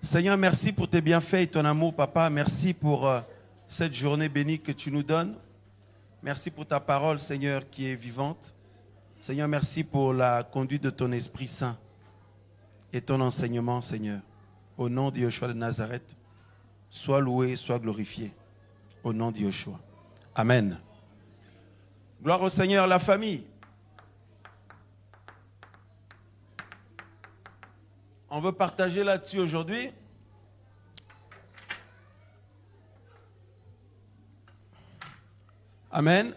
Seigneur, merci pour tes bienfaits et ton amour, Papa. Merci pour cette journée bénie que tu nous donnes. Merci pour ta parole, Seigneur, qui est vivante. Seigneur, merci pour la conduite de ton Esprit Saint et ton enseignement, Seigneur. Au nom de Yeshua de Nazareth, sois loué, sois glorifié. Au nom de Yeshua. Amen. Gloire au Seigneur, la famille. On veut partager là-dessus aujourd'hui. Amen.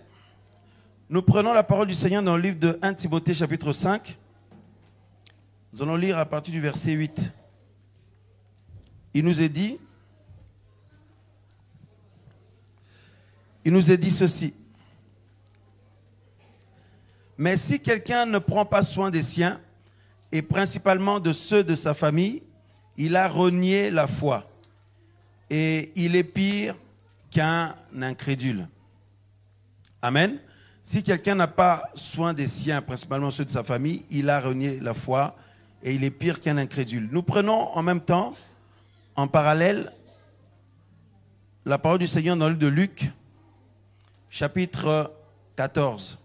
Nous prenons la parole du Seigneur dans le livre de 1 Timothée chapitre 5. Nous allons lire à partir du verset 8. Il nous est dit ceci. Mais si quelqu'un ne prend pas soin des siens, et principalement de ceux de sa famille, il a renié la foi. Et il est pire qu'un incrédule. Amen. Si quelqu'un n'a pas soin des siens, principalement ceux de sa famille, il a renié la foi et il est pire qu'un incrédule. Nous prenons en même temps, en parallèle, la parole du Seigneur dans le livre de Luc, chapitre 14.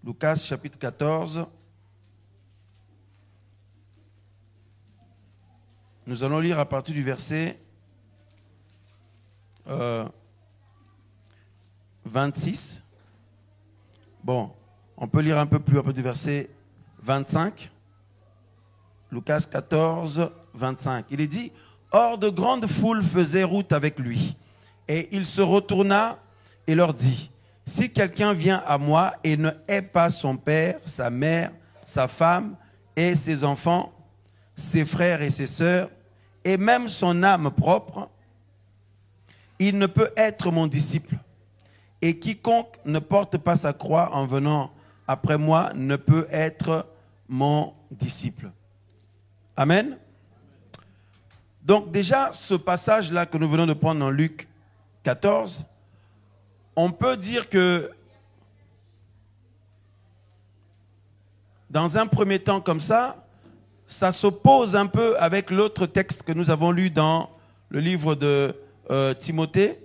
Lucas, chapitre 14. Nous allons lire à partir du verset 26. Bon, on peut lire un peu plus à partir du verset 25. Lucas 14, 25. Il est dit, « Or de grandes foules faisaient route avec lui. Et il se retourna et leur dit, « Si quelqu'un vient à moi et ne hait pas son père, sa mère, sa femme et ses enfants, ses frères et ses sœurs, et même son âme propre, il ne peut être mon disciple. Et quiconque ne porte pas sa croix en venant après moi ne peut être mon disciple. » Amen. Donc déjà, ce passage-là que nous venons de prendre dans Luc 14, on peut dire que dans un premier temps comme ça s'oppose un peu avec l'autre texte que nous avons lu dans le livre de Timothée,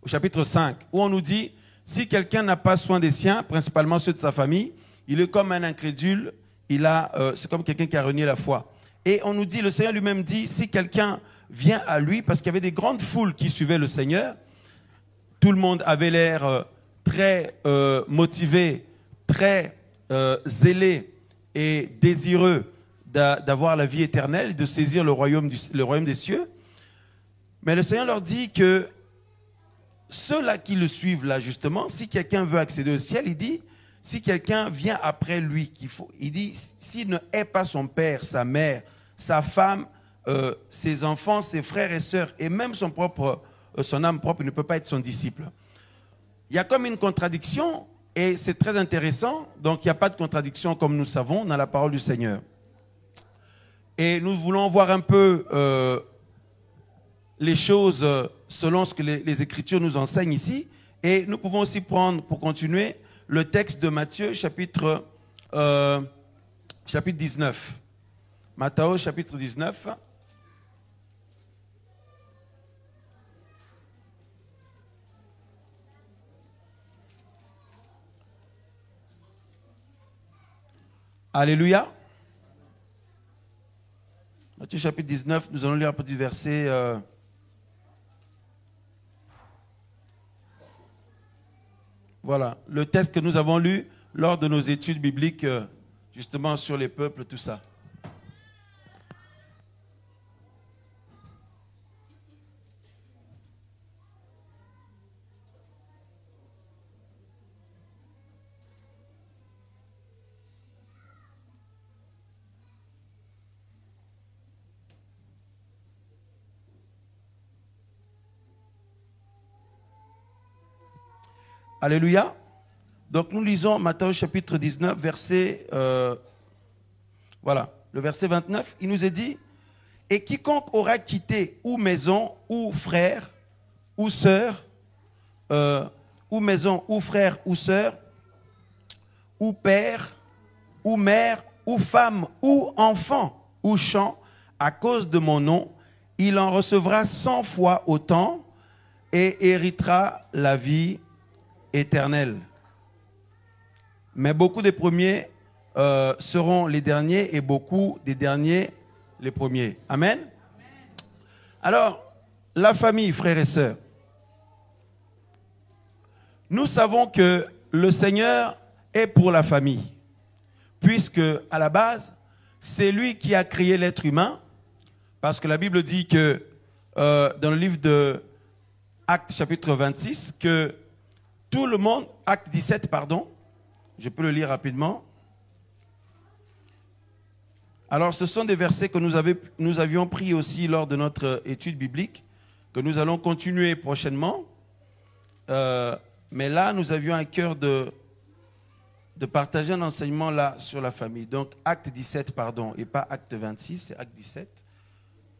au chapitre 5, où on nous dit, si quelqu'un n'a pas soin des siens, principalement ceux de sa famille, il est comme un incrédule, c'est comme quelqu'un qui a renié la foi. Et on nous dit, le Seigneur lui-même dit, si quelqu'un vient à lui, parce qu'il y avait des grandes foules qui suivaient le Seigneur, tout le monde avait l'air très motivé, très zélé et désireux d'avoir la vie éternelle, de saisir le royaume des cieux. Mais le Seigneur leur dit que ceux-là qui le suivent là, justement, si quelqu'un veut accéder au ciel, il dit, si quelqu'un vient après lui, il dit, s'il ne hait pas son père, sa mère, sa femme, ses enfants, ses frères et sœurs, et même son âme propre, il ne peut pas être son disciple. Il y a comme une contradiction, et c'est très intéressant, donc il n'y a pas de contradiction, comme nous savons, dans la parole du Seigneur. Et nous voulons voir un peu les choses selon ce que les Écritures nous enseignent ici. Et nous pouvons aussi prendre, pour continuer, le texte de Matthieu, chapitre 19. Matthieu, chapitre 19. Alléluia. Matthieu chapitre 19, nous allons lire un peu du verset... Voilà, le texte que nous avons lu lors de nos études bibliques, justement sur les peuples, tout ça. Alléluia. Donc nous lisons Matthieu chapitre 19, verset, voilà, le verset 29. Il nous est dit, « Et quiconque aura quitté ou maison, ou frère, ou sœur, ou maison, ou frère, ou sœur, ou père, ou mère, ou femme, ou enfant, ou chant à cause de mon nom, il en recevra 100 fois autant et héritera la vie éternelle. Mais beaucoup des premiers seront les derniers et beaucoup des derniers les premiers. Amen. Alors, la famille, frères et sœurs, nous savons que le Seigneur est pour la famille, puisque à la base, c'est lui qui a créé l'être humain, parce que la Bible dit que dans le livre de Actes chapitre 26, que tout le monde, Acte 17, pardon, je peux le lire rapidement. Alors, ce sont des versets que nous avions pris aussi lors de notre étude biblique, que nous allons continuer prochainement. Mais là, nous avions à cœur de partager un enseignement là sur la famille. Donc, Acte 17, pardon, et pas Acte 26, c'est Acte 17.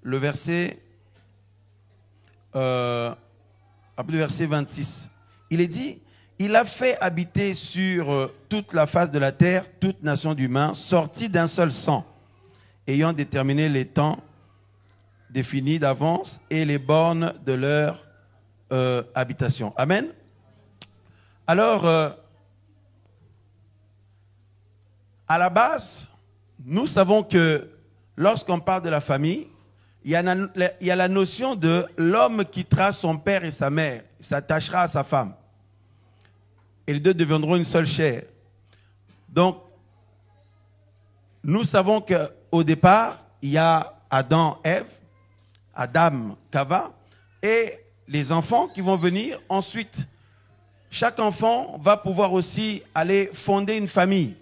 Le verset 26. Il est dit, il a fait habiter sur toute la face de la terre, toute nation d'humains, sortis d'un seul sang, ayant déterminé les temps définis d'avance et les bornes de leur habitation. Amen. Alors, à la base, nous savons que lorsqu'on parle de la famille, il y a la notion de l'homme quittera son père et sa mère, s'attachera à sa femme. Et les deux deviendront une seule chair. Donc, nous savons qu'au départ, il y a Adam, Ève, Adam, Chava, et les enfants qui vont venir ensuite. Chaque enfant va pouvoir aussi aller fonder une famille.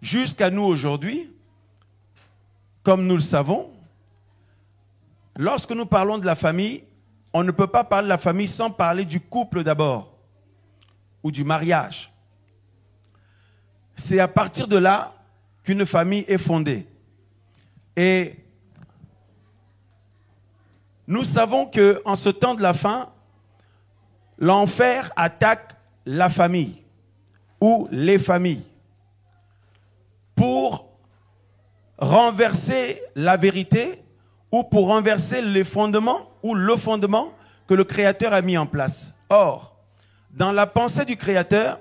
Jusqu'à nous aujourd'hui, comme nous le savons, lorsque nous parlons de la famille, on ne peut pas parler de la famille sans parler du couple d'abord, ou du mariage. C'est à partir de là qu'une famille est fondée. Et nous savons qu'en ce temps de la fin, l'enfer attaque la famille ou les familles pour renverser la vérité ou pour renverser les fondements ou le fondement que le Créateur a mis en place. Or, dans la pensée du Créateur,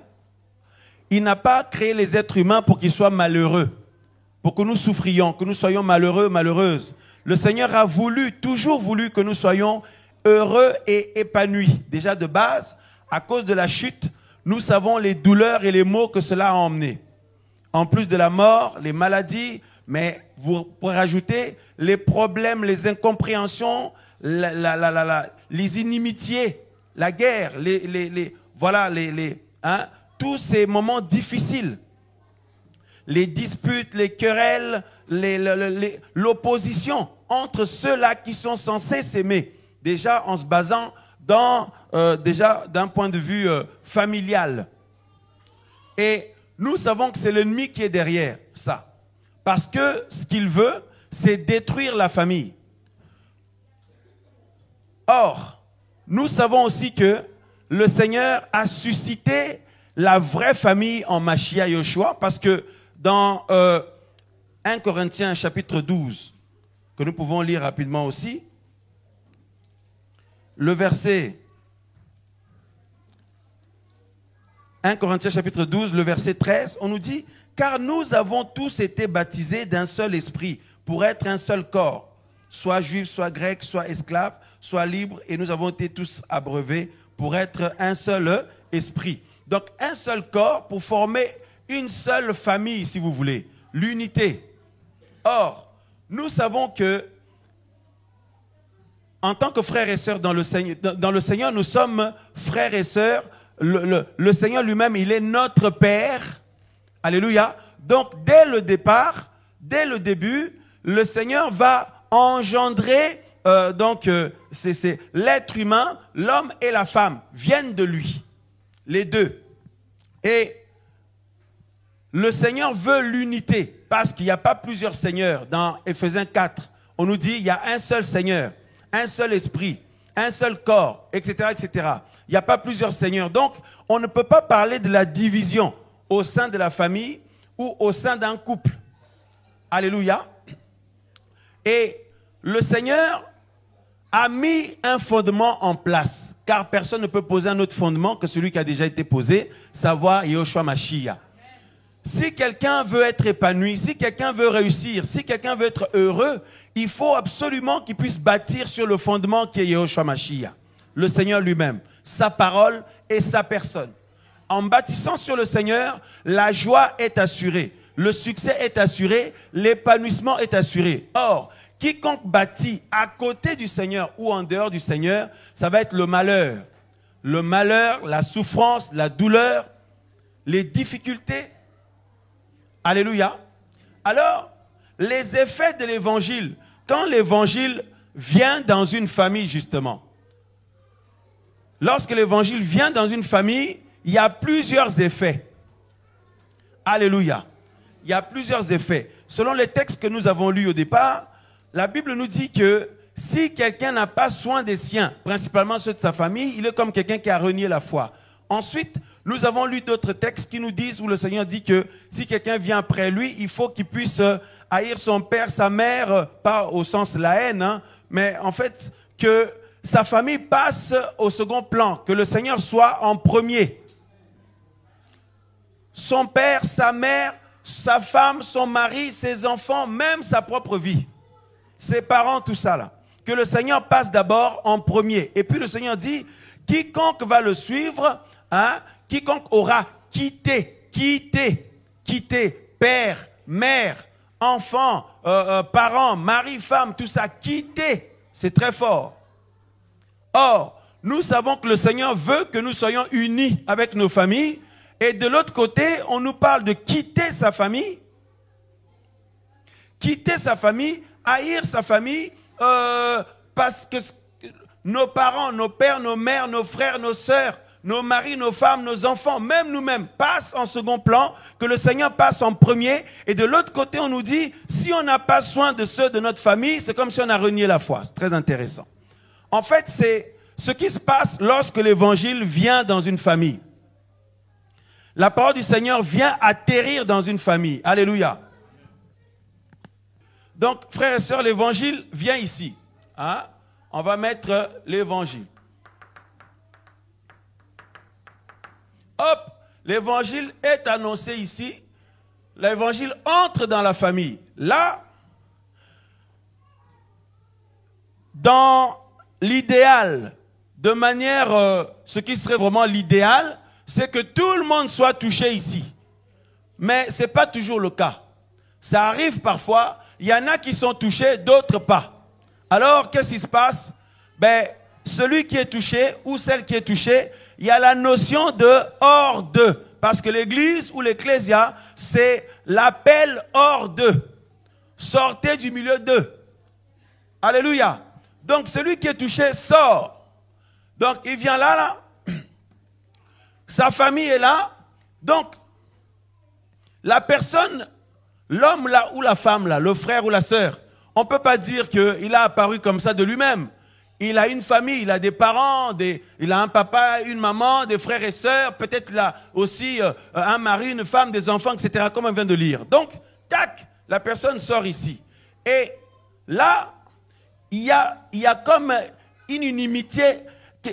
il n'a pas créé les êtres humains pour qu'ils soient malheureux, pour que nous souffrions, que nous soyons malheureux, malheureuses. Le Seigneur a toujours voulu que nous soyons heureux et épanouis. Déjà de base, à cause de la chute, nous savons les douleurs et les maux que cela a emmené. En plus de la mort, les maladies, mais vous pourrez rajouter les problèmes, les incompréhensions, les inimitiés, la guerre, tous ces moments difficiles, les disputes, les querelles, l'opposition entre ceux-là qui sont censés s'aimer, déjà en se basant déjà d'un point de vue familial. Et nous savons que c'est l'ennemi qui est derrière ça. Parce que ce qu'il veut, c'est détruire la famille. Or, nous savons aussi que le Seigneur a suscité la vraie famille en Mashiach Yoshua, parce que dans 1 Corinthiens chapitre 12, que nous pouvons lire rapidement aussi, le verset 1 Corinthiens chapitre 12, le verset 13, on nous dit « Car nous avons tous été baptisés d'un seul esprit, pour être un seul corps, soit juif, soit grec, soit esclave, soit libre, et nous avons été tous abreuvés pour être un seul esprit. » Donc un seul corps pour former une seule famille, si vous voulez, l'unité. Or, nous savons que en tant que frères et sœurs dans le Seigneur, nous sommes frères et sœurs. Le Seigneur lui-même, il est notre Père. Alléluia. Donc, dès le départ, dès le début, le Seigneur va engendrer, c'est l'être humain, l'homme et la femme viennent de lui. Les deux. Et le Seigneur veut l'unité, parce qu'il n'y a pas plusieurs seigneurs. Dans Éphésiens 4, on nous dit il y a un seul Seigneur, un seul esprit, un seul corps, etc., etc. Il n'y a pas plusieurs seigneurs. Donc, on ne peut pas parler de la division au sein de la famille ou au sein d'un couple. Alléluia. Et le Seigneur a mis un fondement en place, car personne ne peut poser un autre fondement que celui qui a déjà été posé, savoir Yehoshua Mashiach. Si quelqu'un veut être épanoui, si quelqu'un veut réussir, si quelqu'un veut être heureux, il faut absolument qu'il puisse bâtir sur le fondement qui est Yehoshua Mashiach, le Seigneur lui-même, sa parole et sa personne. En bâtissant sur le Seigneur, la joie est assurée, le succès est assuré, l'épanouissement est assuré. Or, quiconque bâtit à côté du Seigneur ou en dehors du Seigneur, ça va être le malheur. Le malheur, la souffrance, la douleur, les difficultés. Alléluia. Alors, les effets de l'évangile, quand l'évangile vient dans une famille justement, lorsque l'évangile vient dans une famille, il y a plusieurs effets. Alléluia. Il y a plusieurs effets. Selon les textes que nous avons lus au départ, la Bible nous dit que si quelqu'un n'a pas soin des siens, principalement ceux de sa famille, il est comme quelqu'un qui a renié la foi. Ensuite, nous avons lu d'autres textes qui nous disent, où le Seigneur dit que si quelqu'un vient après lui, il faut qu'il puisse haïr son père, sa mère, pas au sens de la haine, hein, mais en fait que sa famille passe au second plan, que le Seigneur soit en premier. Son père, sa mère, sa femme, son mari, ses enfants, même sa propre vie. Ses parents, tout ça là. Que le Seigneur passe d'abord en premier. Et puis le Seigneur dit, quiconque va le suivre, hein, quiconque aura quitté père, mère, enfant, parents, mari, femme, tout ça, quitté, c'est très fort. Or, nous savons que le Seigneur veut que nous soyons unis avec nos familles. Et de l'autre côté, on nous parle de quitter sa famille. Quitter sa famille, haïr sa famille, parce que nos parents, nos pères, nos mères, nos frères, nos sœurs, nos maris, nos femmes, nos enfants, même nous-mêmes, passent en second plan, que le Seigneur passe en premier. Et de l'autre côté, on nous dit, si on n'a pas soin de ceux de notre famille, c'est comme si on a renié la foi. C'est très intéressant. En fait, c'est ce qui se passe lorsque l'évangile vient dans une famille. La parole du Seigneur vient atterrir dans une famille. Alléluia. Donc, frères et sœurs, l'évangile vient ici. Hein? On va mettre l'évangile. Hop, l'évangile est annoncé ici. L'évangile entre dans la famille. Là, dans l'idéal, de manière, ce qui serait vraiment l'idéal, c'est que tout le monde soit touché ici. Mais ce n'est pas toujours le cas. Ça arrive parfois, il y en a qui sont touchés, d'autres pas. Alors, qu'est-ce qui se passe? Ben, celui qui est touché ou celle qui est touchée, il y a la notion de hors d'eux. Parce que l'église ou l'ecclésia, c'est l'appel hors d'eux. Sortez du milieu d'eux. Alléluia. Donc, celui qui est touché sort. Donc, il vient là. Sa famille est là. Donc, la personne, l'homme là ou la femme là, le frère ou la sœur, on ne peut pas dire qu'il a apparu comme ça de lui-même. Il a une famille, il a des parents, il a un papa, une maman, des frères et sœurs, peut-être il a aussi un mari, une femme, des enfants, etc., comme on vient de lire. Donc, tac, la personne sort ici. Et là, il y a comme une inimitié,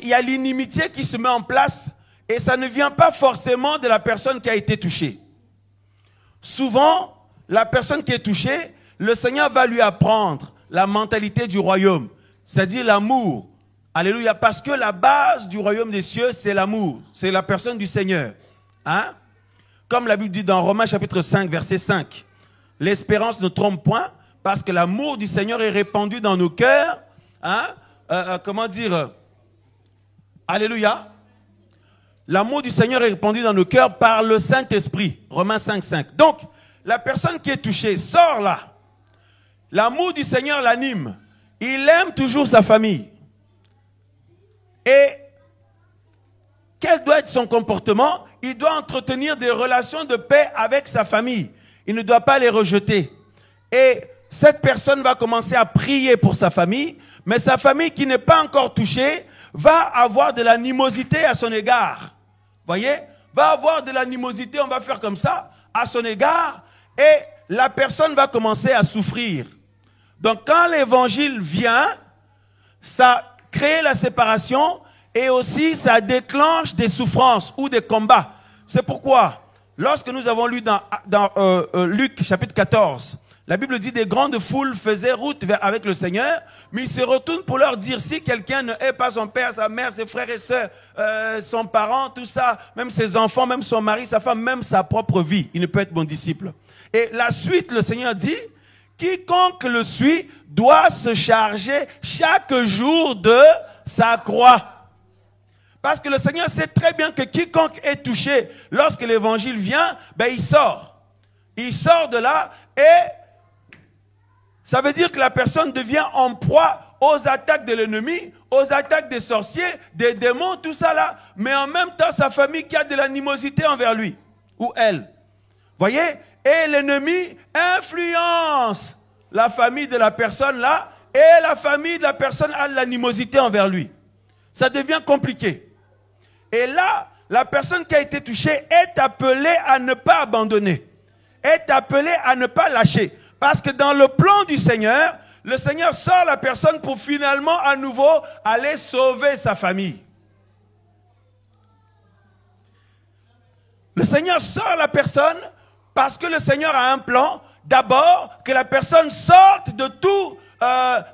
il y a l'inimitié qui se met en place. Et ça ne vient pas forcément de la personne qui a été touchée. Souvent, la personne qui est touchée, le Seigneur va lui apprendre la mentalité du royaume, c'est-à-dire l'amour. Alléluia, parce que la base du royaume des cieux, c'est l'amour, c'est la personne du Seigneur. Hein? Comme la Bible dit dans Romains chapitre 5, verset 5, l'espérance ne trompe point, parce que l'amour du Seigneur est répandu dans nos cœurs. Hein? Comment dire? Alléluia. L'amour du Seigneur est répandu dans nos cœurs par le Saint-Esprit. Romains 5, 5. Donc, la personne qui est touchée sort là. L'amour du Seigneur l'anime. Il aime toujours sa famille. Et quel doit être son comportement? Il doit entretenir des relations de paix avec sa famille. Il ne doit pas les rejeter. Et cette personne va commencer à prier pour sa famille, mais sa famille qui n'est pas encore touchée va avoir de l'animosité à son égard. Voyez, va avoir de l'animosité, on va faire comme ça, à son égard, et la personne va commencer à souffrir, Donc quand l'évangile vient, ça crée la séparation et aussi ça déclenche des souffrances ou des combats. C'est pourquoi, lorsque nous avons lu dans Luc chapitre 14, la Bible dit des grandes foules faisaient route avec le Seigneur, mais il se retourne pour leur dire, si quelqu'un ne hait pas son père, sa mère, ses frères et sœurs, son parent, tout ça, même ses enfants, même son mari, sa femme, même sa propre vie, il ne peut être mon disciple. Et la suite, le Seigneur dit, quiconque le suit doit se charger chaque jour de sa croix. Parce que le Seigneur sait très bien que quiconque est touché lorsque l'évangile vient, ben il sort. Il sort de là et ça veut dire que la personne devient en proie aux attaques de l'ennemi, aux attaques des sorciers, des démons, tout ça là. Mais en même temps, sa famille qui a de l'animosité envers lui ou elle. Voyez? Et l'ennemi influence la famille de la personne là et la famille de la personne a de l'animosité envers lui. Ça devient compliqué. Et là, la personne qui a été touchée est appelée à ne pas abandonner, est appelée à ne pas lâcher. Parce que dans le plan du Seigneur, le Seigneur sort la personne pour finalement à nouveau aller sauver sa famille. Le Seigneur sort la personne parce que le Seigneur a un plan. D'abord, que la personne sorte de tout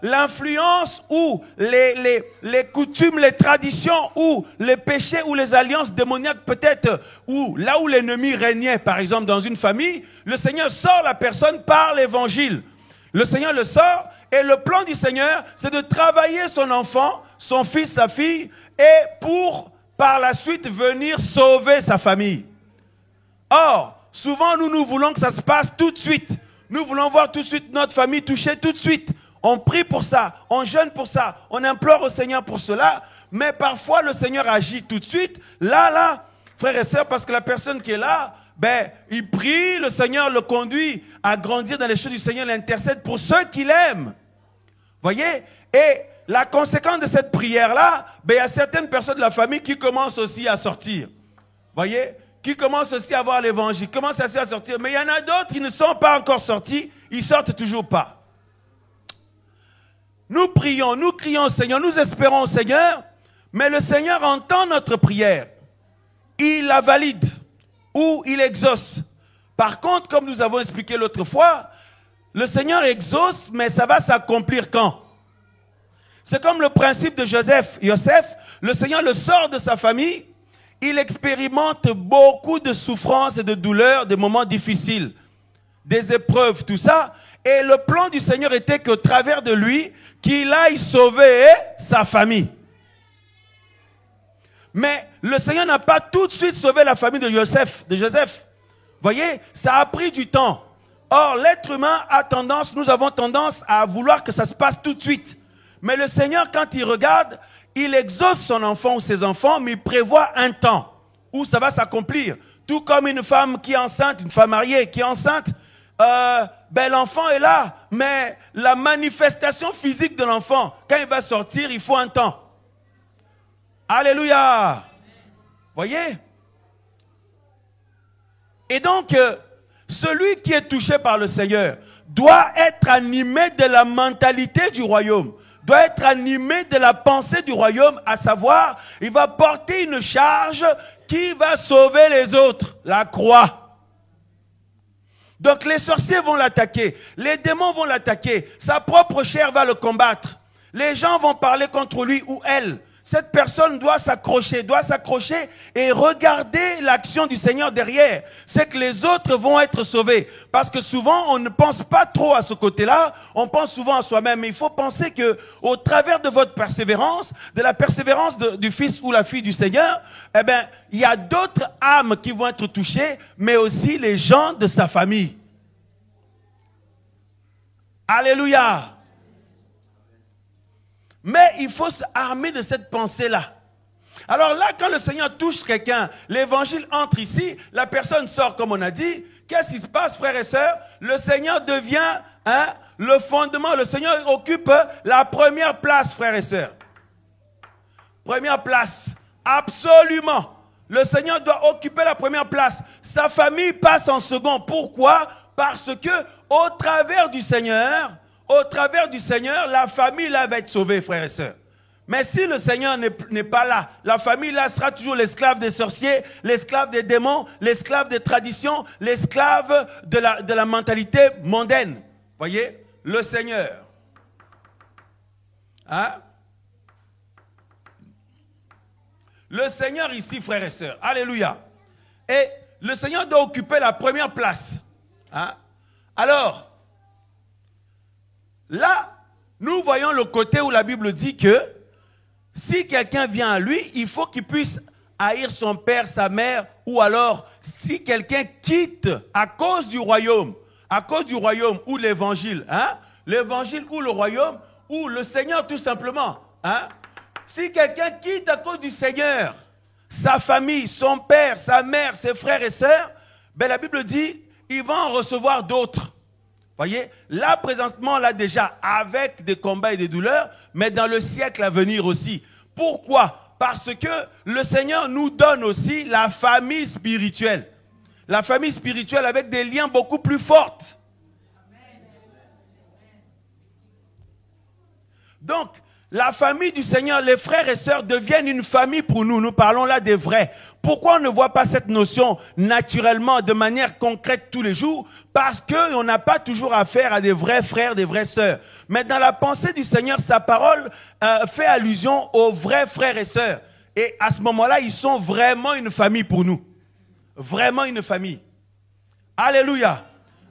l'influence ou les coutumes, les traditions ou les péchés ou les alliances démoniaques peut-être, ou là où l'ennemi régnait par exemple dans une famille, le Seigneur sort la personne par l'évangile. Le Seigneur le sort et le plan du Seigneur c'est de travailler son enfant, son fils, sa fille et pour par la suite venir sauver sa famille. Or, souvent nous voulons que ça se passe tout de suite. Nous voulons voir tout de suite notre famille touchée tout de suite. On prie pour ça, on jeûne pour ça, on implore au Seigneur pour cela, mais parfois le Seigneur agit tout de suite. Là, frères et sœurs, parce que la personne qui est là, ben, il prie, le Seigneur le conduit à grandir dans les choses du Seigneur, l'intercède pour ceux qu'il aime. Voyez? Et la conséquence de cette prière-là, ben, il y a certaines personnes de la famille qui commencent aussi à sortir. Voyez? Qui commencent aussi à voir l'évangile, commencent aussi à sortir. Mais il y en a d'autres qui ne sont pas encore sortis, ils sortent toujours pas. Nous prions, nous crions au Seigneur, nous espérons au Seigneur, mais le Seigneur entend notre prière. Il la valide ou il exauce. Par contre, comme nous avons expliqué l'autre fois, le Seigneur exauce, mais ça va s'accomplir quand? C'est comme le principe de Joseph. Le Seigneur le sort de sa famille, il expérimente beaucoup de souffrances et de douleurs, des moments difficiles, des épreuves, tout ça. Et le plan du Seigneur était qu'au travers de lui, qu'il aille sauver sa famille. Mais le Seigneur n'a pas tout de suite sauvé la famille de Joseph. Voyez, ça a pris du temps. Or, l'être humain a tendance, nous avons tendance à vouloir que ça se passe tout de suite. Mais le Seigneur, quand il regarde, il exauce son enfant ou ses enfants, mais il prévoit un temps où ça va s'accomplir. Tout comme une femme qui est enceinte, une femme mariée qui est enceinte, ben l'enfant est là, mais la manifestation physique de l'enfant, quand il va sortir, il faut un temps. Alléluia. Voyez? Et donc, celui qui est touché par le Seigneur doit être animé de la mentalité du royaume, doit être animé de la pensée du royaume, à savoir, il va porter une charge qui va sauver les autres, la croix. Donc les sorciers vont l'attaquer, les démons vont l'attaquer, sa propre chair va le combattre. Les gens vont parler contre lui ou elle. Cette personne doit s'accrocher et regarder l'action du Seigneur derrière. C'est que les autres vont être sauvés. Parce que souvent, on ne pense pas trop à ce côté-là, on pense souvent à soi-même. Mais il faut penser que, au travers de votre persévérance, de la persévérance du fils ou la fille du Seigneur, eh ben, il y a d'autres âmes qui vont être touchées, mais aussi les gens de sa famille. Alléluia! Mais il faut s'armer de cette pensée-là. Alors là, quand le Seigneur touche quelqu'un, l'évangile entre ici, la personne sort comme on a dit. Qu'est-ce qui se passe, frères et sœurs? Le Seigneur devient le fondement. Le Seigneur occupe la première place, frères et sœurs. Première place. Absolument. Le Seigneur doit occuper la première place. Sa famille passe en second. Pourquoi? Parce que au travers du Seigneur, au travers du Seigneur, la famille là va être sauvée, frères et sœurs. Mais si le Seigneur n'est pas là, la famille là sera toujours l'esclave des sorciers, l'esclave des démons, l'esclave des traditions, l'esclave de la mentalité mondaine. Voyez, le Seigneur. Hein? Le Seigneur ici, frères et sœurs. Alléluia. Et le Seigneur doit occuper la première place. Hein? Alors, là, nous voyons le côté où la Bible dit que si quelqu'un vient à lui, il faut qu'il puisse haïr son père, sa mère, ou alors si quelqu'un quitte à cause du royaume ou l'évangile, hein, l'évangile ou le royaume, ou le Seigneur tout simplement. Hein, si quelqu'un quitte à cause du Seigneur, sa famille, son père, sa mère, ses frères et sœurs, ben la Bible dit, il va en recevoir d'autres. Voyez, là présentement, là déjà, avec des combats et des douleurs, mais dans le siècle à venir aussi. Pourquoi? Parce que le Seigneur nous donne aussi la famille spirituelle. La famille spirituelle avec des liens beaucoup plus forts. Donc, la famille du Seigneur, les frères et sœurs deviennent une famille pour nous. Nous parlons là des vrais. Pourquoi on ne voit pas cette notion naturellement, de manière concrète tous les jours? Parce qu'on n'a pas toujours affaire à des vrais frères, des vraies sœurs. Mais dans la pensée du Seigneur, sa parole fait allusion aux vrais frères et sœurs. Et à ce moment-là, ils sont vraiment une famille pour nous. Vraiment une famille. Alléluia.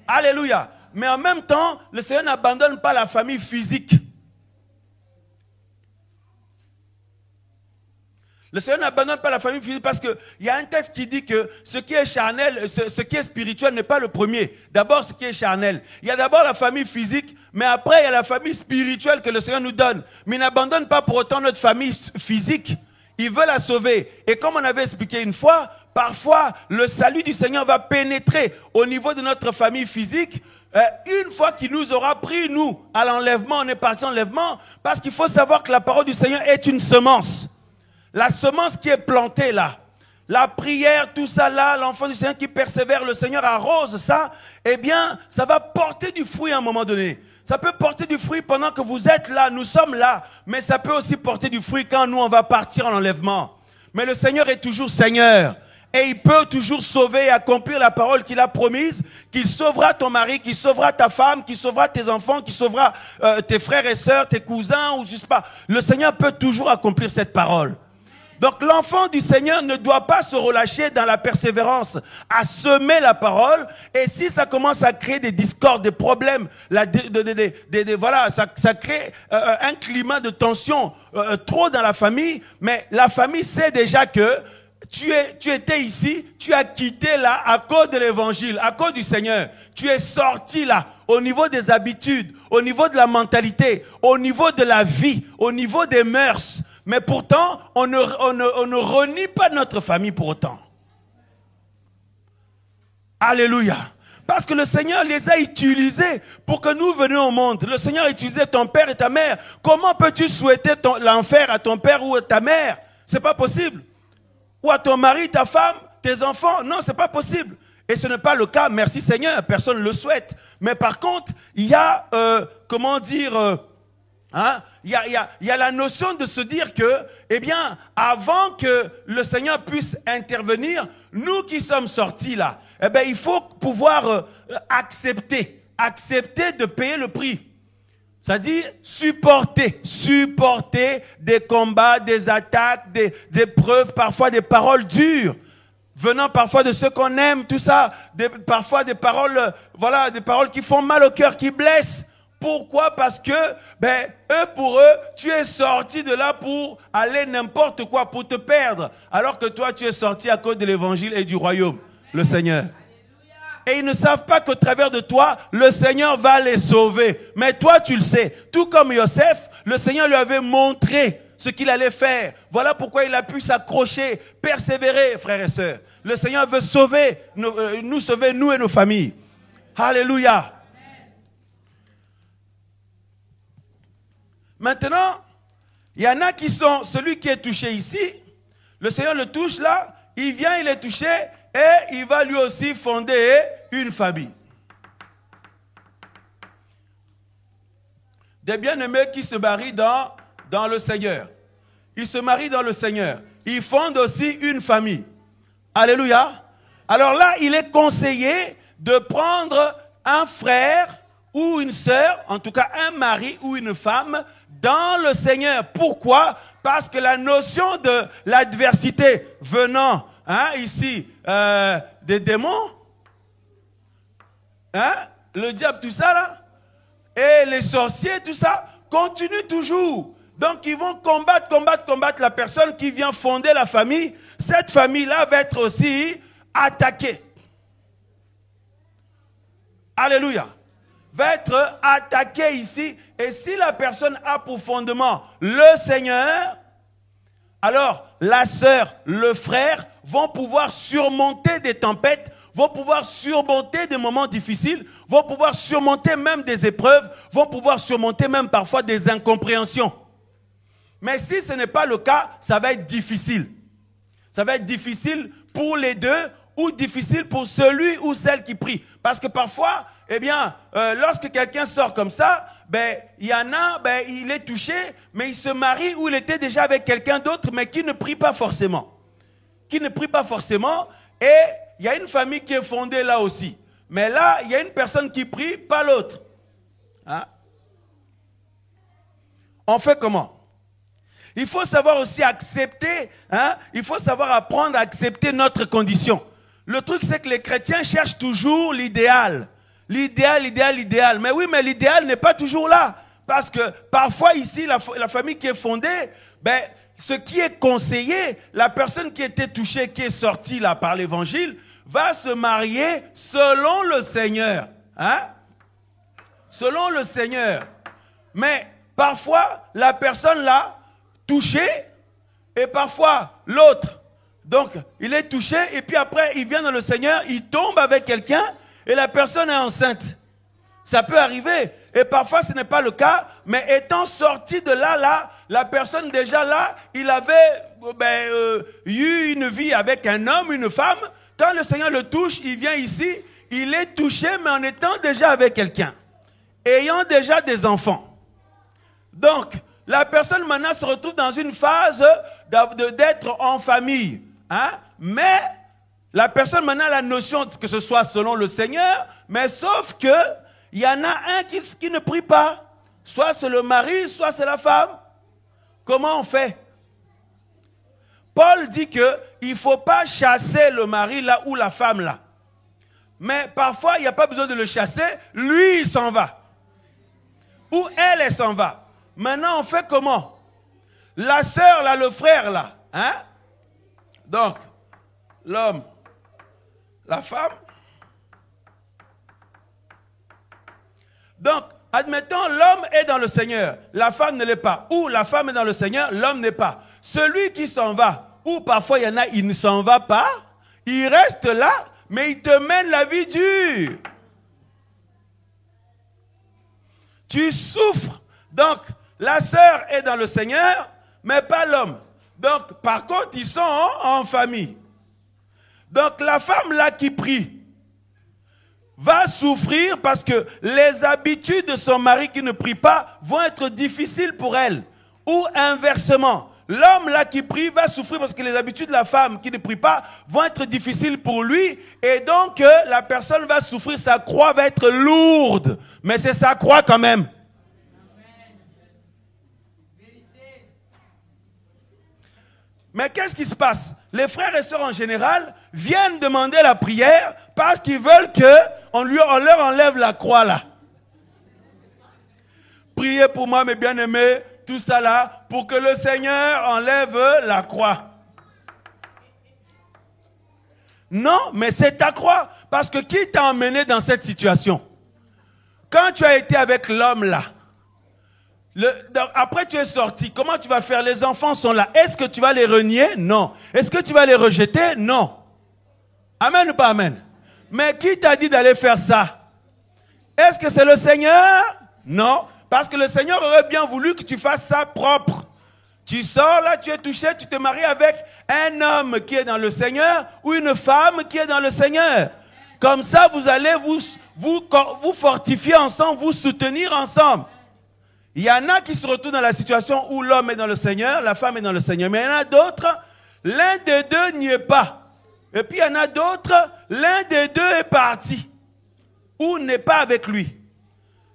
Alléluia. Mais en même temps, le Seigneur n'abandonne pas la famille physique. Le Seigneur n'abandonne pas la famille physique parce qu'il y a un texte qui dit que ce qui est charnel, ce qui est spirituel n'est pas le premier. D'abord, ce qui est charnel. Il y a d'abord la famille physique, mais après, il y a la famille spirituelle que le Seigneur nous donne. Mais il n'abandonne pas pour autant notre famille physique. Il veut la sauver. Et comme on avait expliqué une fois, parfois, le salut du Seigneur va pénétrer au niveau de notre famille physique. Une fois qu'il nous aura pris, nous, à l'enlèvement, on est parti en enlèvement, parce qu'il faut savoir que la parole du Seigneur est une semence. La semence qui est plantée là, la prière, tout ça là, l'enfant du Seigneur qui persévère, le Seigneur arrose ça, eh bien, ça va porter du fruit à un moment donné. Ça peut porter du fruit pendant que vous êtes là, nous sommes là, mais ça peut aussi porter du fruit quand nous, on va partir en enlèvement. Mais le Seigneur est toujours Seigneur. Et il peut toujours sauver et accomplir la parole qu'il a promise, qu'il sauvera ton mari, qu'il sauvera ta femme, qu'il sauvera tes enfants, qu'il sauvera tes frères et sœurs, tes cousins, ou je sais pas. Le Seigneur peut toujours accomplir cette parole. Donc l'enfant du Seigneur ne doit pas se relâcher dans la persévérance à semer la parole. Et si ça commence à créer des discordes, des problèmes, voilà, ça crée un climat de tension trop dans la famille. Mais la famille sait déjà que tu étais ici, tu as quitté là à cause de l'évangile, à cause du Seigneur. Tu es sorti là au niveau des habitudes, au niveau de la mentalité, au niveau de la vie, au niveau des mœurs. Mais pourtant, on ne renie pas notre famille pour autant. Alléluia. Parce que le Seigneur les a utilisés pour que nous venions au monde. Le Seigneur a utilisé ton père et ta mère. Comment peux-tu souhaiter l'enfer à ton père ou à ta mère? C'est pas possible. Ou à ton mari, ta femme, tes enfants. Non, c'est pas possible. Et ce n'est pas le cas, merci Seigneur, personne ne le souhaite. Mais par contre, il y a, comment dire... il y a la notion de se dire que, eh bien, avant que le Seigneur puisse intervenir, nous qui sommes sortis là, eh bien, il faut pouvoir accepter de payer le prix. C'est-à-dire supporter des combats, des attaques, des preuves, parfois des paroles dures, venant parfois de ceux qu'on aime, tout ça, parfois des paroles, voilà, des paroles qui font mal au cœur, qui blessent. Pourquoi? Parce que, pour eux, tu es sorti de là pour aller n'importe quoi, pour te perdre. Alors que toi, tu es sorti à cause de l'évangile et du royaume, le Seigneur. Et ils ne savent pas qu'au travers de toi, le Seigneur va les sauver. Mais toi, tu le sais. Tout comme Joseph, le Seigneur lui avait montré ce qu'il allait faire. Voilà pourquoi il a pu s'accrocher, persévérer, frères et sœurs. Le Seigneur veut sauver, nous sauver, nous et nos familles. Alléluia. Maintenant, il y en a qui sont, celui qui est touché ici, le Seigneur le touche là, il vient, il est touché et il va lui aussi fonder une famille. des bien-aimés qui se marient dans le Seigneur. Ils se marient dans le Seigneur. Ils fondent aussi une famille. Alléluia. Alors là, il est conseillé de prendre un frère ou une sœur, en tout cas un mari ou une femme, dans le Seigneur. Pourquoi? Parce que la notion de l'adversité venant ici des démons, le diable, tout ça là, et les sorciers, tout ça, continue toujours. Donc ils vont combattre la personne qui vient fonder la famille. Cette famille-là va être aussi attaquée. Alléluia. Va être attaquée ici. Et si la personne a pour fondement le Seigneur, alors la sœur, le frère vont pouvoir surmonter des tempêtes, vont pouvoir surmonter des moments difficiles, vont pouvoir surmonter même des épreuves, vont pouvoir surmonter même parfois des incompréhensions. Mais si ce n'est pas le cas, ça va être difficile. Ça va être difficile pour les deux ou difficile pour celui ou celle qui prie. Parce que parfois, eh bien, lorsque quelqu'un sort comme ça, il y en a, il est touché, mais il se marie ou il était déjà avec quelqu'un d'autre, mais qui ne prie pas forcément. Qui ne prie pas forcément. Et il y a une famille qui est fondée là aussi. Mais là, il y a une personne qui prie, pas l'autre. On fait comment? Il faut savoir aussi accepter, il faut savoir apprendre à accepter notre condition. Le truc, c'est que les chrétiens cherchent toujours l'idéal. L'idéal. Mais oui, mais l'idéal n'est pas toujours là. Parce que parfois ici, la famille qui est fondée, ce qui est conseillé, la personne qui était touchée, qui est sortie là par l'évangile, va se marier selon le Seigneur. Selon le Seigneur. Mais parfois, la personne là, touchée, et parfois l'autre, donc il est touché, et puis après il vient dans le Seigneur, il tombe avec quelqu'un, et la personne est enceinte. Ça peut arriver, et parfois ce n'est pas le cas, mais étant sorti de là, la personne déjà là, il avait eu une vie avec un homme, une femme. Quand le Seigneur le touche, il vient ici, il est touché, mais en étant déjà avec quelqu'un, ayant déjà des enfants. Donc, la personne maintenant se retrouve dans une phase d'être en famille. Mais la personne maintenant a la notion que ce soit selon le Seigneur, mais sauf que il y en a un qui ne prie pas. Soit c'est le mari, soit c'est la femme. Comment on fait? Paul dit qu'il ne faut pas chasser le mari là ou la femme là. Mais parfois, il n'y a pas besoin de le chasser. Lui, il s'en va. Ou elle s'en va. Maintenant, on fait comment? La sœur, là, le frère, là. Donc, l'homme, la femme. Donc, admettons, l'homme est dans le Seigneur. La femme ne l'est pas. Ou la femme est dans le Seigneur, l'homme n'est pas. Celui qui s'en va, ou parfois il y en a, il ne s'en va pas. Il reste là, mais il te mène la vie dure. Tu souffres. Donc, la sœur est dans le Seigneur, mais pas l'homme. Donc, par contre, ils sont en famille. Donc, la femme là qui prie va souffrir parce que les habitudes de son mari qui ne prie pas vont être difficiles pour elle. Ou inversement, l'homme là qui prie va souffrir parce que les habitudes de la femme qui ne prie pas vont être difficiles pour lui. Et donc, la personne va souffrir, sa croix va être lourde. Mais c'est sa croix quand même. Mais qu'est-ce qui se passe? Les frères et sœurs en général viennent demander la prière parce qu'ils veulent qu'on leur enlève la croix là. Priez pour moi mes bien-aimés, tout ça là, pour que le Seigneur enlève la croix. Non, mais c'est ta croix. Parce que qui t'a emmené dans cette situation? Quand tu as été avec l'homme là, après tu es sorti, comment tu vas faire? Les enfants sont là. Est-ce que tu vas les renier? Non. Est-ce que tu vas les rejeter? Non. Amen ou pas amen? Mais qui t'a dit d'aller faire ça? Est-ce que c'est le Seigneur? Non. Parce que le Seigneur aurait bien voulu que tu fasses ça propre. Tu sors là, tu es touché, tu te maries avec un homme qui est dans le Seigneur ou une femme qui est dans le Seigneur. Comme ça, vous allez vous fortifier ensemble, vous soutenir ensemble. Il y en a qui se retrouvent dans la situation où l'homme est dans le Seigneur, la femme est dans le Seigneur. Mais il y en a d'autres, l'un des deux n'y est pas. Et puis il y en a d'autres, l'un des deux est parti. Ou n'est pas avec lui.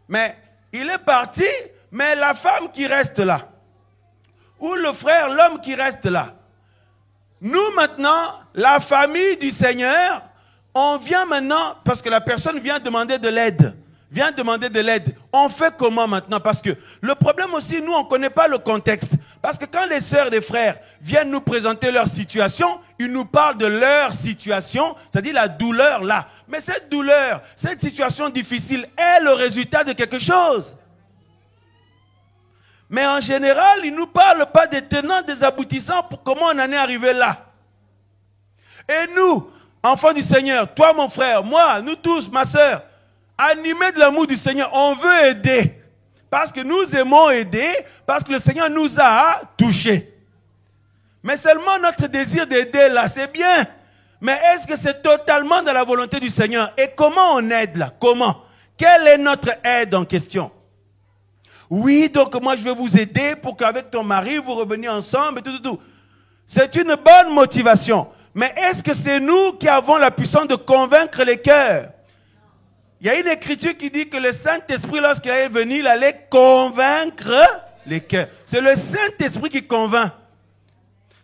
Mais il est parti, mais la femme qui reste là. Ou le frère, l'homme qui reste là. Nous maintenant, la famille du Seigneur, on vient maintenant, parce que la personne vient demander de l'aide. Vient demander de l'aide. On fait comment maintenant? Parce que le problème aussi, nous, on ne connaît pas le contexte. Parce que quand les sœurs et les frères viennent nous présenter leur situation, ils nous parlent de leur situation, c'est-à-dire la douleur là. Mais cette douleur, cette situation difficile est le résultat de quelque chose. Mais en général, ils ne nous parlent pas des tenants, des aboutissants pour comment on en est arrivé là. Et nous, enfants du Seigneur, toi mon frère, moi, nous tous, ma sœur, animés de l'amour du Seigneur, on veut aider. Parce que nous aimons aider, parce que le Seigneur nous a touchés. Mais seulement notre désir d'aider là, c'est bien. Mais est-ce que c'est totalement dans la volonté du Seigneur? Et comment on aide là? Comment? Quelle est notre aide en question? Oui, donc moi je vais vous aider pour qu'avec ton mari vous reveniez ensemble et tout. C'est une bonne motivation. Mais est-ce que c'est nous qui avons la puissance de convaincre les cœurs? Il y a une écriture qui dit que le Saint-Esprit, lorsqu'il allait venir, il allait convaincre les cœurs. C'est le Saint-Esprit qui convainc.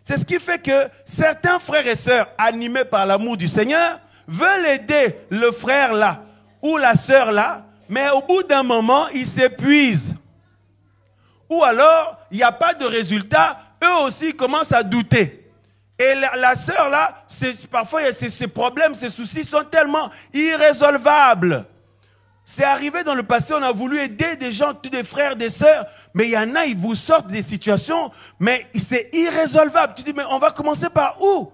C'est ce qui fait que certains frères et sœurs, animés par l'amour du Seigneur, veulent aider le frère là ou la sœur là, mais au bout d'un moment, ils s'épuisent. Ou alors, il n'y a pas de résultat, eux aussi commencent à douter. Et la sœur là, parfois ses problèmes, ses soucis sont tellement irrésolvables. C'est arrivé dans le passé, on a voulu aider des gens, des frères, des sœurs, mais il y en a, ils vous sortent des situations, mais c'est irrésolvable. Tu dis, mais on va commencer par où?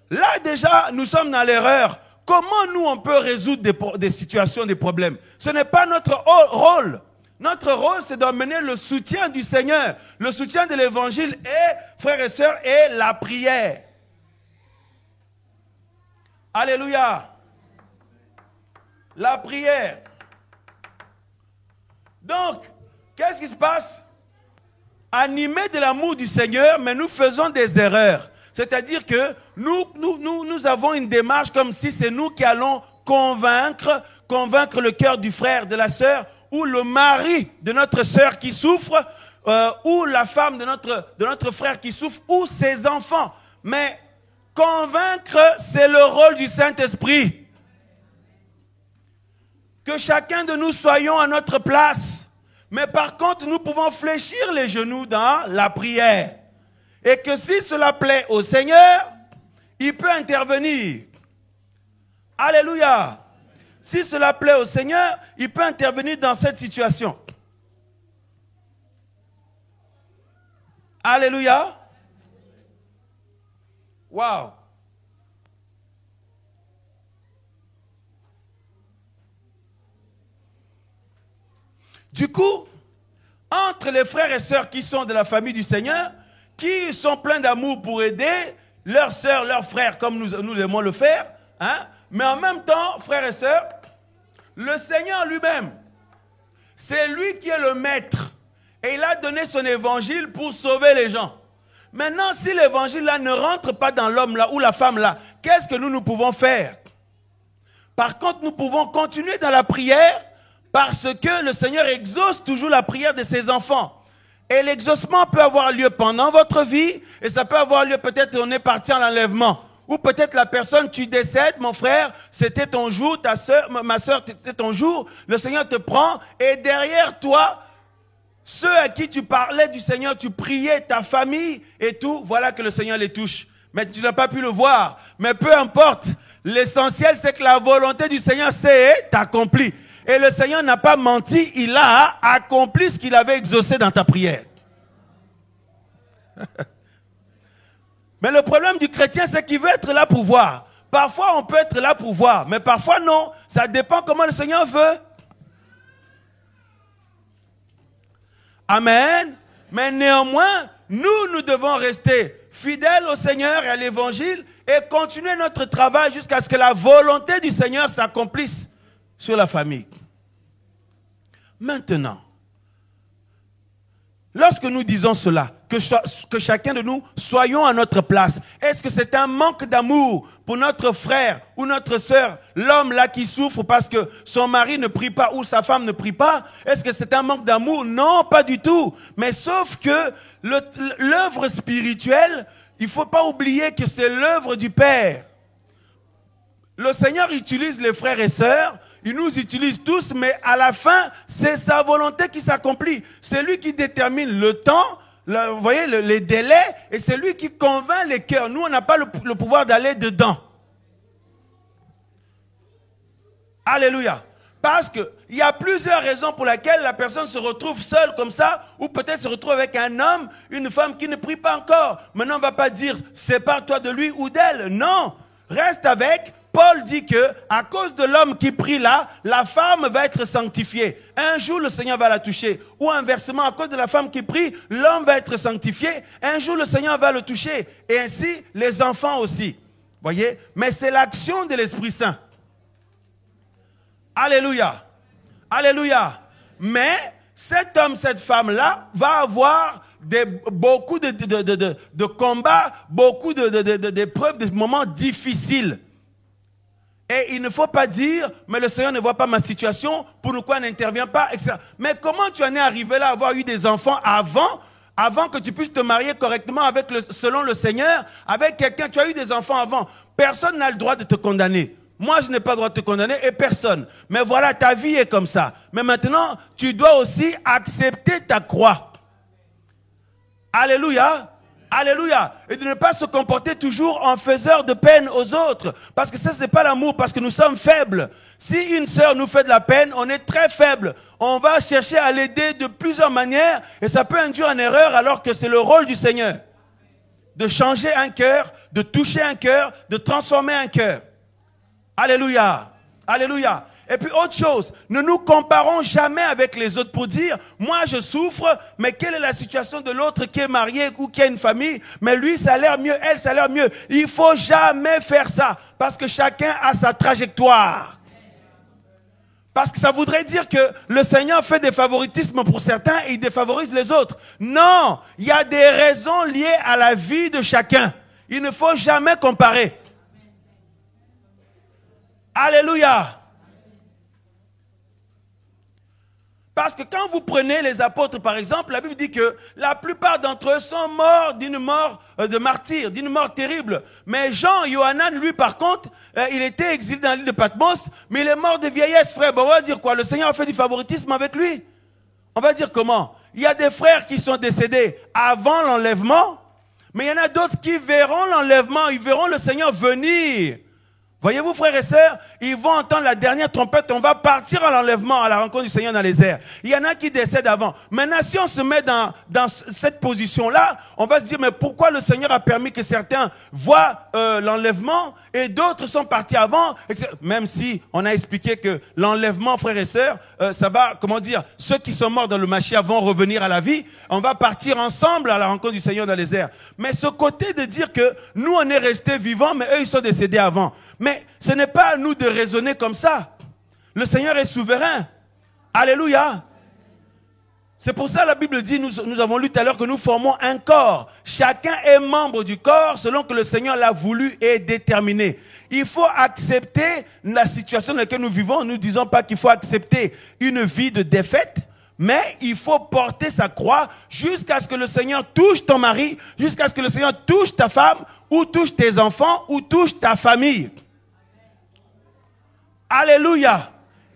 Là déjà, nous sommes dans l'erreur. Comment nous, on peut résoudre des situations, des problèmes? Ce n'est pas notre rôle. Notre rôle, c'est d'emmener le soutien du Seigneur, le soutien de l'évangile et, frères et sœurs, et la prière. Alléluia. La prière. Donc, qu'est-ce qui se passe? Animés de l'amour du Seigneur, mais nous faisons des erreurs. C'est-à-dire que nous avons une démarche comme si c'est nous qui allons convaincre le cœur du frère, de la sœur, ou le mari de notre sœur qui souffre, ou la femme de notre frère qui souffre, ou ses enfants. Mais convaincre, c'est le rôle du Saint-Esprit. Que chacun de nous soyons à notre place. Mais par contre, nous pouvons fléchir les genoux dans la prière. Et que si cela plaît au Seigneur, il peut intervenir. Alléluia. Si cela plaît au Seigneur, il peut intervenir dans cette situation. Alléluia. Wow. Du coup, entre les frères et sœurs qui sont de la famille du Seigneur, qui sont pleins d'amour pour aider leurs sœurs, leurs frères, comme nous aimons le faire, hein? Mais en même temps, frères et sœurs, le Seigneur lui-même, c'est lui qui est le maître. Et il a donné son évangile pour sauver les gens. Maintenant, si l'évangile là ne rentre pas dans l'homme là ou la femme là, qu'est-ce que nous pouvons faire? Par contre, nous pouvons continuer dans la prière parce que le Seigneur exauce toujours la prière de ses enfants. Et l'exaucement peut avoir lieu pendant votre vie et ça peut avoir lieu peut-être on est parti en enlèvement. Ou peut-être la personne, tu décèdes, mon frère, c'était ton jour, ta soeur, ma soeur, c'était ton jour. Le Seigneur te prend et derrière toi, ceux à qui tu parlais du Seigneur, tu priais, ta famille et tout, voilà que le Seigneur les touche. Mais tu n'as pas pu le voir. Mais peu importe, l'essentiel c'est que la volonté du Seigneur s'est accomplie. Et le Seigneur n'a pas menti, il a accompli ce qu'il avait exaucé dans ta prière. Mais le problème du chrétien, c'est qu'il veut être là pour voir. Parfois, on peut être là pour voir, mais parfois non. Ça dépend comment le Seigneur veut. Amen. Mais néanmoins, nous devons rester fidèles au Seigneur et à l'Évangile et continuer notre travail jusqu'à ce que la volonté du Seigneur s'accomplisse sur la famille. Maintenant, Lorsque nous disons cela, que chacun de nous soyons à notre place, est-ce que c'est un manque d'amour pour notre frère ou notre sœur, l'homme là qui souffre parce que son mari ne prie pas ou sa femme ne prie pas? Est-ce que c'est un manque d'amour? Non, pas du tout. Mais sauf que l'œuvre spirituelle, il ne faut pas oublier que c'est l'œuvre du Père. Le Seigneur utilise les frères et sœurs, il nous utilise tous, mais à la fin, c'est sa volonté qui s'accomplit. C'est lui qui détermine le temps, vous voyez, les délais, et c'est lui qui convainc les cœurs. Nous, on n'a pas le pouvoir d'aller dedans. Alléluia. Parce qu'il y a plusieurs raisons pour lesquelles la personne se retrouve seule comme ça, ou peut-être se retrouve avec un homme, une femme qui ne prie pas encore. Maintenant, on ne va pas dire, sépare-toi de lui ou d'elle. Non, reste avec. Paul dit que à cause de l'homme qui prie là, la femme va être sanctifiée. Un jour, le Seigneur va la toucher. Ou inversement, à cause de la femme qui prie, l'homme va être sanctifié. Un jour, le Seigneur va le toucher. Et ainsi, les enfants aussi. Voyez? Mais c'est l'action de l'Esprit Saint. Alléluia. Alléluia. Mais cet homme, cette femme-là, va avoir beaucoup de combats, beaucoup d'épreuves, de moments difficiles. Et il ne faut pas dire, mais le Seigneur ne voit pas ma situation, pour pourquoi il n'intervient pas, etc. Mais comment tu en es arrivé là à avoir eu des enfants avant que tu puisses te marier correctement selon le Seigneur, avec quelqu'un, tu as eu des enfants avant. Personne n'a le droit de te condamner. Moi, je n'ai pas le droit de te condamner et personne. Mais voilà, ta vie est comme ça. Mais maintenant, tu dois aussi accepter ta croix. Alléluia. Alléluia. Et de ne pas se comporter toujours en faiseur de peine aux autres. Parce que ça, c'est pas l'amour, parce que nous sommes faibles. Si une sœur nous fait de la peine, on est très faible. On va chercher à l'aider de plusieurs manières et ça peut induire en erreur alors que c'est le rôle du Seigneur. De changer un cœur, de toucher un cœur, de transformer un cœur. Alléluia. Alléluia. Et puis autre chose, ne nous comparons jamais avec les autres pour dire, moi je souffre, mais quelle est la situation de l'autre qui est marié ou qui a une famille, mais lui ça a l'air mieux, elle ça a l'air mieux. Il faut jamais faire ça, parce que chacun a sa trajectoire. Parce que ça voudrait dire que le Seigneur fait des favoritismes pour certains et il défavorise les autres. Non, il y a des raisons liées à la vie de chacun. Il ne faut jamais comparer. Alléluia. Parce que quand vous prenez les apôtres, par exemple, la Bible dit que la plupart d'entre eux sont morts d'une mort de martyr, d'une mort terrible. Mais Jean, Yohanan, lui, par contre, il était exilé dans l'île de Patmos, mais il est mort de vieillesse, frère. Bon, on va dire quoi? Le Seigneur a fait du favoritisme avec lui. On va dire comment? Il y a des frères qui sont décédés avant l'enlèvement, mais il y en a d'autres qui verront l'enlèvement, ils verront le Seigneur venir. Voyez-vous, frères et sœurs, ils vont entendre la dernière trompette, on va partir à l'enlèvement, à la rencontre du Seigneur dans les airs. Il y en a qui décèdent avant. Maintenant, si on se met dans cette position-là, on va se dire, mais pourquoi le Seigneur a permis que certains voient l'enlèvement et d'autres sont partis avant, etc. Même si on a expliqué que l'enlèvement, frères et sœurs, ça va, comment dire, ceux qui sont morts dans le Mashiach vont revenir à la vie, on va partir ensemble à la rencontre du Seigneur dans les airs. Mais ce côté de dire que nous, on est restés vivants, mais eux, ils sont décédés avant. Mais ce n'est pas à nous de raisonner comme ça. Le Seigneur est souverain. Alléluia. C'est pour ça que la Bible dit, nous avons lu tout à l'heure que nous formons un corps. Chacun est membre du corps selon que le Seigneur l'a voulu et déterminé. Il faut accepter la situation dans laquelle nous vivons. Nous ne disons pas qu'il faut accepter une vie de défaite, mais il faut porter sa croix jusqu'à ce que le Seigneur touche ton mari, jusqu'à ce que le Seigneur touche ta femme, ou touche tes enfants, ou touche ta famille. Alléluia.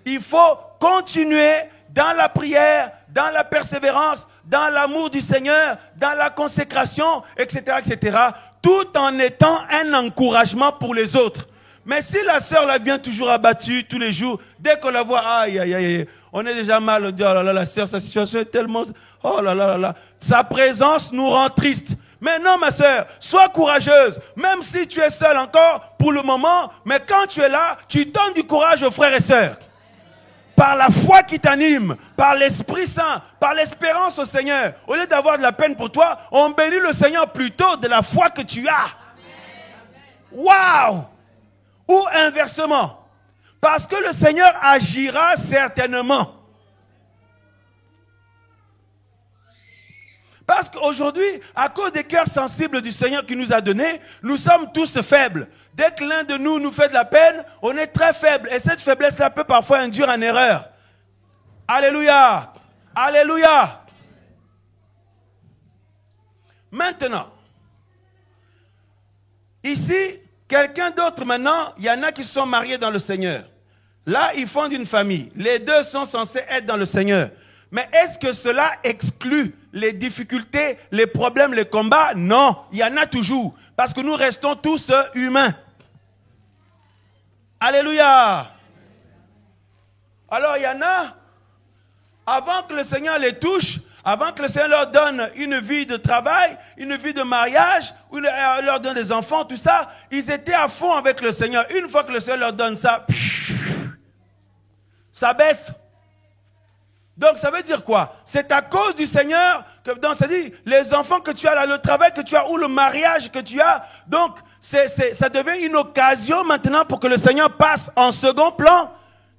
Il faut continuer dans la prière, dans la persévérance, dans l'amour du Seigneur, dans la consécration, etc., etc., tout en étant un encouragement pour les autres. Mais si la sœur la vient toujours abattue tous les jours, dès qu'on la voit, aïe, aïe, aïe, on est déjà mal, on dit, oh là là, la sœur, sa situation est tellement, oh là là là là, sa présence nous rend triste. Mais non, ma sœur, sois courageuse, même si tu es seule encore pour le moment, mais quand tu es là, tu donnes du courage aux frères et sœurs. Par la foi qui t'anime, par l'Esprit Saint, par l'espérance au Seigneur. Au lieu d'avoir de la peine pour toi, on bénit le Seigneur plutôt de la foi que tu as. Waouh! Ou inversement, parce que le Seigneur agira certainement. Parce qu'aujourd'hui, à cause des cœurs sensibles du Seigneur qui nous a donnés, nous sommes tous faibles. Dès que l'un de nous fait de la peine, on est très faible. Et cette faiblesse-là peut parfois induire en erreur. Alléluia. Alléluia. Maintenant, ici, quelqu'un d'autre maintenant, il y en a qui sont mariés dans le Seigneur. Là, ils fondent une famille. Les deux sont censés être dans le Seigneur. Mais est-ce que cela exclut les difficultés, les problèmes, les combats? Non, il y en a toujours. Parce que nous restons tous humains. Alléluia. Alors, il y en a, avant que le Seigneur les touche, avant que le Seigneur leur donne une vie de travail, une vie de mariage, ou leur donne des enfants, tout ça, ils étaient à fond avec le Seigneur. Une fois que le Seigneur leur donne ça, ça baisse. Donc ça veut dire quoi? C'est à cause du Seigneur que, donc ça dit, les enfants que tu as là, le travail que tu as ou le mariage que tu as, donc ça devient une occasion maintenant pour que le Seigneur passe en second plan.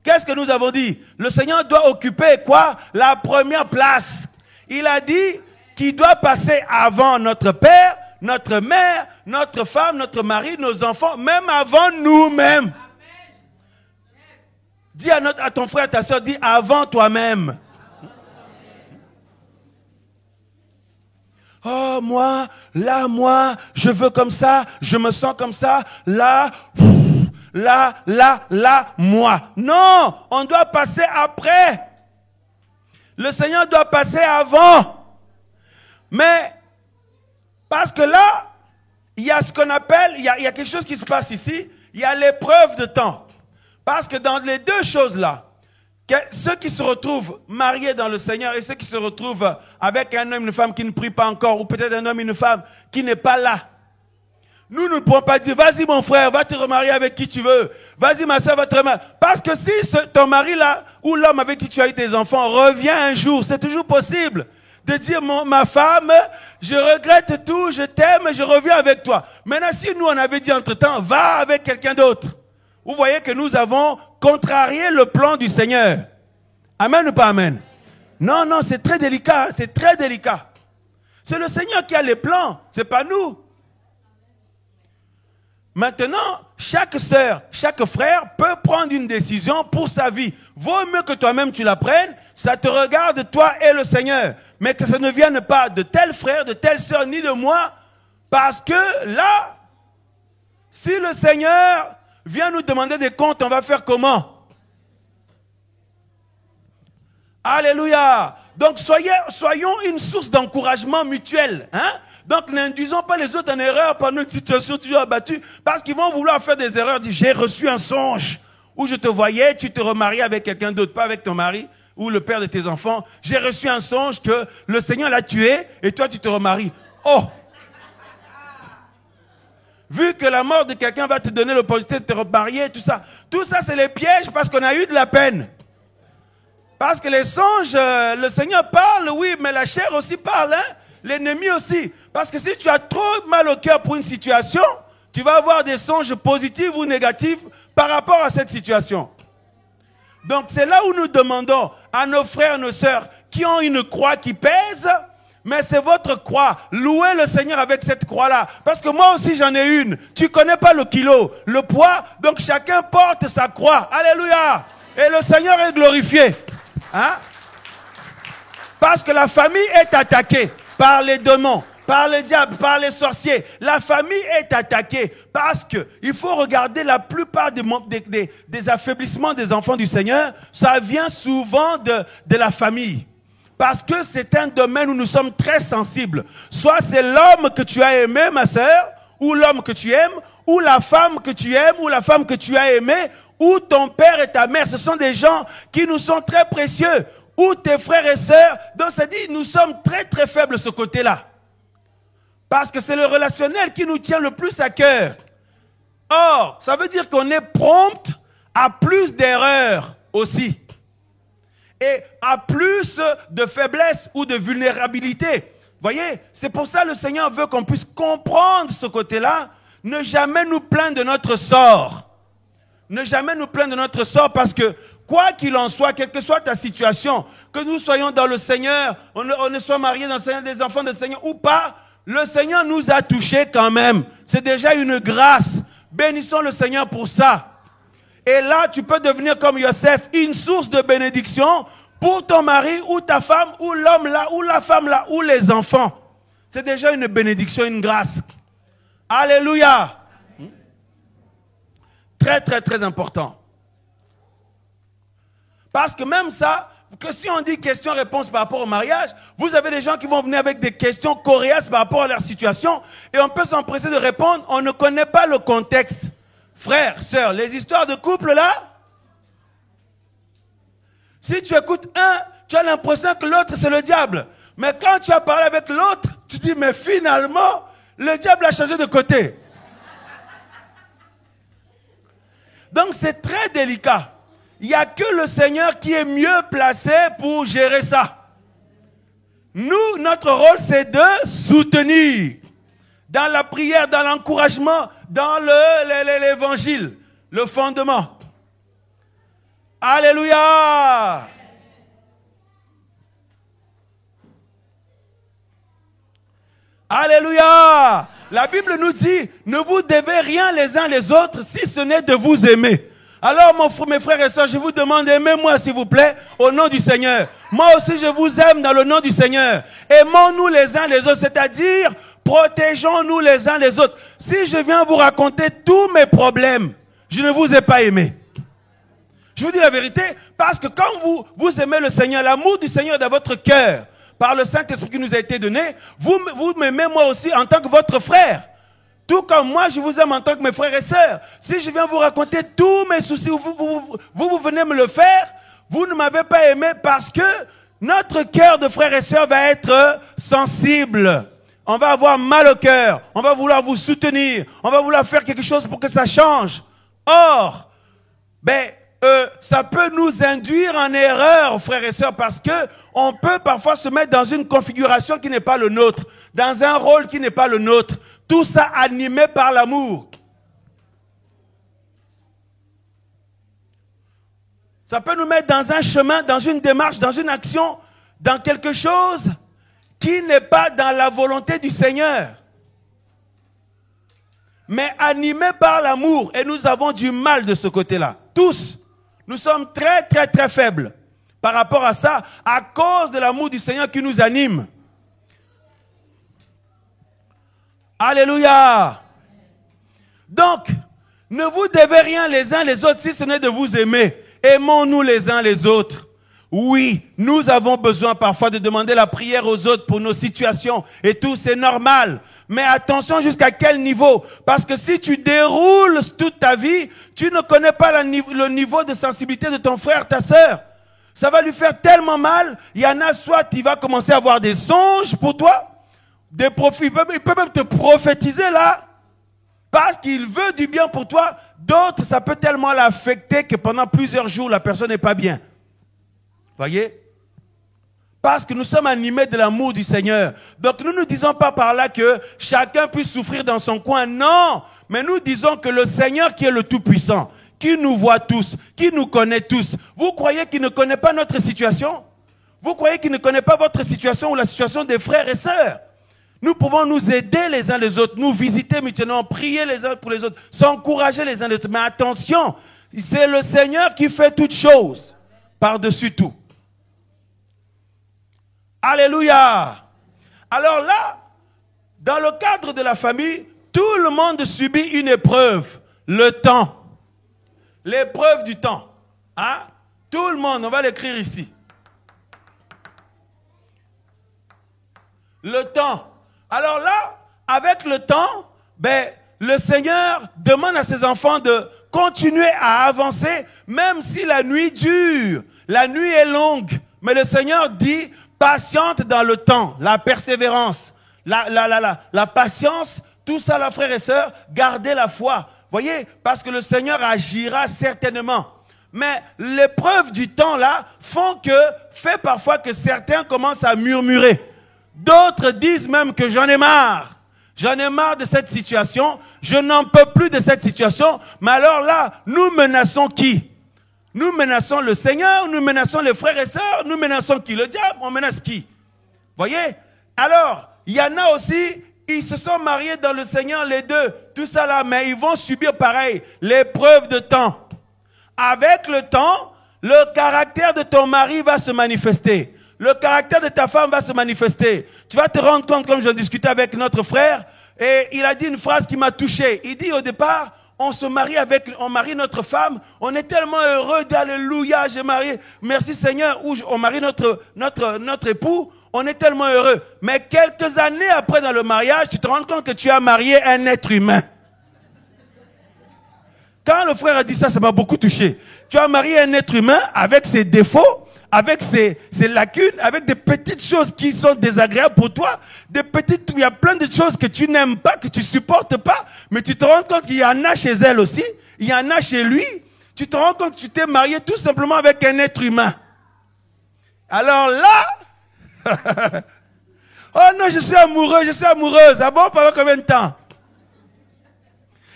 Qu'est-ce que nous avons dit? Le Seigneur doit occuper quoi? La première place. Il a dit qu'il doit passer avant notre père, notre mère, notre femme, notre mari, nos enfants, même avant nous-mêmes. Dis à ton frère, à ta soeur, dis avant toi-même. Oh, moi, je veux comme ça, je me sens comme ça, là, moi. Non, on doit passer après. Le Seigneur doit passer avant. Mais, parce que là, il y a ce qu'on appelle, il y a quelque chose qui se passe ici, il y a l'épreuve de temps. Parce que dans les deux choses-là, ceux qui se retrouvent mariés dans le Seigneur et ceux qui se retrouvent avec un homme, une femme qui ne prie pas encore, ou peut-être un homme, une femme qui n'est pas là. Nous ne pouvons pas dire, vas-y mon frère, va te remarier avec qui tu veux. Vas-y ma soeur, va te remarier. Parce que si ton mari là, ou l'homme avec qui tu as eu tes enfants, revient un jour, c'est toujours possible de dire, ma femme, je regrette tout, je t'aime, je reviens avec toi. Maintenant, si nous on avait dit entre-temps, va avec quelqu'un d'autre. Vous voyez que nous avons contrarié le plan du Seigneur. Amen ou pas amen? Non, non, c'est très délicat, c'est très délicat. C'est le Seigneur qui a les plans, c'est pas nous. Maintenant, chaque sœur, chaque frère peut prendre une décision pour sa vie. Vaut mieux que toi-même tu la prennes, ça te regarde toi et le Seigneur. Mais que ça ne vienne pas de tel frère, de telle sœur, ni de moi, parce que là, si le Seigneur vient nous demander des comptes, on va faire comment? Alléluia. Donc soyons une source d'encouragement mutuel. Hein? Donc n'induisons pas les autres en erreur par une situation toujours abattue, parce qu'ils vont vouloir faire des erreurs. Dire, j'ai reçu un songe où je te voyais, tu te remariais avec quelqu'un d'autre, pas avec ton mari ou le père de tes enfants. J'ai reçu un songe que le Seigneur l'a tué et toi tu te remaries. Oh! Vu que la mort de quelqu'un va te donner l'opportunité de te remarier, tout ça c'est les pièges parce qu'on a eu de la peine. Parce que les songes, le Seigneur parle, oui, mais la chair aussi parle, hein? L'ennemi aussi. Parce que si tu as trop mal au cœur pour une situation, tu vas avoir des songes positifs ou négatifs par rapport à cette situation. Donc c'est là où nous demandons à nos frères, nos sœurs qui ont une croix qui pèse, mais c'est votre croix. Louez le Seigneur avec cette croix-là. Parce que moi aussi j'en ai une. Tu connais pas le kilo, le poids, donc chacun porte sa croix. Alléluia. Et le Seigneur est glorifié. Hein? Parce que la famille est attaquée par les démons, par le diable, par les sorciers. La famille est attaquée parce que il faut regarder la plupart des affaiblissements des enfants du Seigneur. Ça vient souvent de la famille. Parce que c'est un domaine où nous sommes très sensibles. Soit c'est l'homme que tu as aimé, ma sœur, ou l'homme que tu aimes, ou la femme que tu aimes, ou la femme que tu as aimée, ou ton père et ta mère. Ce sont des gens qui nous sont très précieux. Ou tes frères et sœurs. Donc ça dit, nous sommes très très faibles de ce côté-là. Parce que c'est le relationnel qui nous tient le plus à cœur. Or, ça veut dire qu'on est prompt à plus d'erreurs aussi. Et à plus de faiblesse ou de vulnérabilité. Voyez, c'est pour ça que le Seigneur veut qu'on puisse comprendre ce côté-là. Ne jamais nous plaindre de notre sort. Ne jamais nous plaindre de notre sort parce que Quoi qu'il en soit, quelle que soit ta situation, que nous soyons dans le Seigneur, on ne soit mariés dans le Seigneur, des enfants du Seigneur ou pas, le Seigneur nous a touchés quand même. C'est déjà une grâce. Bénissons le Seigneur pour ça. Et là, tu peux devenir comme Yosef, une source de bénédiction pour ton mari ou ta femme ou l'homme là ou la femme là ou les enfants. C'est déjà une bénédiction, une grâce. Alléluia. Très, très, très important. Parce que même ça, que si on dit question-réponse par rapport au mariage, vous avez des gens qui vont venir avec des questions coriaces par rapport à leur situation et on peut s'empresser de répondre, on ne connaît pas le contexte. Frères, sœurs, les histoires de couple là, si tu écoutes un, tu as l'impression que l'autre c'est le diable. Mais quand tu as parlé avec l'autre, tu dis mais finalement, le diable a changé de côté. Donc c'est très délicat. Il n'y a que le Seigneur qui est mieux placé pour gérer ça. Nous, notre rôle, c'est de soutenir. Dans la prière, dans l'encouragement, dans l'évangile, le fondement. Alléluia! Alléluia! La Bible nous dit, ne vous devez rien les uns les autres si ce n'est de vous aimer. Alors, mes frères et sœurs, je vous demande, aimez-moi s'il vous plaît, au nom du Seigneur. Moi aussi, je vous aime dans le nom du Seigneur. Aimons-nous les uns les autres, c'est-à-dire, protégeons-nous les uns les autres. Si je viens vous raconter tous mes problèmes, je ne vous ai pas aimé. Je vous dis la vérité, parce que quand vous aimez le Seigneur, l'amour du Seigneur dans votre cœur, par le Saint-Esprit qui nous a été donné, vous m'aimez moi aussi en tant que votre frère. Tout comme moi, je vous aime en tant que mes frères et sœurs. Si je viens vous raconter tous mes soucis, vous venez me le faire, vous ne m'avez pas aimé parce que notre cœur de frères et sœurs va être sensible. On va avoir mal au cœur. On va vouloir vous soutenir. On va vouloir faire quelque chose pour que ça change. Or, ça peut nous induire en erreur, frères et sœurs, parce que on peut parfois se mettre dans une configuration qui n'est pas le nôtre, dans un rôle qui n'est pas le nôtre. Tout ça animé par l'amour. Ça peut nous mettre dans un chemin, dans une démarche, dans une action, dans quelque chose qui n'est pas dans la volonté du Seigneur. Mais animé par l'amour. Et nous avons du mal de ce côté-là. Tous. Nous sommes très, très, très faibles par rapport à ça, à cause de l'amour du Seigneur qui nous anime. Alléluia. Donc, ne vous devez rien les uns les autres si ce n'est de vous aimer. Aimons-nous les uns les autres. Oui, nous avons besoin parfois de demander la prière aux autres pour nos situations et tout, c'est normal. Mais attention jusqu'à quel niveau. Parce que si tu déroules toute ta vie, tu ne connais pas le niveau de sensibilité de ton frère, ta sœur. Ça va lui faire tellement mal. Il y en a soit il va commencer à avoir des songes pour toi. Il peut même te prophétiser là. Parce qu'il veut du bien pour toi. D'autres, ça peut tellement l'affecter que pendant plusieurs jours, la personne n'est pas bien. Voyez? Parce que nous sommes animés de l'amour du Seigneur. Donc nous ne disons pas par là que chacun puisse souffrir dans son coin. Non, mais nous disons que le Seigneur qui est le Tout-Puissant, qui nous voit tous, qui nous connaît tous, vous croyez qu'il ne connaît pas notre situation? Vous croyez qu'il ne connaît pas votre situation ou la situation des frères et sœurs? Nous pouvons nous aider les uns les autres, nous visiter mutuellement, prier les uns pour les autres, s'encourager les uns les autres. Mais attention, c'est le Seigneur qui fait toutes choses, par-dessus tout. Alléluia. Alors là, dans le cadre de la famille, tout le monde subit une épreuve, le temps. L'épreuve du temps. Hein? Tout le monde, on va l'écrire ici. Le temps. Alors là, avec le temps, le Seigneur demande à ses enfants de continuer à avancer, même si la nuit dure. La nuit est longue. Mais le Seigneur dit, patiente dans le temps, la persévérance, la patience, tout ça, là, frères et sœurs, gardez la foi. Voyez, parce que le Seigneur agira certainement. Mais l'épreuve du temps, là, fait parfois que certains commencent à murmurer. D'autres disent même que j'en ai marre. J'en ai marre de cette situation. Je n'en peux plus de cette situation. Mais alors là, nous menaçons qui? Nous menaçons le Seigneur, nous menaçons les frères et sœurs, nous menaçons qui? Le diable, on menace qui? Voyez? Alors, il y en a aussi, ils se sont mariés dans le Seigneur, les deux, tout ça là, mais ils vont subir pareil, l'épreuve de temps. Avec le temps, le caractère de ton mari va se manifester. Le caractère de ta femme va se manifester. Tu vas te rendre compte, comme je discutais avec notre frère, et il a dit une phrase qui m'a touché. Il dit au départ, on marie notre femme, on est tellement heureux d'alléluia, j'ai marié, merci Seigneur, ou on marie notre époux, on est tellement heureux. Mais quelques années après dans le mariage, tu te rends compte que tu as marié un être humain. Quand le frère a dit ça, ça m'a beaucoup touché. Tu as marié un être humain avec ses défauts, avec ses lacunes, avec des petites choses qui sont désagréables pour toi, il y a plein de choses que tu n'aimes pas, que tu supportes pas, mais tu te rends compte qu'il y en a chez elle aussi, il y en a chez lui. Tu te rends compte que tu t'es marié tout simplement avec un être humain. Alors là, oh non, je suis amoureux, je suis amoureuse. Ah bon, pendant combien de temps?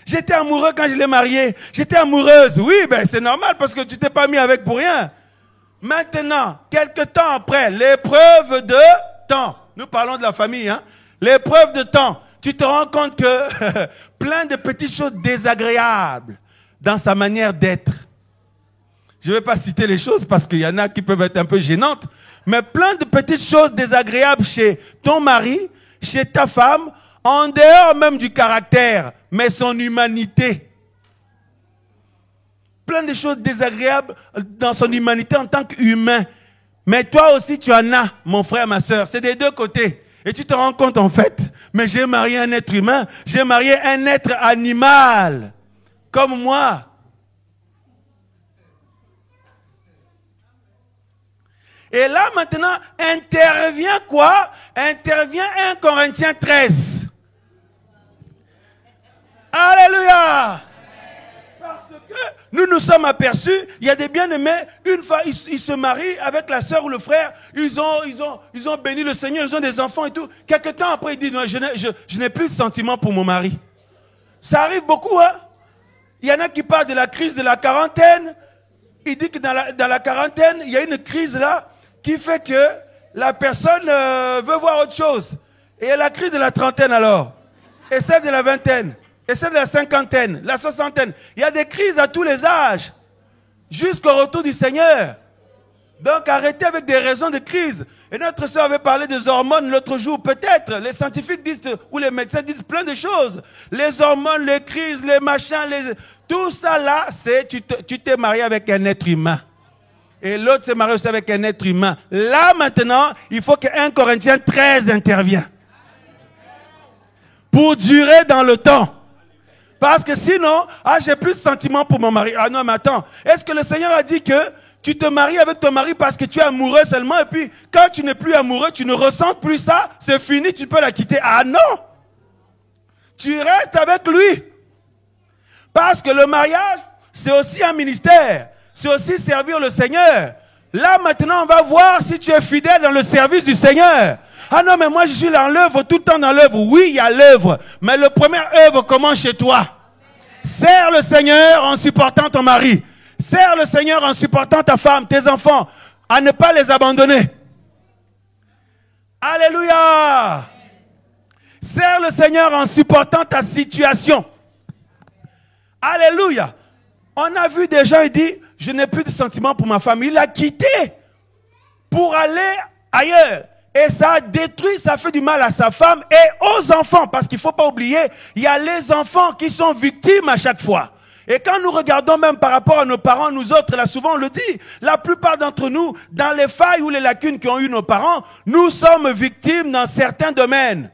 J'étais amoureux quand je l'ai marié. J'étais amoureuse. Oui, ben c'est normal parce que tu t'es pas mis avec pour rien. Maintenant, quelque temps après, l'épreuve de temps. Nous parlons de la famille, hein. L'épreuve de temps. Tu te rends compte que plein de petites choses désagréables dans sa manière d'être. Je ne vais pas citer les choses parce qu'il y en a qui peuvent être un peu gênantes, mais plein de petites choses désagréables chez ton mari, chez ta femme, en dehors même du caractère, mais son humanité. Plein de choses désagréables dans son humanité en tant qu'humain. Mais toi aussi, tu en as, mon frère, ma soeur. C'est des deux côtés. Et tu te rends compte, en fait, mais j'ai marié un être humain, j'ai marié un être animal, comme moi. Et là, maintenant, intervient quoi? Intervient 1 Corinthiens 13. Alléluia! Parce que nous nous sommes aperçus, il y a des bien-aimés, une fois ils se marient avec la sœur ou le frère, ils ont béni le Seigneur, ils ont des enfants et tout. Quelque temps après, ils disent, non, je n'ai plus de sentiments pour mon mari. Ça arrive beaucoup, hein? Il y en a qui parlent de la crise de la quarantaine. Il dit que dans la quarantaine, il y a une crise là qui fait que la personne veut voir autre chose. Et il y a la crise de la trentaine alors, et celle de la vingtaine, et celle de la cinquantaine, la soixantaine. Il y a des crises à tous les âges, jusqu'au retour du Seigneur. Donc arrêtez avec des raisons de crise. Et notre soeur avait parlé des hormones l'autre jour. Peut-être, les scientifiques disent, ou les médecins disent plein de choses. Les hormones, les crises, les machins, tout ça là, c'est tu t'es marié avec un être humain. Et l'autre s'est marié aussi avec un être humain. Là maintenant, il faut que 1 Corinthiens 13 intervienne. Pour durer dans le temps. Parce que sinon, j'ai plus de sentiments pour mon mari. Ah non, mais attends. Est-ce que le Seigneur a dit que tu te maries avec ton mari parce que tu es amoureux seulement et puis quand tu n'es plus amoureux, tu ne ressens plus ça, c'est fini, tu peux la quitter. Ah non! Tu restes avec lui. Parce que le mariage, c'est aussi un ministère. C'est aussi servir le Seigneur. Là maintenant, on va voir si tu es fidèle dans le service du Seigneur. Ah non, mais moi je suis dans l'œuvre, tout le temps dans l'œuvre. Oui, il y a l'œuvre. Mais la première œuvre commence chez toi. Sers le Seigneur en supportant ton mari. Sers le Seigneur en supportant ta femme, tes enfants, à ne pas les abandonner. Alléluia. Sers le Seigneur en supportant ta situation. Alléluia. On a vu des gens, ils disent, je n'ai plus de sentiments pour ma femme. Il l'a quitté pour aller ailleurs. Et ça a détruit, ça fait du mal à sa femme et aux enfants. Parce qu'il ne faut pas oublier, il y a les enfants qui sont victimes à chaque fois. Et quand nous regardons même par rapport à nos parents, nous autres, là souvent on le dit, la plupart d'entre nous, dans les failles ou les lacunes qu'ont eu nos parents, nous sommes victimes dans certains domaines.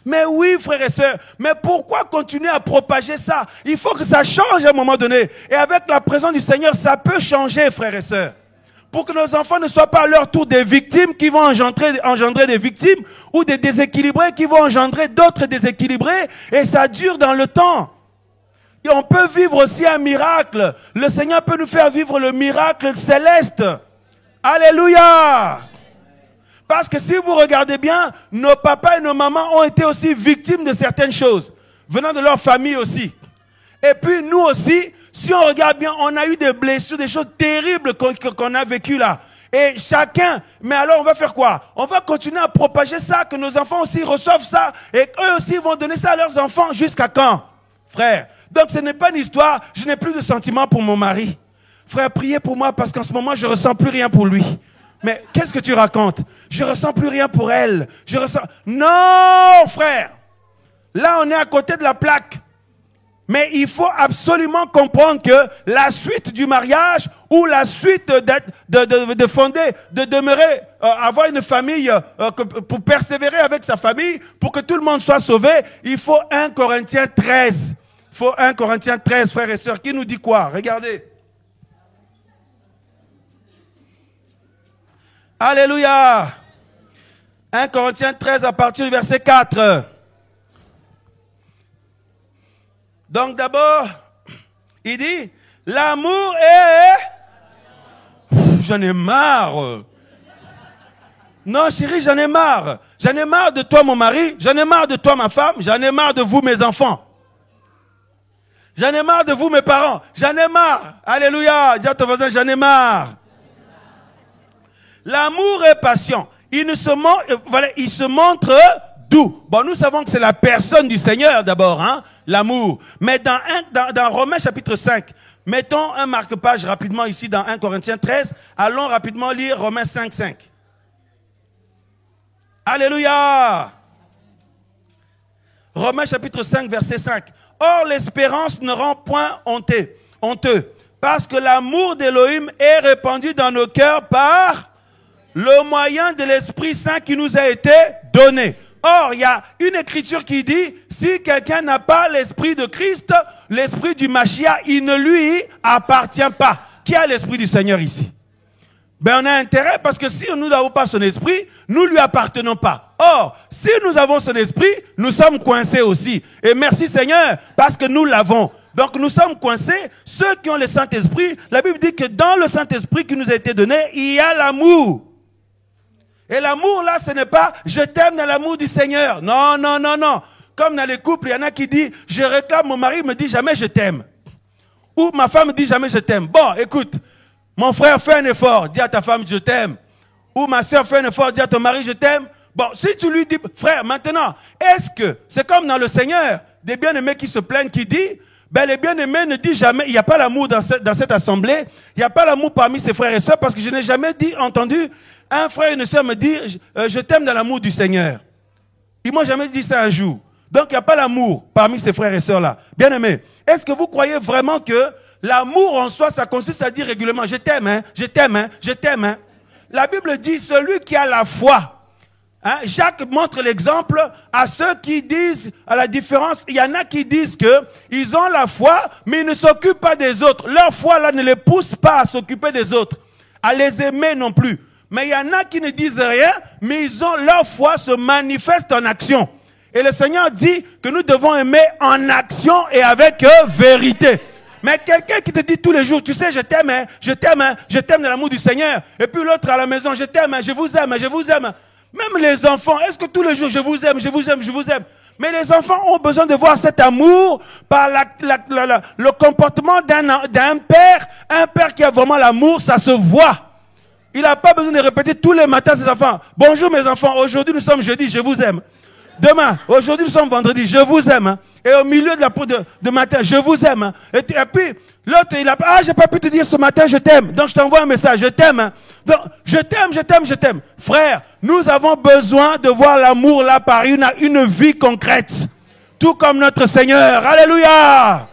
Mais oui, frères et sœurs, mais pourquoi continuer à propager ça? Il faut que ça change à un moment donné. Et avec la présence du Seigneur, ça peut changer, frères et sœurs. Pour que nos enfants ne soient pas à leur tour des victimes qui vont engendrer des victimes ou des déséquilibrés qui vont engendrer d'autres déséquilibrés. Et ça dure dans le temps. Et on peut vivre aussi un miracle. Le Seigneur peut nous faire vivre le miracle céleste. Alléluia! Parce que si vous regardez bien, nos papas et nos mamans ont été aussi victimes de certaines choses, venant de leur famille aussi. Et puis nous aussi, Si on regarde bien, on a eu des blessures, des choses terribles qu'on a vécues là. Et chacun, mais alors on va faire quoi? On va continuer à propager ça, que nos enfants aussi reçoivent ça, et eux aussi vont donner ça à leurs enfants jusqu'à quand? Frère, donc ce n'est pas une histoire, je n'ai plus de sentiments pour mon mari. Frère, priez pour moi parce qu'en ce moment, je ne ressens plus rien pour lui. Mais qu'est-ce que tu racontes? Je ne ressens plus rien pour elle. Je ressens... Non, frère. Là, on est à côté de la plaque. Mais il faut absolument comprendre que la suite du mariage ou la suite de fonder, de demeurer, avoir une famille, pour persévérer avec sa famille, pour que tout le monde soit sauvé, il faut 1 Corinthiens 13. Il faut 1 Corinthiens 13, frères et sœurs. Qui nous dit quoi? Regardez. Alléluia. 1 Corinthiens 13 à partir du verset 4. Donc d'abord, il dit, l'amour est... J'en ai marre. Non chérie, j'en ai marre. J'en ai marre de toi mon mari, j'en ai marre de toi ma femme, j'en ai marre de vous mes enfants. J'en ai marre de vous mes parents, j'en ai marre. Alléluia, dis à ton voisin, j'en ai marre. L'amour est patient. Il se montre doux. Bon, nous savons que c'est la personne du Seigneur d'abord, hein, l'amour. Mais dans Romains chapitre 5, mettons un marque-page rapidement ici dans 1 Corinthiens 13. Allons rapidement lire Romains 5, 5. Alléluia. Romains chapitre 5, verset 5. Or, l'espérance ne rend point honteux, parce que l'amour d'Élohim est répandu dans nos cœurs par le moyen de l'Esprit Saint qui nous a été donné. Or, il y a une écriture qui dit, si quelqu'un n'a pas l'Esprit de Christ, l'Esprit du Mashiach, il ne lui appartient pas. Qui a l'Esprit du Seigneur ici? Ben, on a intérêt parce que si nous n'avons pas son Esprit, nous ne lui appartenons pas. Or, si nous avons son Esprit, nous sommes coincés aussi. Et merci Seigneur, parce que nous l'avons. Donc nous sommes coincés. Ceux qui ont le Saint-Esprit, la Bible dit que dans le Saint-Esprit qui nous a été donné, il y a l'amour. Et l'amour là, ce n'est pas « je t'aime dans l'amour du Seigneur ». Non, non, non, non. Comme dans les couples, il y en a qui disent « je réclame, mon mari me dit jamais je t'aime ». Ou ma femme me dit jamais je t'aime. Bon, écoute, mon frère fait un effort, dis à ta femme je t'aime. Ou ma soeur fait un effort, dis à ton mari je t'aime. Bon, si tu lui dis, frère, maintenant, est-ce que, c'est comme dans le Seigneur, des bien-aimés qui se plaignent, qui disent, ben les bien-aimés ne disent jamais, il n'y a pas l'amour dans cette assemblée, il n'y a pas l'amour parmi ses frères et sœurs, parce que je n'ai jamais entendu un frère et une sœur me dire, je t'aime dans l'amour du Seigneur. Ils m'ont jamais dit ça un jour. Donc il n'y a pas l'amour parmi ces frères et sœurs là. Bien-aimés, est-ce que vous croyez vraiment que l'amour en soi, ça consiste à dire régulièrement, je t'aime, hein, je t'aime, hein, je t'aime, hein. La Bible dit, celui qui a la foi. Hein, Jacques montre l'exemple à ceux qui disent, à la différence, il y en a qui disent que ils ont la foi, mais ils ne s'occupent pas des autres. Leur foi là ne les pousse pas à s'occuper des autres, à les aimer non plus. Mais il y en a qui ne disent rien, mais ils ont leur foi se manifeste en action. Et le Seigneur dit que nous devons aimer en action et avec vérité. Mais quelqu'un qui te dit tous les jours, tu sais, je t'aime, hein, je t'aime, hein, je t'aime de l'amour du Seigneur. Et puis l'autre à la maison, je t'aime, hein, je vous aime, je vous aime. Même les enfants, est-ce que tous les jours, je vous aime, je vous aime, je vous aime. Mais les enfants ont besoin de voir cet amour par le comportement d'un père. Un père qui a vraiment l'amour, ça se voit. Il n'a pas besoin de répéter tous les matins à ses enfants. Bonjour mes enfants, aujourd'hui nous sommes jeudi, je vous aime. Demain, aujourd'hui nous sommes vendredi, je vous aime. Hein. Et au milieu de matin, je vous aime. Hein. Et puis, l'autre, il a ah, j'ai pas pu te dire ce matin, je t'aime. Donc je t'envoie un message, je t'aime. Hein. Donc, je t'aime, je t'aime, je t'aime. Frère, nous avons besoin de voir l'amour là par une vie concrète. Tout comme notre Seigneur. Alléluia.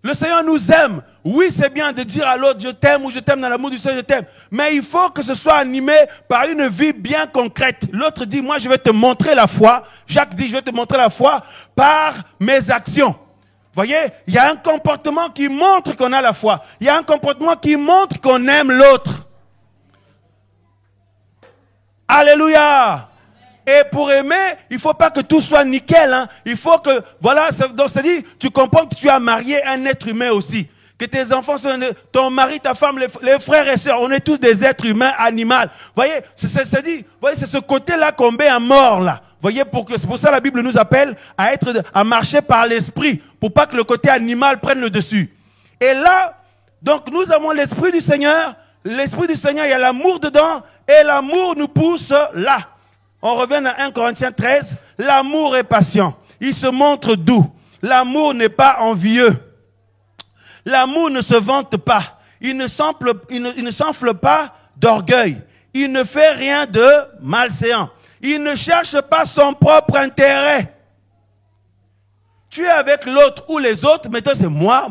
Le Seigneur nous aime. Oui, c'est bien de dire à l'autre, je t'aime ou je t'aime dans l'amour du Seigneur, je t'aime. Mais il faut que ce soit animé par une vie bien concrète. L'autre dit, moi je vais te montrer la foi. Jacques dit, je vais te montrer la foi par mes actions. Voyez, il y a un comportement qui montre qu'on a la foi. Il y a un comportement qui montre qu'on aime l'autre. Alléluia. Et pour aimer, il ne faut pas que tout soit nickel. Hein. Il faut que, voilà, donc ça dit, tu comprends que tu as marié un être humain aussi. Que tes enfants sont, ton mari, ta femme, les frères et sœurs, on est tous des êtres humains, animaux. Voyez, c'est ce côté-là qu'on met à mort, là. Voyez, c'est pour ça que la Bible nous appelle à marcher par l'esprit, pour pas que le côté animal prenne le dessus. Et là, donc nous avons l'esprit du Seigneur. L'esprit du Seigneur, il y a l'amour dedans, et l'amour nous pousse là. On revient à 1 Corinthiens 13. L'amour est patient. Il se montre doux. L'amour n'est pas envieux. L'amour ne se vante pas. Il ne s'enfle pas d'orgueil. Il ne fait rien de malséant. Il ne cherche pas son propre intérêt. Tu es avec l'autre ou les autres, mais toi c'est moi.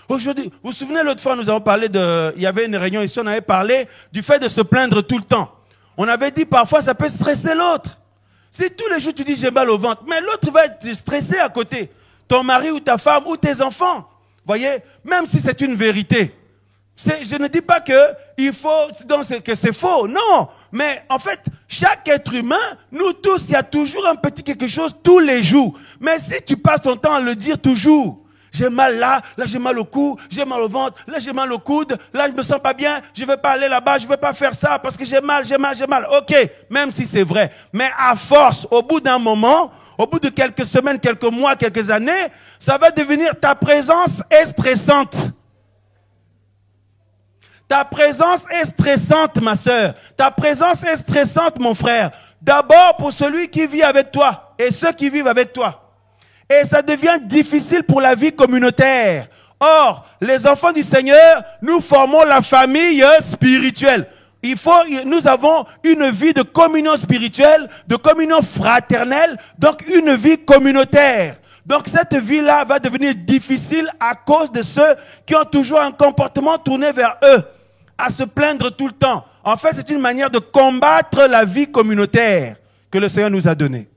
Aujourd'hui, vous vous souvenez l'autre fois, nous avons parlé il y avait une réunion ici, on avait parlé du fait de se plaindre tout le temps. On avait dit parfois ça peut stresser l'autre. Si tous les jours tu dis j'ai mal au ventre, mais l'autre va être stressé à côté. Ton mari ou ta femme ou tes enfants. Voyez, même si c'est une vérité. Je ne dis pas que c'est faux, non. Mais en fait, chaque être humain, nous tous, il y a toujours un petit quelque chose tous les jours. Mais si tu passes ton temps à le dire toujours, j'ai mal là j'ai mal au cou, j'ai mal au ventre, là j'ai mal au coude, là je me sens pas bien, je vais pas aller là-bas, je vais pas faire ça parce que j'ai mal. Ok, même si c'est vrai. Mais à force, au bout d'un moment, au bout de quelques semaines, quelques mois, quelques années, ça va devenir ta présence est stressante. Ta présence est stressante, ma sœur. Ta présence est stressante, mon frère. D'abord pour celui qui vit avec toi et ceux qui vivent avec toi. Et ça devient difficile pour la vie communautaire. Or, les enfants du Seigneur, nous formons la famille spirituelle. Nous avons une vie de communion spirituelle, de communion fraternelle, donc une vie communautaire. Donc cette vie-là va devenir difficile à cause de ceux qui ont toujours un comportement tourné vers eux, à se plaindre tout le temps. En fait, c'est une manière de combattre la vie communautaire que le Seigneur nous a donnée.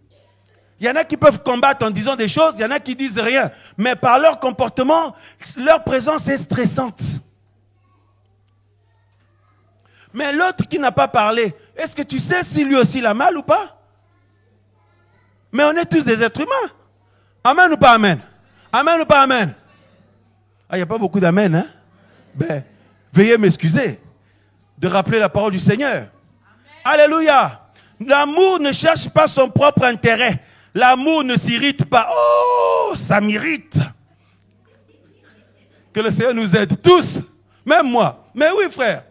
Il y en a qui peuvent combattre en disant des choses, il y en a qui disent rien. Mais par leur comportement, leur présence est stressante. Mais l'autre qui n'a pas parlé, est-ce que tu sais si lui aussi il a mal ou pas? Mais on est tous des êtres humains. Amen ou pas amen? Amen ou pas amen? Ah, il n'y a pas beaucoup d'amen, hein? Ben, veuillez m'excuser de rappeler la parole du Seigneur. Amen. Alléluia. L'amour ne cherche pas son propre intérêt. L'amour ne s'irrite pas. Oh, ça m'irrite. Que le Seigneur nous aide tous, même moi. Mais oui, frère.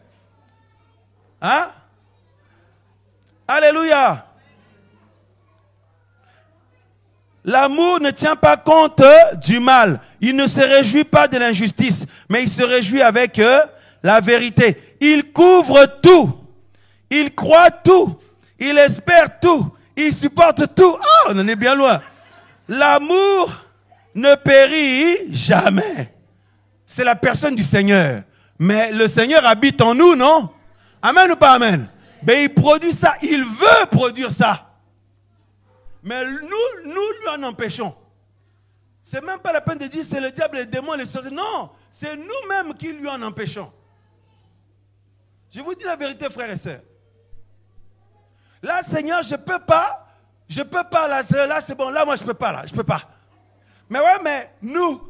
Hein? Alléluia. L'amour ne tient pas compte du mal. Il ne se réjouit pas de l'injustice, mais il se réjouit avec la vérité. Il couvre tout. Il croit tout. Il espère tout. Il supporte tout. Oh, on en est bien loin. L'amour ne périt jamais. C'est la personne du Seigneur. Mais le Seigneur habite en nous, non? Amen ou pas amen? Mais il produit ça. Il veut produire ça. Mais nous lui en empêchons. C'est même pas la peine de dire c'est le diable, les démons, les sorciers. Non, c'est nous-mêmes qui lui en empêchons. Je vous dis la vérité, frères et sœurs. Là, Seigneur, je peux pas, là c'est bon, là moi je peux pas, là, je peux pas. Mais ouais, mais nous,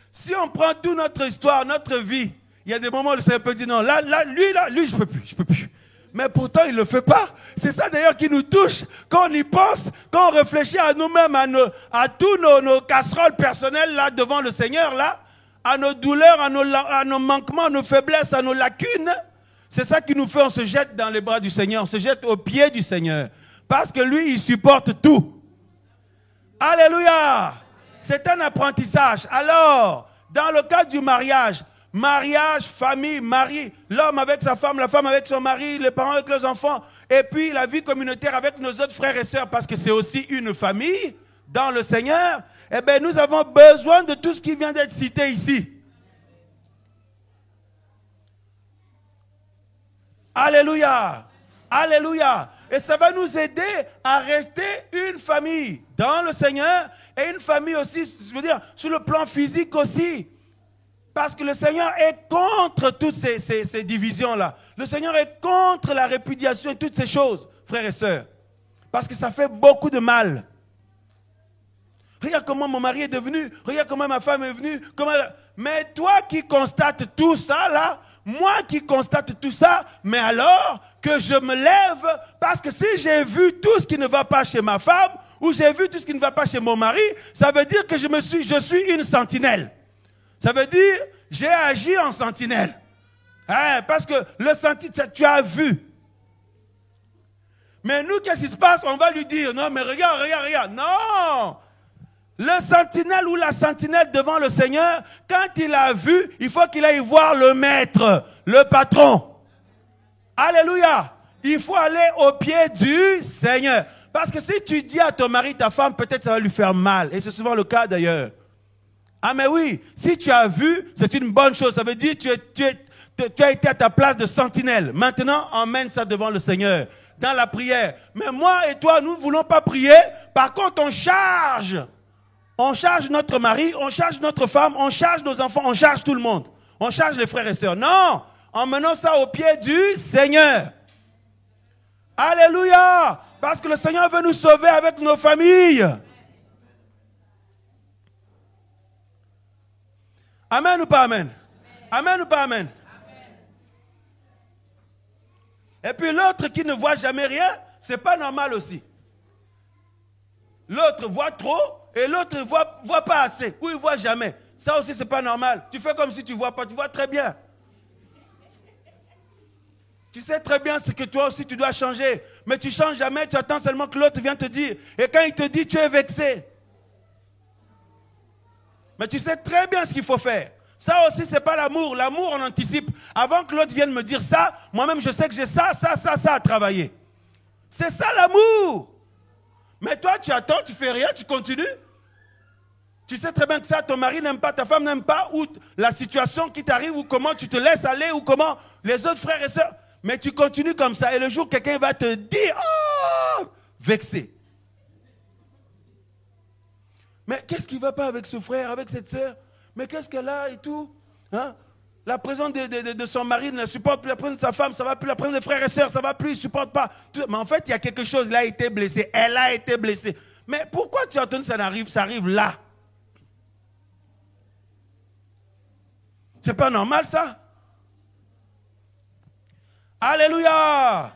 si on prend toute notre histoire, notre vie, il y a des moments où le Seigneur peut dire non, lui, je peux plus. Mais pourtant, il ne le fait pas. C'est ça d'ailleurs qui nous touche. Quand on y pense, quand on réfléchit à nous-mêmes, à tous nos casseroles personnelles là devant le Seigneur, là, à nos douleurs, à nos manquements, à nos faiblesses, à nos lacunes, c'est ça qui nous fait, on se jette dans les bras du Seigneur, on se jette aux pieds du Seigneur. Parce que lui, il supporte tout. Alléluia! C'est un apprentissage. Alors, dans le cadre du mariage, famille, mari, l'homme avec sa femme, la femme avec son mari, les parents avec leurs enfants, et puis la vie communautaire avec nos autres frères et sœurs, parce que c'est aussi une famille dans le Seigneur, eh bien nous avons besoin de tout ce qui vient d'être cité ici. Alléluia! Alléluia! Et ça va nous aider à rester une famille dans le Seigneur, et une famille aussi, je veux dire, sur le plan physique aussi. Parce que le Seigneur est contre toutes ces divisions-là. Le Seigneur est contre la répudiation et toutes ces choses, frères et sœurs. Parce que ça fait beaucoup de mal. Regarde comment mon mari est devenu, regarde comment ma femme est venue. Mais toi qui constates tout ça, là, moi qui constate tout ça, mais alors que je me lève, parce que si j'ai vu tout ce qui ne va pas chez ma femme, ou j'ai vu tout ce qui ne va pas chez mon mari, ça veut dire que je suis une sentinelle. Ça veut dire, j'ai agi en sentinelle. Hein, parce que le sentinelle, tu as vu. Mais nous, qu'est-ce qui se passe? On va lui dire, non, mais regarde, regarde, regarde. Non! Le sentinelle ou la sentinelle devant le Seigneur, quand il a vu, il faut qu'il aille voir le maître, le patron. Alléluia! Il faut aller au pied du Seigneur. Parce que si tu dis à ton mari, ta femme, peut-être ça va lui faire mal. Et c'est souvent le cas d'ailleurs. Ah mais oui, si tu as vu, c'est une bonne chose. Ça veut dire que tu as été à ta place de sentinelle. Maintenant, emmène ça devant le Seigneur, dans la prière. Mais moi et toi, nous ne voulons pas prier. Par contre, on charge. On charge notre mari, on charge notre femme, on charge nos enfants, on charge tout le monde. On charge les frères et sœurs. Non, emmenons ça au pied du Seigneur. Alléluia! Parce que le Seigneur veut nous sauver avec nos familles. Amen ou pas amen? Amen ou pas amen? Et puis l'autre qui ne voit jamais rien, c'est pas normal aussi. L'autre voit trop et l'autre ne voit pas assez. Ou il voit jamais. Ça aussi, c'est pas normal. Tu fais comme si tu vois pas. Tu vois très bien. Tu sais très bien ce que toi aussi tu dois changer. Mais tu ne changes jamais, tu attends seulement que l'autre vienne te dire. Et quand il te dit, tu es vexé. Mais tu sais très bien ce qu'il faut faire. Ça aussi, ce n'est pas l'amour. L'amour, on anticipe. Avant que l'autre vienne me dire ça, moi-même, je sais que j'ai ça à travailler. C'est ça l'amour. Mais toi, tu attends, tu fais rien, tu continues. Tu sais très bien que ça, ton mari n'aime pas, ta femme n'aime pas, ou la situation qui t'arrive, ou comment tu te laisses aller, ou comment les autres frères et sœurs. Mais tu continues comme ça, et le jour quelqu'un va te dire, oh, vexé. Mais qu'est-ce qui ne va pas avec ce frère, avec cette sœur? Mais qu'est-ce qu'elle a et tout, hein? La présence de son mari ne supporte plus, la présence de sa femme, ça ne va plus, la présence des frères et sœurs, ça ne va plus, il ne supporte pas. Mais en fait, il y a quelque chose, il a été blessé, elle a été blessée. Mais pourquoi tu as entendu ça arrive là? C'est pas normal ça? Alléluia!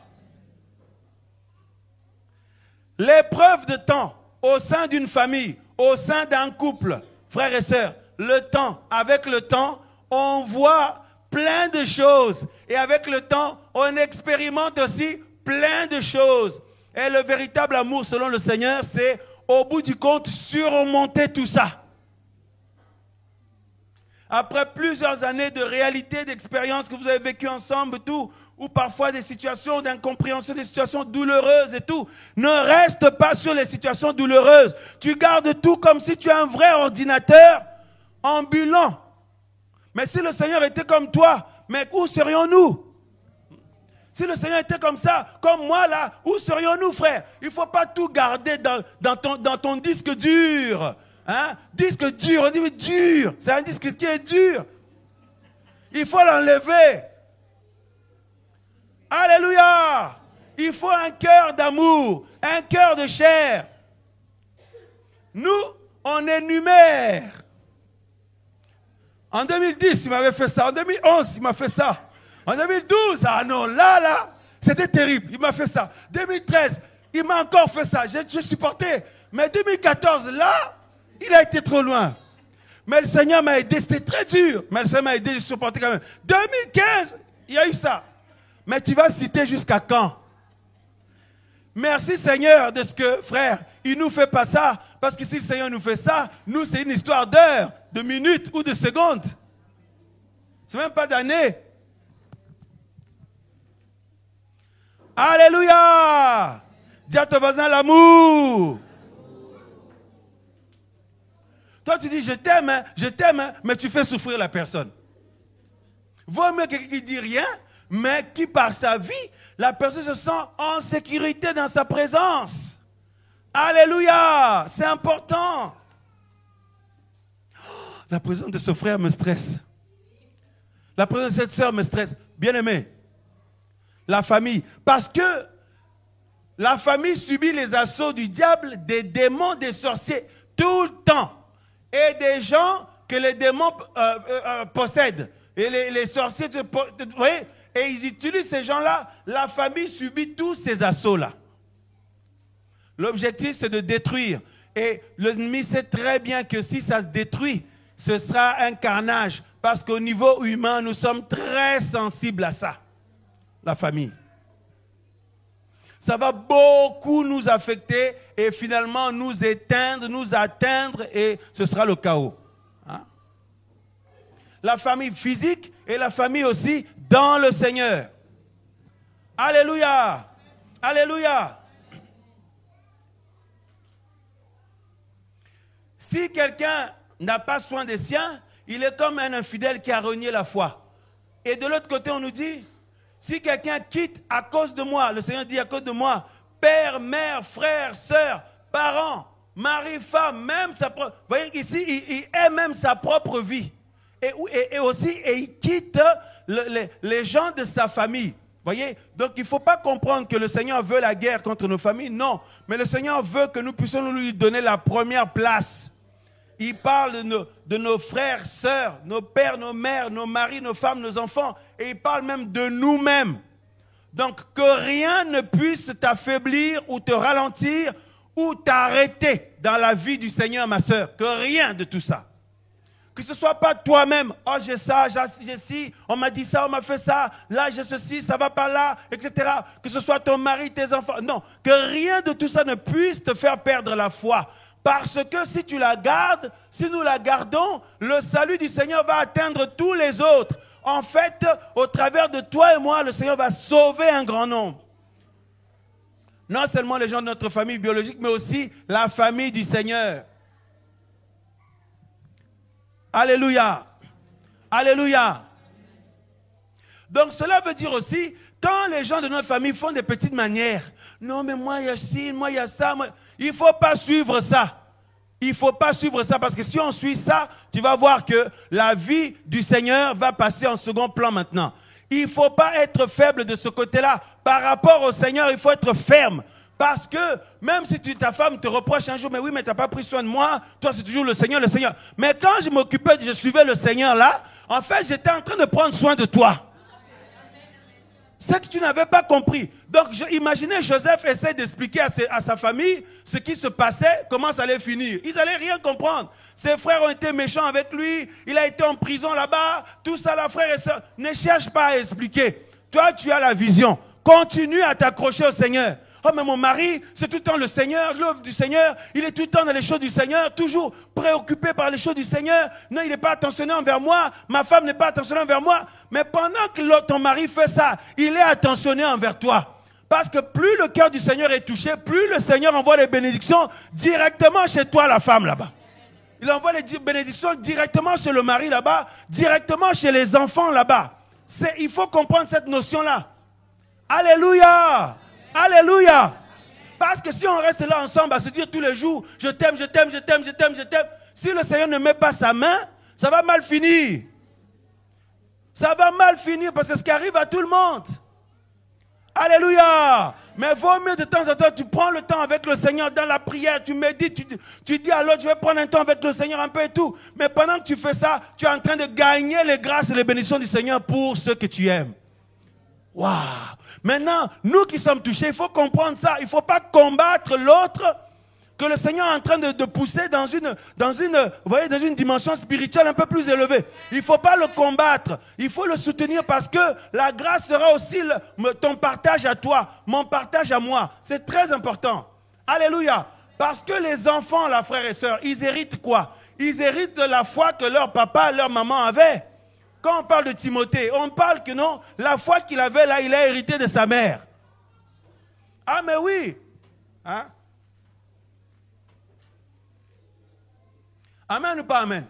L'épreuve de temps au sein d'une famille, au sein d'un couple, frères et sœurs, le temps, avec le temps, on voit plein de choses. Et avec le temps, on expérimente aussi plein de choses. Et le véritable amour, selon le Seigneur, c'est, au bout du compte, surmonter tout ça. Après plusieurs années de réalité, d'expérience que vous avez vécues ensemble, tout, ou parfois des situations d'incompréhension, des situations douloureuses et tout, ne reste pas sur les situations douloureuses. Tu gardes tout comme si tu es un vrai ordinateur ambulant. Mais si le Seigneur était comme toi, mais où serions-nous? Si le Seigneur était comme ça, comme moi là, où serions-nous, frère? Il ne faut pas tout garder dans ton disque dur. Hein? Disque dur, on dit dur. C'est un disque qui est dur. Il faut l'enlever. Alléluia. Il faut un cœur d'amour, un cœur de chair. Nous, on énumère. En 2010, il m'avait fait ça. En 2011, il m'a fait ça. En 2012, ah non, là, c'était terrible. Il m'a fait ça. 2013, il m'a encore fait ça. J'ai supporté. Mais 2014, là, il a été trop loin. Mais le Seigneur m'a aidé. C'était très dur. Mais le Seigneur m'a aidé. J'ai supporté quand même. 2015, il y a eu ça. Mais tu vas citer jusqu'à quand? Merci Seigneur de ce que, frère, il ne nous fait pas ça. Parce que si le Seigneur nous fait ça, nous, c'est une histoire d'heures, de minutes ou de secondes. C'est même pas d'années. Alléluia! Dis à ton voisin l'amour. Toi, tu dis, je t'aime, hein, mais tu fais souffrir la personne. Vaut mieux quelqu'un qui dit rien, mais qui, par sa vie, la personne se sent en sécurité dans sa présence. Alléluia! C'est important. La présence de ce frère me stresse. La présence de cette sœur me stresse. Bien-aimé, la famille. Parce que la famille subit les assauts du diable, des démons, des sorciers, tout le temps. Et des gens que les démons possèdent. Et les sorciers, vous voyez, et ils utilisent ces gens-là. La famille subit tous ces assauts-là. L'objectif, c'est de détruire. Et l'ennemi sait très bien que si ça se détruit, ce sera un carnage. Parce qu'au niveau humain, nous sommes très sensibles à ça, la famille. Ça va beaucoup nous affecter et finalement nous éteindre, nous atteindre et ce sera le chaos. Hein? La famille physique et la famille aussi dans le Seigneur. Alléluia! Alléluia! Si quelqu'un n'a pas soin des siens, il est comme un infidèle qui a renié la foi. Et de l'autre côté, on nous dit, si quelqu'un quitte à cause de moi, le Seigneur dit à cause de moi, père, mère, frère, sœur, parents, mari, femme, même sa propre... Vous voyez qu'ici, il aime même sa propre vie. Et aussi, il quitte les gens de sa famille. Voyez, donc il ne faut pas comprendre que le Seigneur veut la guerre contre nos familles, non. Mais le Seigneur veut que nous puissions lui donner la première place. Il parle de nos frères, sœurs, nos pères, nos mères, nos maris, nos femmes, nos enfants. Et il parle même de nous-mêmes. Donc que rien ne puisse t'affaiblir ou te ralentir ou t'arrêter dans la vie du Seigneur, ma sœur. Que rien de tout ça. Que ce ne soit pas toi-même, oh j'ai ça, j'ai ci, on m'a dit ça, on m'a fait ça, là j'ai ceci, ça va pas là, etc. Que ce soit ton mari, tes enfants. Non, que rien de tout ça ne puisse te faire perdre la foi. Parce que si tu la gardes, si nous la gardons, le salut du Seigneur va atteindre tous les autres. En fait, au travers de toi et moi, le Seigneur va sauver un grand nombre. Non seulement les gens de notre famille biologique, mais aussi la famille du Seigneur. Alléluia. Alléluia. Donc cela veut dire aussi, quand les gens de notre famille font des petites manières, non mais moi il y a ci, moi il y a ça, il ne faut pas suivre ça. Il ne faut pas suivre ça parce que si on suit ça, tu vas voir que la vie du Seigneur va passer en second plan maintenant. Il ne faut pas être faible de ce côté-là. Par rapport au Seigneur, il faut être ferme. Parce que même si ta femme te reproche un jour, mais oui, mais tu n'as pas pris soin de moi, toi c'est toujours le Seigneur, le Seigneur. Mais quand je m'occupais, je suivais le Seigneur là, en fait j'étais en train de prendre soin de toi. C'est que tu n'avais pas compris. Donc imaginez Joseph essaie d'expliquer à sa famille ce qui se passait, comment ça allait finir. Ils n'allaient rien comprendre. Ses frères ont été méchants avec lui, il a été en prison là-bas, tout ça là, frères et sœurs. Ne cherche pas à expliquer. Toi tu as la vision. Continue à t'accrocher au Seigneur. Oh mais mon mari, c'est tout le temps le Seigneur, l'œuvre du Seigneur, il est tout le temps dans les choses du Seigneur, toujours préoccupé par les choses du Seigneur. Non, il n'est pas attentionné envers moi, ma femme n'est pas attentionnée envers moi. Mais pendant que ton mari fait ça, il est attentionné envers toi. Parce que plus le cœur du Seigneur est touché, plus le Seigneur envoie les bénédictions directement chez toi, la femme là-bas. Il envoie les bénédictions directement chez le mari là-bas, directement chez les enfants là-bas. Il faut comprendre cette notion-là. Alléluia! Alléluia! Parce que si on reste là ensemble à se dire tous les jours, je t'aime, je t'aime, je t'aime, je t'aime, je t'aime, si le Seigneur ne met pas sa main, ça va mal finir. Ça va mal finir parce que c'est ce qui arrive à tout le monde. Alléluia! Mais vaut mieux de temps en temps, tu prends le temps avec le Seigneur dans la prière, tu médites, tu dis à l'autre, je vais prendre un temps avec le Seigneur un peu et tout. Mais pendant que tu fais ça, tu es en train de gagner les grâces et les bénédictions du Seigneur pour ceux que tu aimes. Waouh! Maintenant, nous qui sommes touchés, il faut comprendre ça. Il ne faut pas combattre l'autre que le Seigneur est en train de pousser dans une dimension spirituelle un peu plus élevée. Il ne faut pas le combattre. Il faut le soutenir parce que la grâce sera aussi ton partage à toi, mon partage à moi. C'est très important. Alléluia. Parce que les enfants, là, frères et sœurs, ils héritent quoi? Ils héritent la foi que leur papa, leur maman avaient. Quand on parle de Timothée, on parle que non, la foi qu'il avait là, il a hérité de sa mère. Ah mais oui. Hein? Amen ou pas amen?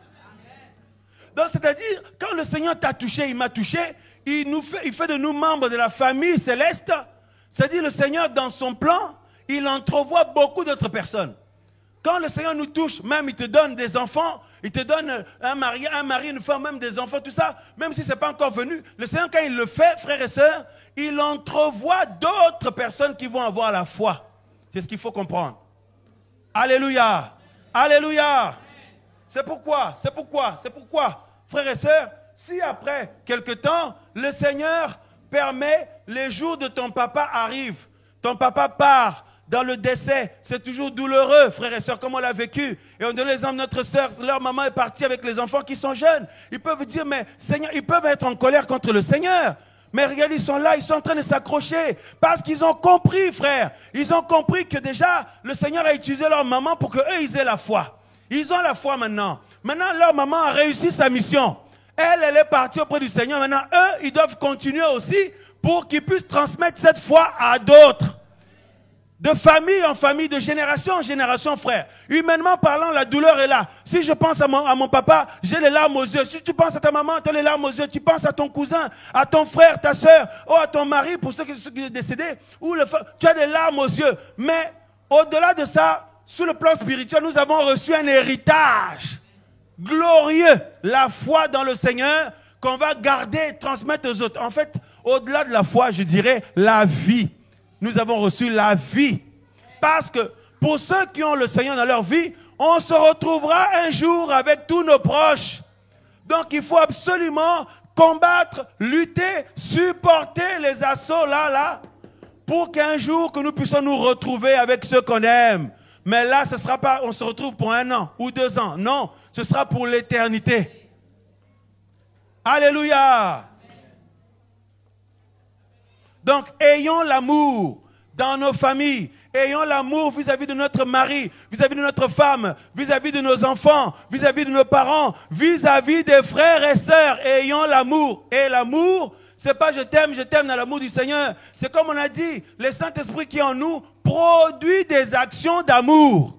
Donc c'est-à-dire, quand le Seigneur t'a touché, il m'a touché, il fait de nous membres de la famille céleste. C'est-à-dire le Seigneur dans son plan, il entrevoit beaucoup d'autres personnes. Quand le Seigneur nous touche, même il te donne des enfants, il te donne un mari, une femme, même des enfants, tout ça, même si ce n'est pas encore venu. Le Seigneur, quand il le fait, frères et sœurs, il entrevoit d'autres personnes qui vont avoir la foi. C'est ce qu'il faut comprendre. Alléluia. Alléluia. C'est pourquoi, frères et sœurs, si après quelque temps, le Seigneur permet, les jours de ton papa arrivent, ton papa part dans le décès, c'est toujours douloureux, frères et sœurs, comme on l'a vécu. Et on donne l'exemple de notre sœur, leur maman est partie avec les enfants qui sont jeunes. Ils peuvent dire, mais Seigneur, ils peuvent être en colère contre le Seigneur. Mais regarde, ils sont là, ils sont en train de s'accrocher. Parce qu'ils ont compris, frère. Ils ont compris que déjà, le Seigneur a utilisé leur maman pour qu'eux, ils aient la foi. Ils ont la foi maintenant. Maintenant, leur maman a réussi sa mission. Elle est partie auprès du Seigneur. Maintenant, eux, ils doivent continuer aussi pour qu'ils puissent transmettre cette foi à d'autres. De famille en famille, de génération en génération, frère. Humainement parlant, la douleur est là. Si je pense à mon papa, j'ai les larmes aux yeux. Si tu penses à ta maman, tu as les larmes aux yeux. Tu penses à ton cousin, à ton frère, ta soeur, ou à ton mari, pour ceux qui sont décédés, tu as des larmes aux yeux. Mais au-delà de ça, sur le plan spirituel, nous avons reçu un héritage glorieux. La foi dans le Seigneur qu'on va garder et transmettre aux autres. En fait, au-delà de la foi, je dirais la vie. Nous avons reçu la vie. Parce que pour ceux qui ont le Seigneur dans leur vie, on se retrouvera un jour avec tous nos proches. Donc il faut absolument combattre, lutter, supporter les assauts là, pour qu'un jour que nous puissions nous retrouver avec ceux qu'on aime. Mais là, ce ne sera pas, on se retrouve pour 1 an ou 2 ans. Non, ce sera pour l'éternité. Alléluia. Donc, ayons l'amour dans nos familles. Ayons l'amour vis-à-vis de notre mari, vis-à-vis de notre femme, vis-à-vis de nos enfants, vis-à-vis de nos parents, vis-à-vis des frères et sœurs. Ayons l'amour. Et l'amour, c'est pas je t'aime dans l'amour du Seigneur. C'est comme on a dit, le Saint-Esprit qui est en nous produit des actions d'amour.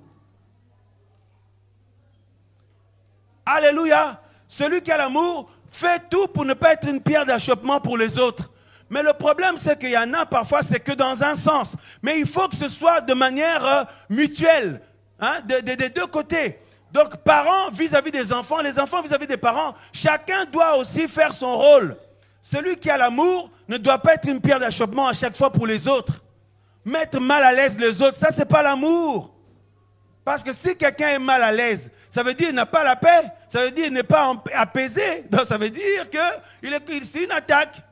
Alléluia. Celui qui a l'amour fait tout pour ne pas être une pierre d'achoppement pour les autres. Mais le problème, c'est qu'il y en a parfois, c'est que dans un sens. Mais il faut que ce soit de manière mutuelle, hein, des deux côtés. Donc, parents vis-à-vis des enfants, les enfants vis-à-vis des parents, chacun doit aussi faire son rôle. Celui qui a l'amour ne doit pas être une pierre d'achoppement à chaque fois pour les autres. Mettre mal à l'aise les autres, ça, c'est pas l'amour. Parce que si quelqu'un est mal à l'aise, ça veut dire qu'il n'a pas la paix, ça veut dire qu'il n'est pas apaisé. Donc, ça veut dire que c'est une attaque.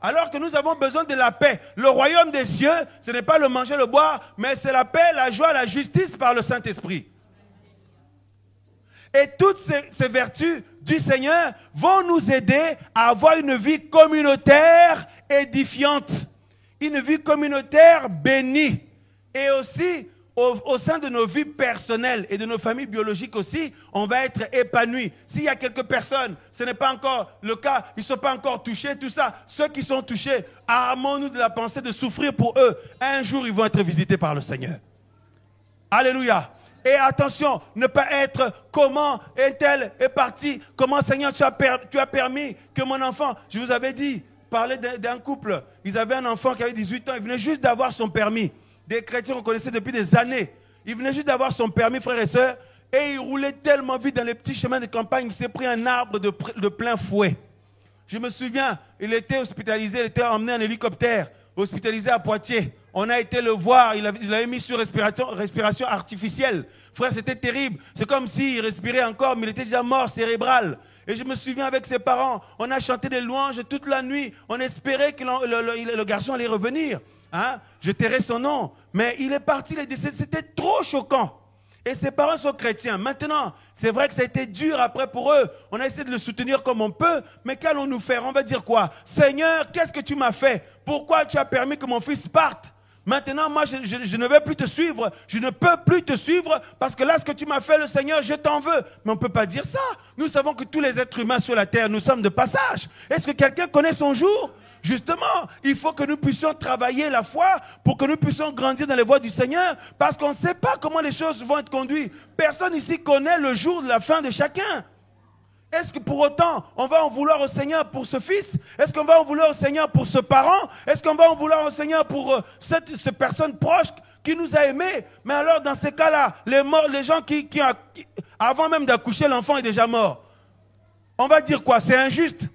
Alors que nous avons besoin de la paix. Le royaume des cieux, ce n'est pas le manger, le boire, mais c'est la paix, la joie, la justice par le Saint-Esprit. Et toutes ces vertus du Seigneur vont nous aider à avoir une vie communautaire édifiante. Une vie communautaire bénie. Et aussi, au sein de nos vies personnelles et de nos familles biologiques aussi, on va être épanouis. S'il y a quelques personnes, ce n'est pas encore le cas, ils ne sont pas encore touchés, tout ça. Ceux qui sont touchés, armons-nous de la pensée de souffrir pour eux. Un jour, ils vont être visités par le Seigneur. Alléluia. Et attention, ne pas être comment un-tel est parti, comment Seigneur tu as permis que mon enfant, je vous avais dit, parler d'un couple, ils avaient un enfant qui avait 18 ans, il venait juste d'avoir son permis. Des chrétiens qu'on connaissait depuis des années. Il venait juste d'avoir son permis, frères et sœurs, et il roulait tellement vite dans les petits chemins de campagne, il s'est pris un arbre de plein fouet. Je me souviens, il était hospitalisé, il était emmené en hélicoptère, hospitalisé à Poitiers. On a été le voir, il l'avait mis sur respiration artificielle. Frère, c'était terrible. C'est comme s'il respirait encore, mais il était déjà mort cérébral. Et je me souviens avec ses parents, on a chanté des louanges toute la nuit. On espérait que le garçon allait revenir. Hein? Je tairai son nom. Mais il est parti, il est décédé. C'était trop choquant. Et ses parents sont chrétiens. Maintenant, c'est vrai que ça a été dur après pour eux. On a essayé de le soutenir comme on peut. Mais qu'allons-nous faire? On va dire quoi? Seigneur, qu'est-ce que tu m'as fait? Pourquoi tu as permis que mon fils parte? Maintenant, moi, je ne vais plus te suivre. Je ne peux plus te suivre parce que là, ce que tu m'as fait, le Seigneur, je t'en veux. Mais on ne peut pas dire ça. Nous savons que tous les êtres humains sur la terre, nous sommes de passage. Est-ce que quelqu'un connaît son jour? Justement, il faut que nous puissions travailler la foi pour que nous puissions grandir dans les voies du Seigneur parce qu'on ne sait pas comment les choses vont être conduites. Personne ici connaît le jour de la fin de chacun. Est-ce que pour autant, on va en vouloir au Seigneur pour ce fils? Est-ce qu'on va en vouloir au Seigneur pour ce parent? Est-ce qu'on va en vouloir au Seigneur pour cette personne proche qui nous a aimés? Mais alors, dans ces cas-là, les gens qui avant même d'accoucher, l'enfant est déjà mort. On va dire quoi? C'est injuste.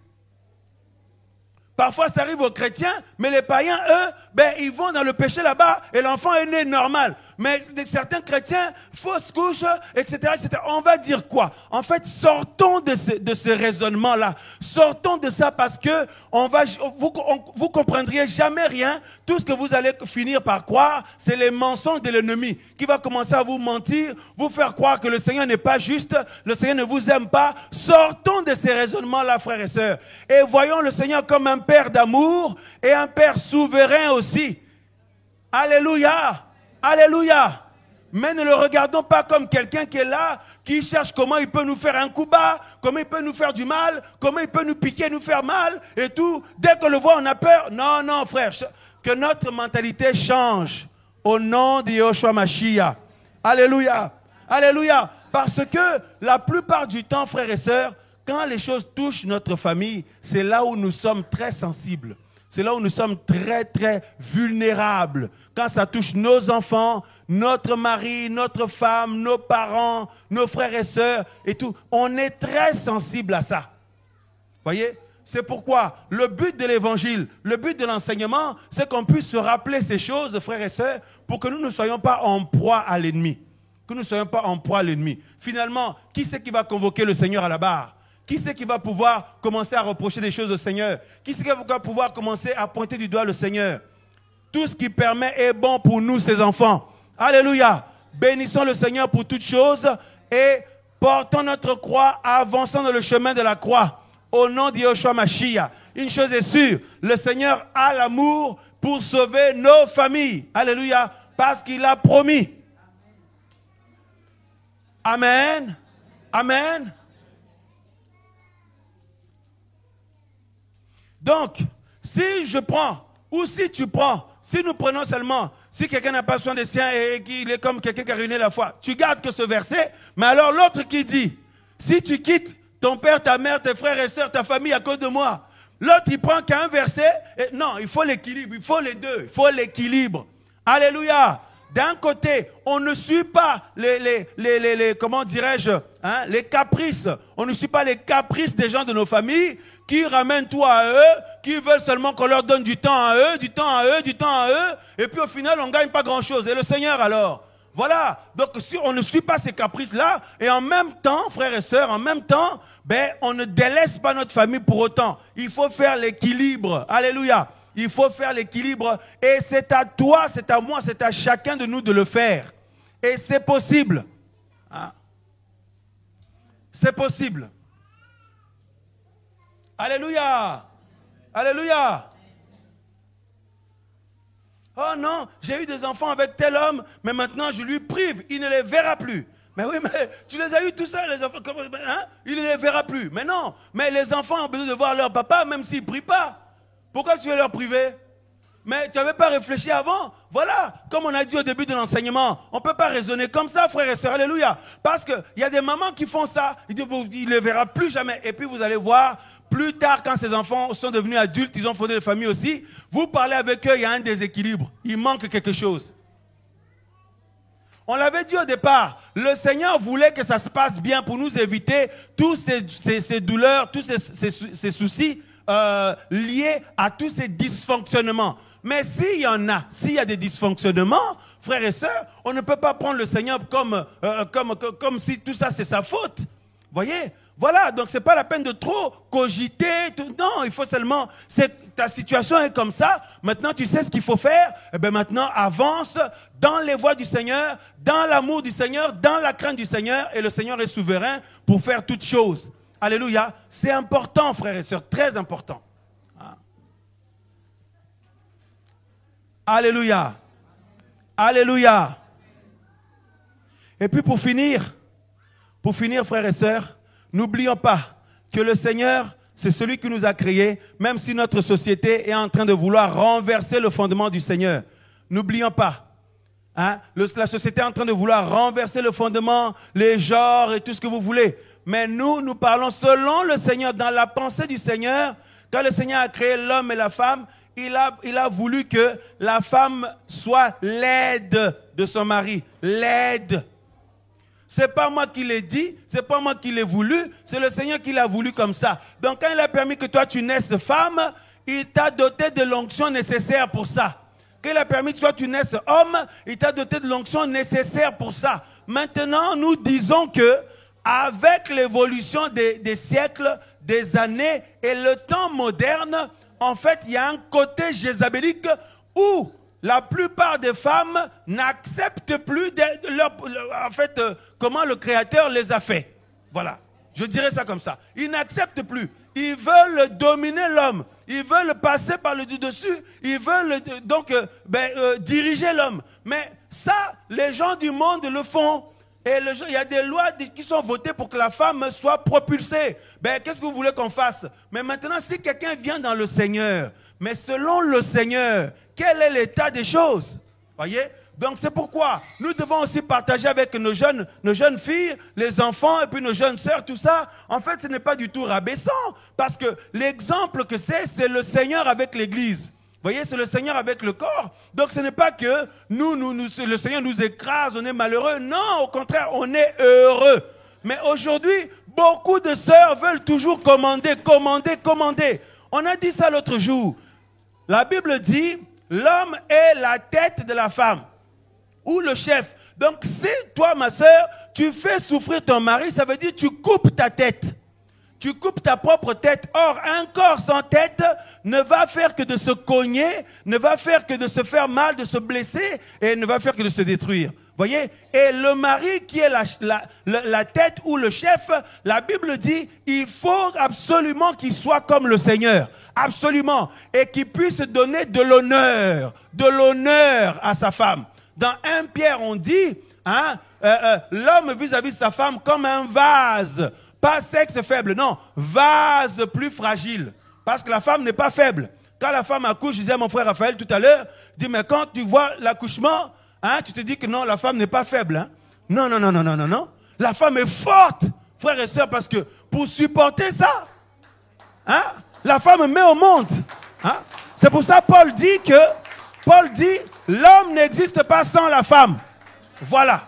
Parfois, ça arrive aux chrétiens, mais les païens, eux, ils vont dans le péché là-bas et l'enfant est né normal. mais certains chrétiens, fausses couches, etc., etc. On va dire quoi? En fait, sortons de ce raisonnement-là. Sortons de ça parce que vous comprendriez jamais rien. Tout ce que vous allez finir par croire, c'est les mensonges de l'ennemi qui va commencer à vous mentir, vous faire croire que le Seigneur n'est pas juste, le Seigneur ne vous aime pas. Sortons de ces raisonnements-là, frères et sœurs. Et voyons le Seigneur comme un Père d'amour et un Père souverain aussi. Alléluia! Alléluia! Mais ne le regardons pas comme quelqu'un qui est là, qui cherche comment il peut nous faire un coup bas, comment il peut nous faire du mal, comment il peut nous piquer, nous faire mal et tout. Dès qu'on le voit, on a peur. Non, non, frère. Que notre mentalité change au nom de Yeshua Mashiach. Alléluia! Alléluia! Parce que la plupart du temps, frères et sœurs, quand les choses touchent notre famille, c'est là où nous sommes très sensibles. C'est là où nous sommes très, très vulnérables. Quand ça touche nos enfants, notre mari, notre femme, nos parents, nos frères et sœurs et tout, on est très sensible à ça. Voyez? C'est pourquoi le but de l'évangile, le but de l'enseignement, c'est qu'on puisse se rappeler ces choses, frères et sœurs, pour que nous ne soyons pas en proie à l'ennemi. Que nous ne soyons pas en proie à l'ennemi. Finalement, qui c'est qui va convoquer le Seigneur à la barre? Qui c'est qui va pouvoir commencer à reprocher des choses au Seigneur? Qui c'est qui va pouvoir commencer à pointer du doigt le Seigneur? Tout ce qui permet est bon pour nous, ses enfants. Alléluia. Bénissons le Seigneur pour toutes choses et portons notre croix, avançons dans le chemin de la croix. Au nom de Yeshua Mashiach. Une chose est sûre, le Seigneur a l'amour pour sauver nos familles. Alléluia. Parce qu'il a promis. Amen. Amen. Donc, si je prends, ou si tu prends, si nous prenons seulement, si quelqu'un n'a pas soin des siens et qu'il est comme quelqu'un qui a ruiné la foi, tu gardes que ce verset, mais alors l'autre qui dit, si tu quittes ton père, ta mère, tes frères et sœurs, ta famille à cause de moi, l'autre il prend qu'un verset, et non, il faut l'équilibre, il faut les deux, il faut l'équilibre. Alléluia. D'un côté, on ne suit pas comment dirais-je, hein, les caprices. On ne suit pas les caprices des gens de nos familles qui ramènent tout à eux, qui veulent seulement qu'on leur donne du temps à eux, du temps à eux, du temps à eux. Et puis au final, on ne gagne pas grand-chose. Et le Seigneur alors? Voilà. Donc si on ne suit pas ces caprices-là, et en même temps, frères et sœurs, en même temps, ben, on ne délaisse pas notre famille pour autant. Il faut faire l'équilibre. Alléluia. Il faut faire l'équilibre et c'est à toi, c'est à moi, c'est à chacun de nous de le faire. Et c'est possible. Hein? C'est possible. Alléluia. Alléluia. Oh non, j'ai eu des enfants avec tel homme, mais maintenant je lui prive, il ne les verra plus. Mais oui, mais tu les as eu tout ça, les enfants, hein? Il ne les verra plus. Mais non, mais les enfants ont besoin de voir leur papa, même s'ils ne prient pas. Pourquoi tu veux leur priver? Mais tu n'avais pas réfléchi avant? Voilà, comme on a dit au début de l'enseignement, on ne peut pas raisonner comme ça, frères et sœurs, alléluia. Parce qu'il y a des mamans qui font ça, ils disent, il ne les verra plus jamais. Et puis vous allez voir, plus tard, quand ces enfants sont devenus adultes, ils ont fondé des familles aussi, vous parlez avec eux, il y a un déséquilibre, il manque quelque chose. On l'avait dit au départ, le Seigneur voulait que ça se passe bien pour nous éviter tous ces douleurs, tous ces soucis, liés à tous ces dysfonctionnements. Mais s'il y en a, s'il y a des dysfonctionnements, frères et sœurs, on ne peut pas prendre le Seigneur comme si tout ça c'est sa faute. Voyez? Voilà, donc c'est pas la peine de trop cogiter. Non, il faut seulement, ta situation est comme ça, maintenant tu sais ce qu'il faut faire, et bien maintenant avance dans les voies du Seigneur, dans l'amour du Seigneur, dans la crainte du Seigneur, et le Seigneur est souverain pour faire toutes choses. Alléluia. C'est important, frères et sœurs, très important. Ah. Alléluia. Alléluia. Et puis pour finir, frères et sœurs, n'oublions pas que le Seigneur, c'est celui qui nous a créés, même si notre société est en train de vouloir renverser le fondement du Seigneur. N'oublions pas. Hein? La société est en train de vouloir renverser le fondement, les genres et tout ce que vous voulez. Mais nous parlons selon le Seigneur, dans la pensée du Seigneur. Quand le Seigneur a créé l'homme et la femme, il a voulu que la femme soit l'aide de son mari. L'aide. C'est pas moi qui l'ai dit, c'est pas moi qui l'ai voulu, c'est le Seigneur qui l'a voulu comme ça. Donc quand il a permis que toi tu naisses femme, il t'a doté de l'onction nécessaire pour ça. qu'il a permis que toi tu naisses homme, il t'a doté de l'onction nécessaire pour ça. Maintenant, nous disons que avec l'évolution des siècles, des années et le temps moderne, en fait, il y a un côté jézabélique où la plupart des femmes n'acceptent plus comment le Créateur les a fait. Voilà, je dirais ça comme ça. Ils n'acceptent plus. Ils veulent dominer l'homme. Ils veulent passer par le dessus. Ils veulent donc diriger l'homme. Mais ça, les gens du monde le font. Et il y a des lois qui sont votées pour que la femme soit propulsée. Qu'est-ce que vous voulez qu'on fasse? Mais maintenant, si quelqu'un vient dans le Seigneur, mais selon le Seigneur, quel est l'état des choses? Voyez? Donc c'est pourquoi nous devons aussi partager avec nos jeunes filles, les enfants et puis nos jeunes sœurs, tout ça. En fait, ce n'est pas du tout rabaissant. Parce que l'exemple que c'est le Seigneur avec l'Église. Vous voyez, c'est le Seigneur avec le corps. Donc ce n'est pas que le Seigneur nous écrase, on est malheureux. Non, au contraire, on est heureux. Mais aujourd'hui, beaucoup de sœurs veulent toujours commander. On a dit ça l'autre jour. La Bible dit, l'homme est la tête de la femme. Ou le chef. Donc si toi, ma sœur, tu fais souffrir ton mari, ça veut dire que tu coupes ta tête. Tu coupes ta propre tête. Or, un corps sans tête ne va faire que de se cogner, ne va faire que de se faire mal, de se blesser, et ne va faire que de se détruire. Voyez? Et le mari qui est la tête ou le chef, la Bible dit, il faut absolument qu'il soit comme le Seigneur. Absolument. Et qu'il puisse donner de l'honneur à sa femme. Dans 1 Pierre, on dit, l'homme vis-à-vis de sa femme comme un vase. Pas sexe faible, non. Vase plus fragile. Parce que la femme n'est pas faible. Quand la femme accouche, je disais à mon frère Raphaël tout à l'heure, je dis, mais quand tu vois l'accouchement, tu te dis que non, la femme n'est pas faible. Hein? Non. La femme est forte, frères et sœurs, parce que pour supporter ça, la femme met au monde. C'est pour ça Paul dit, l'homme n'existe pas sans la femme. Voilà.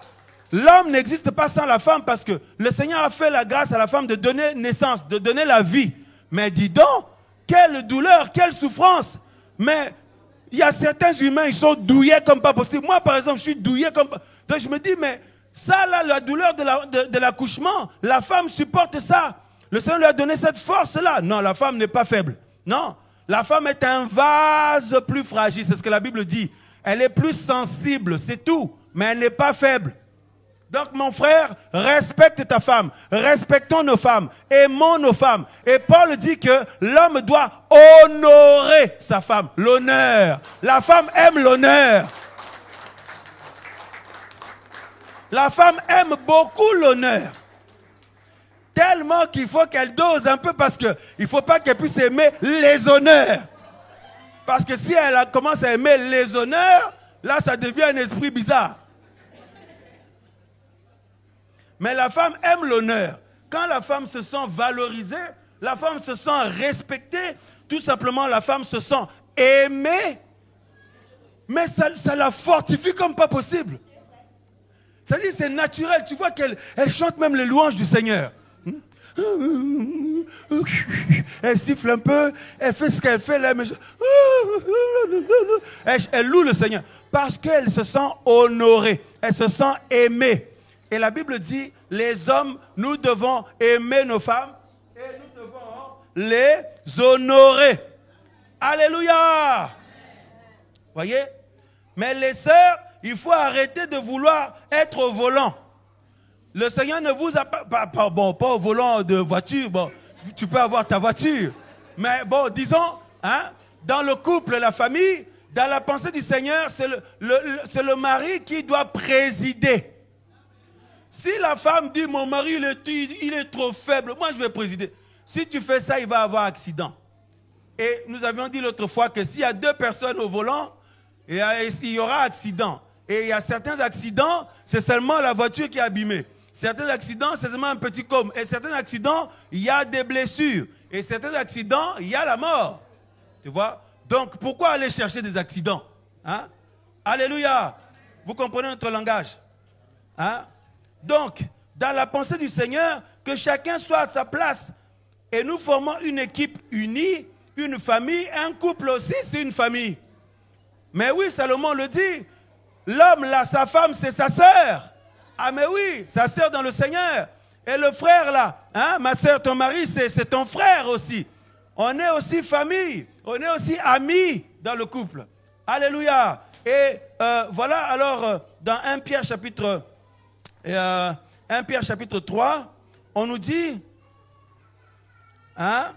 L'homme n'existe pas sans la femme parce que le Seigneur a fait la grâce à la femme de donner naissance, de donner la vie. Mais dis donc, quelle douleur, quelle souffrance. Mais il y a certains humains, ils sont douillés comme pas possible. Moi, par exemple, je suis douillé comme pas... Donc je me dis, mais ça, là, la douleur de l'accouchement, la femme supporte ça. Le Seigneur lui a donné cette force-là. Non, la femme n'est pas faible. Non, la femme est un vase plus fragile, c'est ce que la Bible dit. Elle est plus sensible, c'est tout, mais elle n'est pas faible. Donc mon frère, respecte ta femme, respectons nos femmes, aimons nos femmes. Et Paul dit que l'homme doit honorer sa femme, l'honneur. La femme aime l'honneur. La femme aime beaucoup l'honneur. Tellement qu'il faut qu'elle dose un peu parce qu'il ne faut pas qu'elle puisse aimer les honneurs. Parce que si elle commence à aimer les honneurs, là ça devient un esprit bizarre. Mais la femme aime l'honneur. Quand la femme se sent valorisée, la femme se sent respectée, tout simplement la femme se sent aimée, mais ça la fortifie comme pas possible. C'est-à-dire c'est naturel, tu vois qu'elle chante même les louanges du Seigneur. Elle siffle un peu, elle fait ce qu'elle fait là, mais elle loue le Seigneur parce qu'elle se sent honorée, elle se sent aimée. Et la Bible dit, les hommes, nous devons aimer nos femmes et nous devons les honorer. Alléluia. Voyez? Mais les sœurs, il faut arrêter de vouloir être au volant. Le Seigneur ne vous a pas au volant de voiture. Bon, tu peux avoir ta voiture. Mais bon, disons, dans le couple, la famille, dans la pensée du Seigneur, c'est le mari qui doit présider. Si la femme dit, mon mari, il est trop faible, moi je vais présider. Si tu fais ça, il va avoir accident. Et nous avions dit l'autre fois que s'il y a 2 personnes au volant, il y aura accident. Et il y a certains accidents, c'est seulement la voiture qui est abîmée. Certains accidents, c'est seulement un petit côme. Et certains accidents, il y a des blessures. Et certains accidents, il y a la mort. Tu vois? Donc, pourquoi aller chercher des accidents? Alléluia. Vous comprenez notre langage? Donc, dans la pensée du Seigneur, que chacun soit à sa place. Et nous formons une équipe unie, une famille, un couple aussi, c'est une famille. Mais oui, Salomon le dit. L'homme, là, sa femme, c'est sa sœur. Ah, mais oui, sa sœur dans le Seigneur. Et le frère, là, hein, ma sœur, ton mari, c'est ton frère aussi. On est aussi famille. On est aussi amis dans le couple. Alléluia. Et voilà, alors, dans 1 Pierre chapitre 3, on nous dit, hein,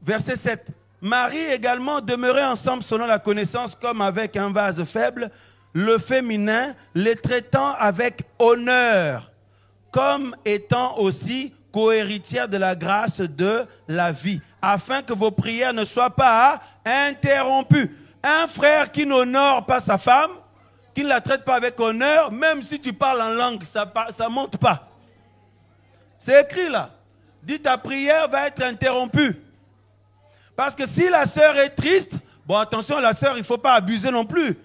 verset 7, Marie également demeurait ensemble selon la connaissance comme avec un vase faible, le féminin, les traitant avec honneur, comme étant aussi co-héritière de la grâce de la vie, afin que vos prières ne soient pas interrompues. Un frère qui n'honore pas sa femme, qui ne la traite pas avec honneur, même si tu parles en langue, ça ne monte pas. C'est écrit là. Dis ta prière va être interrompue. Parce que si la sœur est triste, bon attention la sœur, il ne faut pas abuser non plus.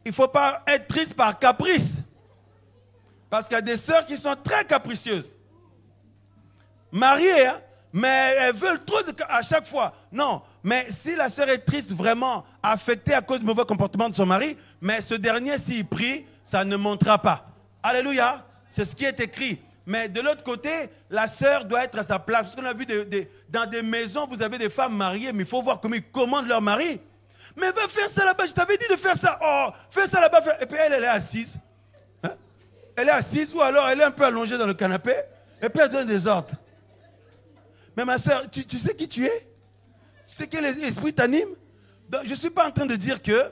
Il ne faut pas être triste par caprice. Parce qu'il y a des sœurs qui sont très capricieuses. Mariées, hein, mais elles veulent trop à chaque fois. Non, mais si la sœur est triste, vraiment affectée à cause du mauvais comportement de son mari, mais ce dernier, s'il prie, ça ne montera pas. Alléluia, c'est ce qui est écrit. Mais de l'autre côté, la sœur doit être à sa place. Parce qu'on a vu dans des maisons, vous avez des femmes mariées, mais il faut voir comment ils commandent leur mari. Mais va faire ça là-bas, je t'avais dit de faire ça. Oh, fais ça là-bas. Et puis elle est assise. Hein? Elle est assise ou alors elle est un peu allongée dans le canapé. Et puis elle donne des ordres. Mais ma soeur, tu sais qui tu es? Tu sais quel esprit t'anime? Je ne suis pas en train de dire que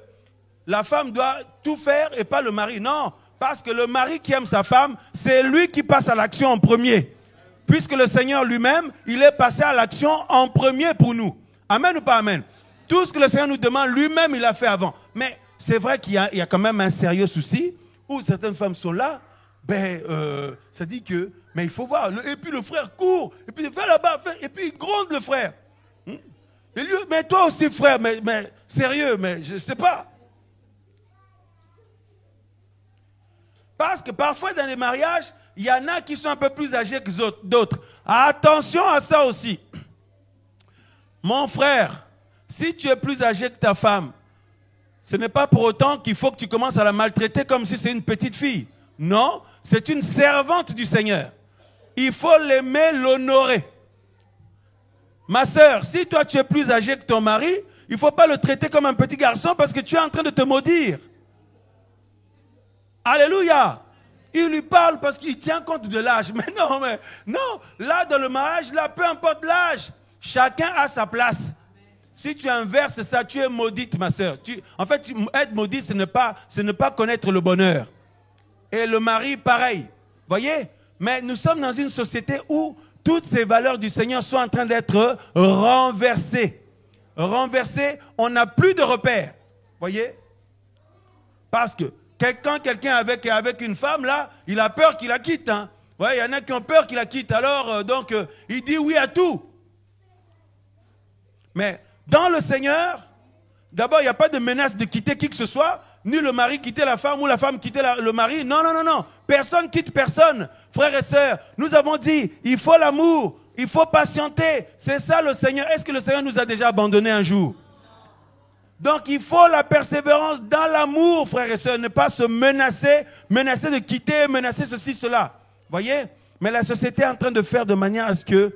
la femme doit tout faire et pas le mari. Non, parce que le mari qui aime sa femme, c'est lui qui passe à l'action en premier. Puisque le Seigneur lui-même, il est passé à l'action en premier pour nous. Amen ou pas amen? Tout ce que le Seigneur nous demande, lui-même, il l'a fait avant. Mais c'est vrai qu'il y a quand même un sérieux souci où certaines femmes sont là. Ben, ça dit que, mais il faut voir. Et puis le frère court, et puis il va là-bas, et puis il gronde le frère. Et lui, mais toi aussi, frère, mais sérieux, mais je ne sais pas. Parce que parfois dans les mariages, il y en a qui sont un peu plus âgés que d'autres. Attention à ça aussi. Mon frère, si tu es plus âgé que ta femme, ce n'est pas pour autant qu'il faut que tu commences à la maltraiter comme si c'est une petite fille. Non, c'est une servante du Seigneur. Il faut l'aimer, l'honorer. Ma sœur, si toi tu es plus âgé que ton mari, il ne faut pas le traiter comme un petit garçon parce que tu es en train de te maudire. Alléluia. Il lui parle parce qu'il tient compte de l'âge. Mais non, là dans le mariage, là, peu importe l'âge, chacun a sa place. Si tu inverses ça, tu es maudite, ma sœur. En fait, être maudite, ce n'est pas connaître le bonheur. Et le mari, pareil. Voyez? Mais nous sommes dans une société où toutes ces valeurs du Seigneur sont en train d'être renversées. Renversées, on n'a plus de repères. Voyez? Parce que quand quelqu'un avec une femme, là, il a peur qu'il la quitte. Hein. Ouais, il y en a qui ont peur qu'il la quitte. Alors, il dit oui à tout. Mais dans le Seigneur, d'abord, il n'y a pas de menace de quitter qui que ce soit, ni le mari quitter la femme ou la femme quitter le mari. Non. Personne quitte personne. Frères et sœurs, nous avons dit, il faut l'amour, il faut patienter. C'est ça le Seigneur. Est-ce que le Seigneur nous a déjà abandonnés un jour? Donc il faut la persévérance dans l'amour, frères et sœurs, ne pas se menacer de quitter, menacer ceci, cela. Voyez? Mais la société est en train de faire de manière à ce que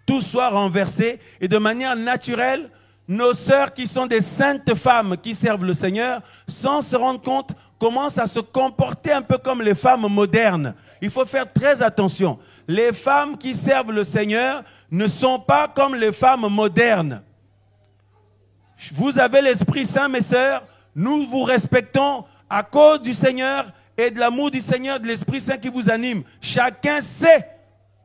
tout soit renversé et de manière naturelle, nos sœurs qui sont des saintes femmes qui servent le Seigneur, sans se rendre compte, commencent à se comporter un peu comme les femmes modernes. Il faut faire très attention. Les femmes qui servent le Seigneur ne sont pas comme les femmes modernes. Vous avez l'Esprit Saint, mes sœurs, nous vous respectons à cause du Seigneur et de l'amour du Seigneur, de l'Esprit Saint qui vous anime. Chacun sait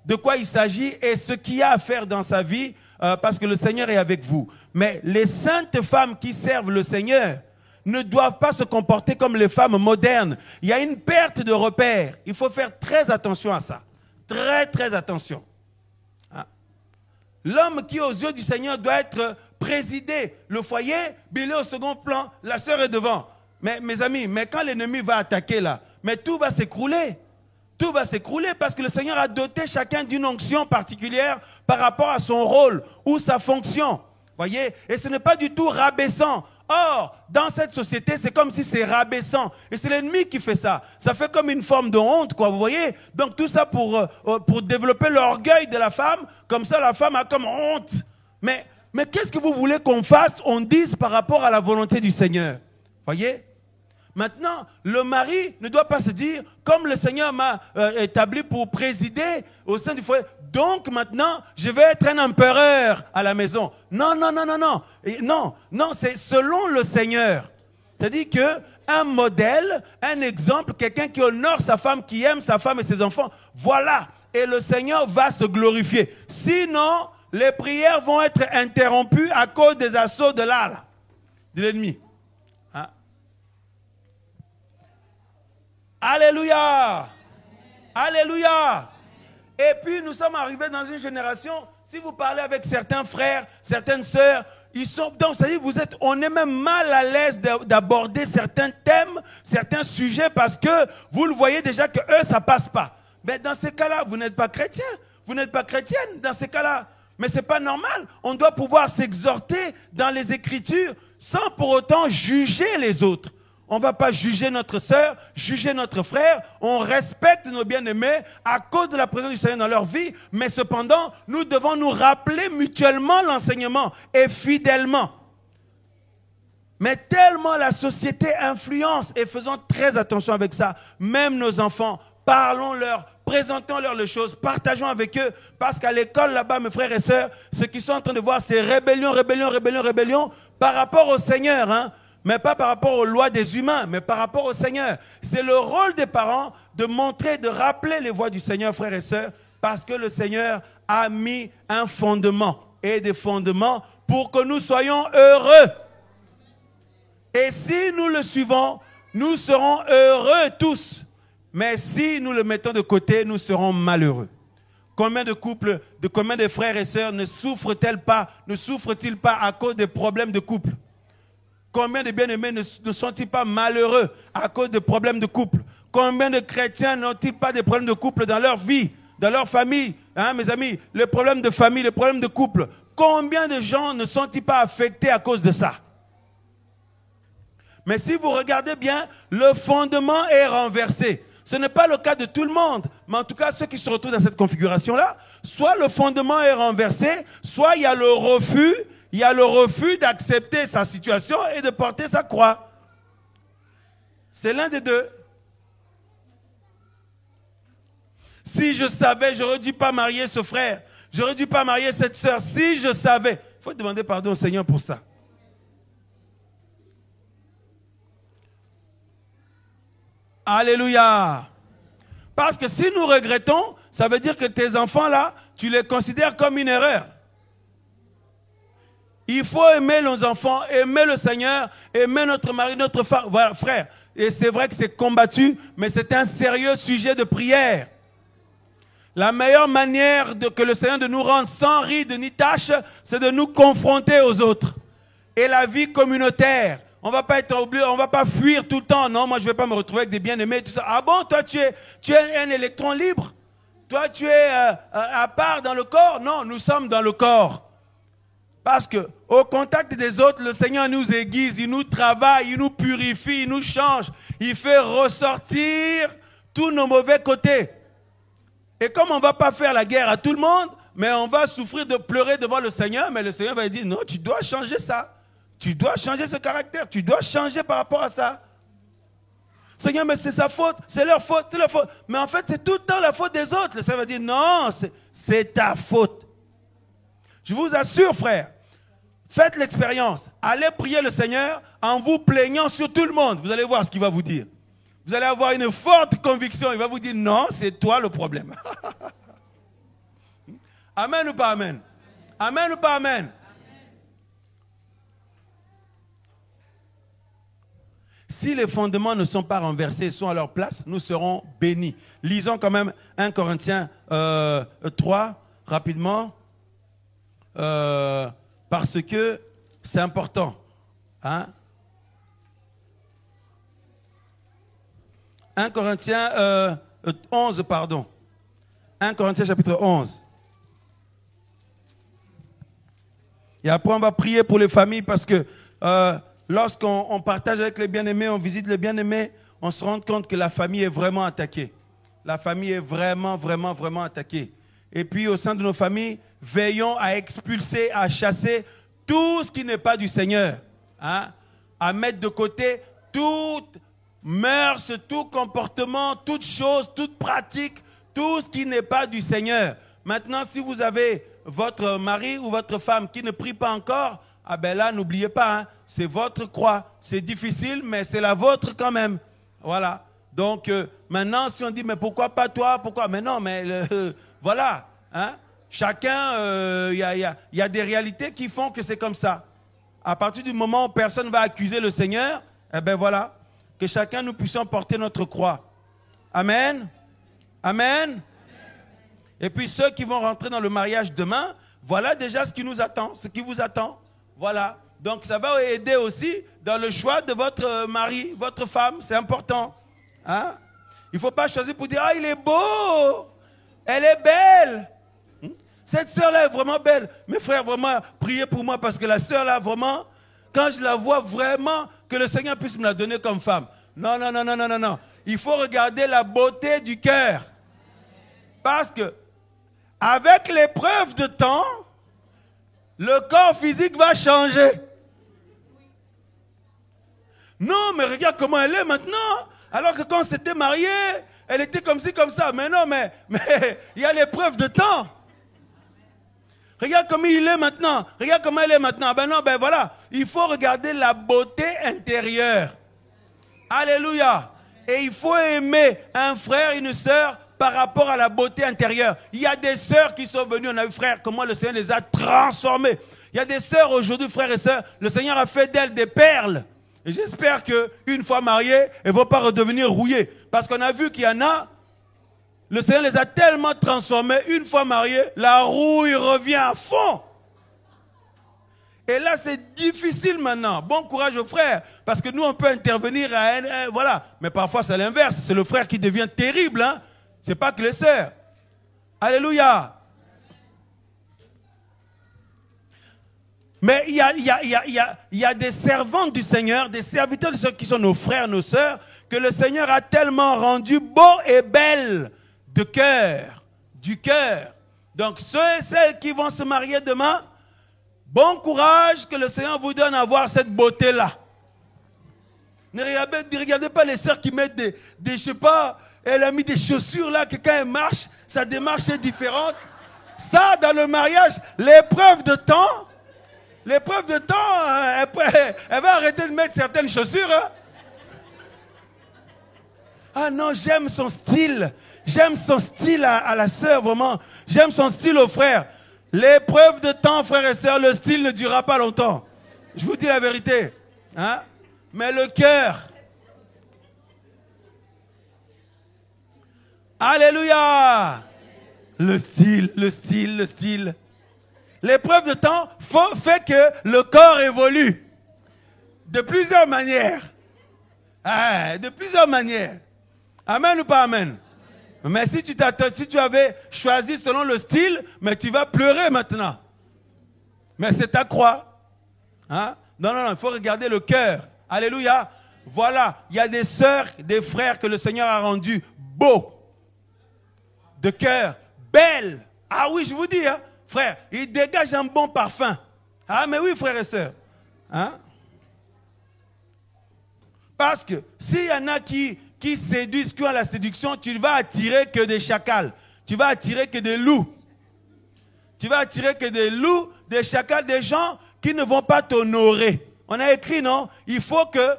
de quoi il s'agit et ce qu'il y a à faire dans sa vie parce que le Seigneur est avec vous. Mais les saintes femmes qui servent le Seigneur ne doivent pas se comporter comme les femmes modernes. Il y a une perte de repères. Il faut faire très attention à ça. Très, très attention. Hein? L'homme qui, aux yeux du Seigneur, doit être présidé. Le foyer, il est au second plan, la sœur est devant. Mais mes amis, mais quand l'ennemi va attaquer là, mais tout va s'écrouler. Tout va s'écrouler parce que le Seigneur a doté chacun d'une onction particulière par rapport à son rôle ou sa fonction. Voyez? Et ce n'est pas du tout rabaissant. Or, dans cette société, c'est comme si c'est rabaissant. Et c'est l'ennemi qui fait ça. Ça fait comme une forme de honte, quoi, vous voyez? Donc tout ça pour développer l'orgueil de la femme. Comme ça, la femme a comme honte. Mais qu'est-ce que vous voulez qu'on fasse, on dise par rapport à la volonté du Seigneur? Voyez? Maintenant, le mari ne doit pas se dire, comme le Seigneur m'a établi pour présider au sein du foyer, donc maintenant, je vais être un empereur à la maison. Non, non, non, non, non. Et non, non, c'est selon le Seigneur. C'est-à-dire qu'un modèle, un exemple, quelqu'un qui honore sa femme, qui aime sa femme et ses enfants, voilà. Et le Seigneur va se glorifier. Sinon, les prières vont être interrompues à cause des assauts de l'ennemi. Hein? Alléluia! Alléluia! Et puis nous sommes arrivés dans une génération, si vous parlez avec certains frères, certaines sœurs, ils sont, donc ça dit, on est même mal à l'aise d'aborder certains thèmes, certains sujets parce que vous le voyez déjà que eux ça passe pas. Mais dans ces cas-là, vous n'êtes pas chrétien, vous n'êtes pas chrétienne dans ces cas-là. Mais c'est pas normal. On doit pouvoir s'exhorter dans les Écritures sans pour autant juger les autres. On ne va pas juger notre sœur, juger notre frère. On respecte nos bien-aimés à cause de la présence du Seigneur dans leur vie. Mais cependant, nous devons nous rappeler mutuellement l'enseignement et fidèlement. Mais tellement la société influence, et faisons très attention avec ça, même nos enfants, parlons-leur, présentons-leur les choses, partageons avec eux, parce qu'à l'école là-bas, mes frères et sœurs, ce qu'ils sont en train de voir, c'est rébellion, rébellion, rébellion, rébellion, par rapport au Seigneur, hein. Mais pas par rapport aux lois des humains, mais par rapport au Seigneur. C'est le rôle des parents de montrer, de rappeler les voies du Seigneur, frères et sœurs, parce que le Seigneur a mis un fondement et des fondements pour que nous soyons heureux. Et si nous le suivons, nous serons heureux tous. Mais si nous le mettons de côté, nous serons malheureux. Combien de couples, combien de frères et sœurs ne souffrent-ils pas à cause des problèmes de couple? Combien de bien-aimés ne sont-ils pas malheureux à cause de problèmes de couple? Combien de chrétiens n'ont-ils pas des problèmes de couple dans leur vie, dans leur famille? Hein, mes amis, les problèmes de famille, les problèmes de couple. Combien de gens ne sont-ils pas affectés à cause de ça? Mais si vous regardez bien, le fondement est renversé. Ce n'est pas le cas de tout le monde, mais en tout cas, ceux qui se retrouvent dans cette configuration-là, soit le fondement est renversé, soit il y a le refus. Il y a le refus d'accepter sa situation et de porter sa croix. C'est l'un des deux. Si je savais, j'aurais dû pas marier ce frère. J'aurais dû pas marier cette sœur. Si je savais. Il faut demander pardon au Seigneur pour ça. Alléluia. Parce que si nous regrettons, ça veut dire que tes enfants là, tu les considères comme une erreur. Il faut aimer nos enfants, aimer le Seigneur, aimer notre mari, notre frère. Et c'est vrai que c'est combattu, mais c'est un sérieux sujet de prière. La meilleure manière que le Seigneur de nous rendre sans ride ni tache, c'est de nous confronter aux autres. Et la vie communautaire, on va pas être obligé, on va pas fuir tout le temps. Non, moi je vais pas me retrouver avec des bien-aimés, tout ça. Ah bon, toi tu es un électron libre? Toi tu es à part dans le corps? Non, nous sommes dans le corps. Parce que au contact des autres, le Seigneur nous aiguise, il nous travaille, il nous purifie, il nous change. Il fait ressortir tous nos mauvais côtés. Et comme on ne va pas faire la guerre à tout le monde, mais on va souffrir de pleurer devant le Seigneur, mais le Seigneur va dire, non, tu dois changer ça. Tu dois changer ce caractère, tu dois changer par rapport à ça. Seigneur, mais c'est sa faute, c'est leur faute, c'est leur faute. Mais en fait, c'est tout le temps la faute des autres. Le Seigneur va dire, non, c'est ta faute. Je vous assure, frère, faites l'expérience. Allez prier le Seigneur en vous plaignant sur tout le monde. Vous allez voir ce qu'il va vous dire. Vous allez avoir une forte conviction. Il va vous dire, non, c'est toi le problème. Amen ou pas amen? Amen ou pas amen? Si les fondements ne sont pas renversés, sont à leur place, nous serons bénis. Lisons quand même 1 Corinthiens 3, rapidement. Parce que c'est important. Hein? 1 Corinthiens 11, pardon. 1 Corinthiens chapitre 11. Et après, on va prier pour les familles parce que lorsqu'on partage avec les bien-aimés, on visite les bien-aimés, on se rend compte que la famille est vraiment attaquée. La famille est vraiment, vraiment, vraiment attaquée. Et puis, au sein de nos familles, veillons à expulser, à chasser tout ce qui n'est pas du Seigneur. Hein? À mettre de côté toute mœurs, tout comportement, toute chose, toute pratique, tout ce qui n'est pas du Seigneur. Maintenant, si vous avez votre mari ou votre femme qui ne prie pas encore, ah ben là, n'oubliez pas, hein, c'est votre croix. C'est difficile, mais c'est la vôtre quand même. Voilà. Donc, maintenant, si on dit, mais pourquoi pas toi? Pourquoi? Mais non, mais voilà. Hein? Chacun, il y a des réalités qui font que c'est comme ça. À partir du moment où personne ne va accuser le Seigneur, eh bien voilà, que chacun nous puissions porter notre croix. Amen. Amen. Et puis ceux qui vont rentrer dans le mariage demain, voilà déjà ce qui nous attend, ce qui vous attend. Voilà. Donc ça va aider aussi dans le choix de votre mari, votre femme, c'est important. Hein? Il ne faut pas choisir pour dire, ah il est beau, elle est belle. Cette sœur-là est vraiment belle. Mes frères, vraiment, priez pour moi parce que la sœur-là, vraiment, quand je la vois, vraiment, que le Seigneur puisse me la donner comme femme. Non, non, non, non, non, non, non. Il faut regarder la beauté du cœur. Parce que, avec l'épreuve de temps, le corps physique va changer. Non, mais regarde comment elle est maintenant. Alors que quand on s'était marié, elle était comme ci, comme ça. Mais non, mais il y a l'épreuve de temps. Regarde comment il est maintenant. Regarde comment elle est maintenant. Ben non, ben voilà. Il faut regarder la beauté intérieure. Alléluia. Et il faut aimer un frère et une sœur par rapport à la beauté intérieure. Il y a des sœurs qui sont venues. On a vu, frère, comment le Seigneur les a transformées. Il y a des sœurs aujourd'hui, frères et sœurs. Le Seigneur a fait d'elles des perles. Et j'espère qu'une fois mariées, elles ne vont pas redevenir rouillées. Parce qu'on a vu qu'il y en a. Le Seigneur les a tellement transformés, une fois mariés, la rouille revient à fond. Et là, c'est difficile maintenant. Bon courage aux frères, parce que nous, on peut intervenir voilà. Mais parfois, c'est l'inverse. C'est le frère qui devient terrible. Hein? Ce n'est pas que les sœurs. Alléluia. Mais il y a des servantes du Seigneur, des serviteurs de ceux qui sont nos frères, nos sœurs, que le Seigneur a tellement rendus beaux et belles. De cœur, du cœur. Donc ceux et celles qui vont se marier demain, bon courage, que le Seigneur vous donne à voir cette beauté-là. Ne regardez pas les sœurs qui mettent des je sais pas, elle a mis des chaussures là, que quand elle marche, sa démarche est différente. Ça, dans le mariage, l'épreuve de temps, elle va arrêter de mettre certaines chaussures. Hein? Ah non, j'aime son style. J'aime son style à la sœur, vraiment. J'aime son style au frère. L'épreuve de temps, frères et sœurs, le style ne durera pas longtemps. Je vous dis la vérité. Hein? Mais le cœur. Alléluia. Le style, le style, le style. L'épreuve de temps fait que le corps évolue. De plusieurs manières. Ah, de plusieurs manières. Amen ou pas amen? Mais si tu avais choisi selon le style, mais tu vas pleurer maintenant. Mais c'est ta croix. Hein? Non, non, non, il faut regarder le cœur. Alléluia. Voilà, il y a des sœurs, des frères que le Seigneur a rendus beaux. De cœur, belles. Ah oui, je vous dis, hein, frère, ils dégagent un bon parfum. Ah mais oui, frères et sœurs. Hein? Parce que s'il y en a qui séduisent, qui ont la séduction, tu ne vas attirer que des chacals. Tu vas attirer que des loups. Tu vas attirer que des loups, des chacals, des gens qui ne vont pas t'honorer. On a écrit, non? Il faut que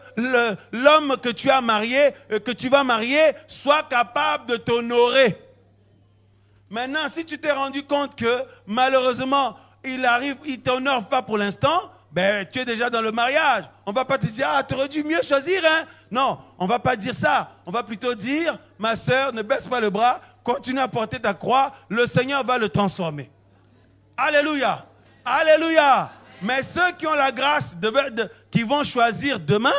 l'homme que tu as marié, que tu vas marier, soit capable de t'honorer. Maintenant, si tu t'es rendu compte que, malheureusement, il ne t'honore pas pour l'instant, ben, tu es déjà dans le mariage. On ne va pas te dire, ah, tu aurais dû mieux choisir, hein? Non, on ne va pas dire ça. On va plutôt dire, ma sœur, ne baisse pas le bras, continue à porter ta croix, le Seigneur va le transformer. Alléluia. Alléluia. Mais ceux qui ont la grâce, qui vont choisir demain,